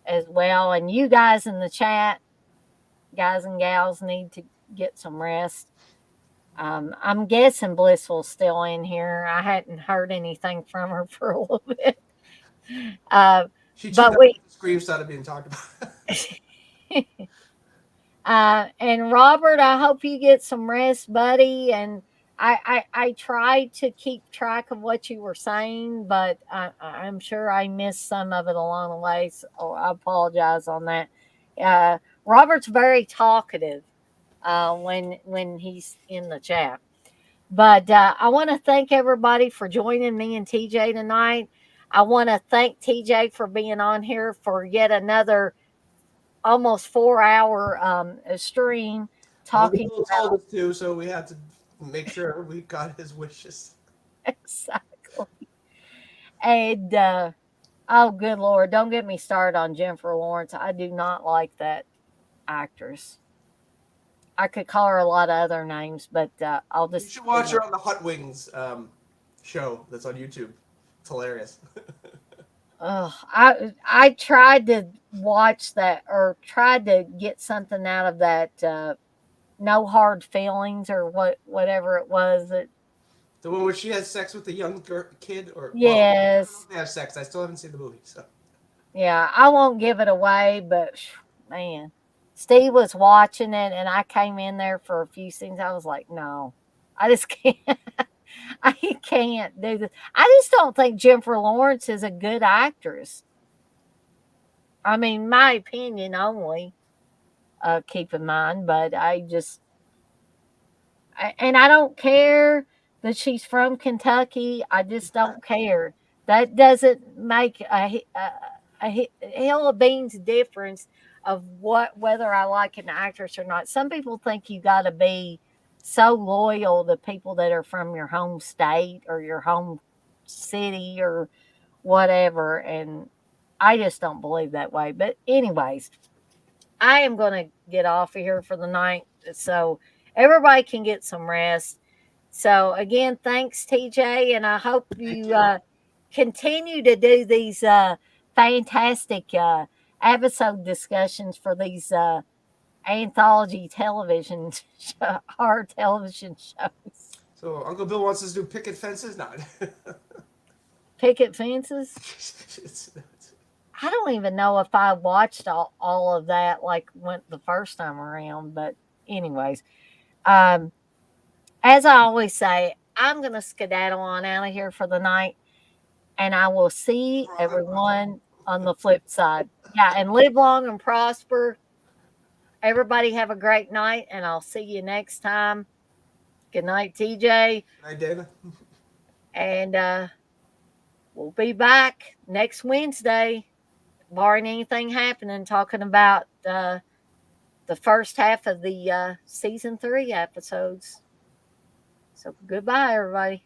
as well. And you guys in the chat, guys and gals, need to get some rest. I'm guessing Blissful's still in here. I hadn't heard anything from her for a little bit. Uh, She tuned but out we, when the scream started being talked about. and Robert, I hope you get some rest, buddy. And I tried to keep track of what you were saying, but I'm sure I missed some of it along the way. So I apologize on that. Robert's very talkative when he's in the chat. But I want to thank everybody for joining me and TJ tonight. I want to thank TJ for being on here for yet another almost 4 hour stream Well, the talking Bill told us to, so we had to make sure we got his wishes. exactly. And oh, good Lord, don't get me started on Jennifer Lawrence. I do not like that actress. I could call her a lot of other names, but I'll You just should leave watch it. her on the Hot Wings show that's on YouTube. It's hilarious. Ugh, I tried to watch that or tried to get something out of that no hard feelings or whatever it was. That The one where she has sex with the young kid, or well, I don't know yes, if they have sex. I still haven't seen the movie, so yeah, I won't give it away, but man, Steve was watching it, and I came in there for a few scenes. I was like, no, I just can't. I can't do this. I just don't think Jennifer Lawrence is a good actress. I mean, my opinion only. Keep in mind, but and I don't care that she's from Kentucky. I just don't care. That doesn't make a hill of beans difference of what whether I like an actress or not. Some people think you got to be so loyal to people that are from your home state or your home city or whatever, and I just don't believe that way. But anyways, I am going to get off of here for the night so everybody can get some rest. So again, thanks TJ, and I hope Thank you you. continue to do these fantastic episode discussions for these anthology television horror television shows. So Uncle Bill wants us to do picket fences. No. Picket fences. I don't even know if I watched all of that like went the first time around, but anyways, um, as I always say, I'm gonna skedaddle on out of here for the night, and I will see everyone on the flip side. Yeah, and live long and prosper. Everybody have a great night, and I'll see you next time. Good night, TJ, Hi, Dana. and we'll be back next Wednesday, barring anything happening, talking about the first half of the season 3 episodes. So goodbye, everybody.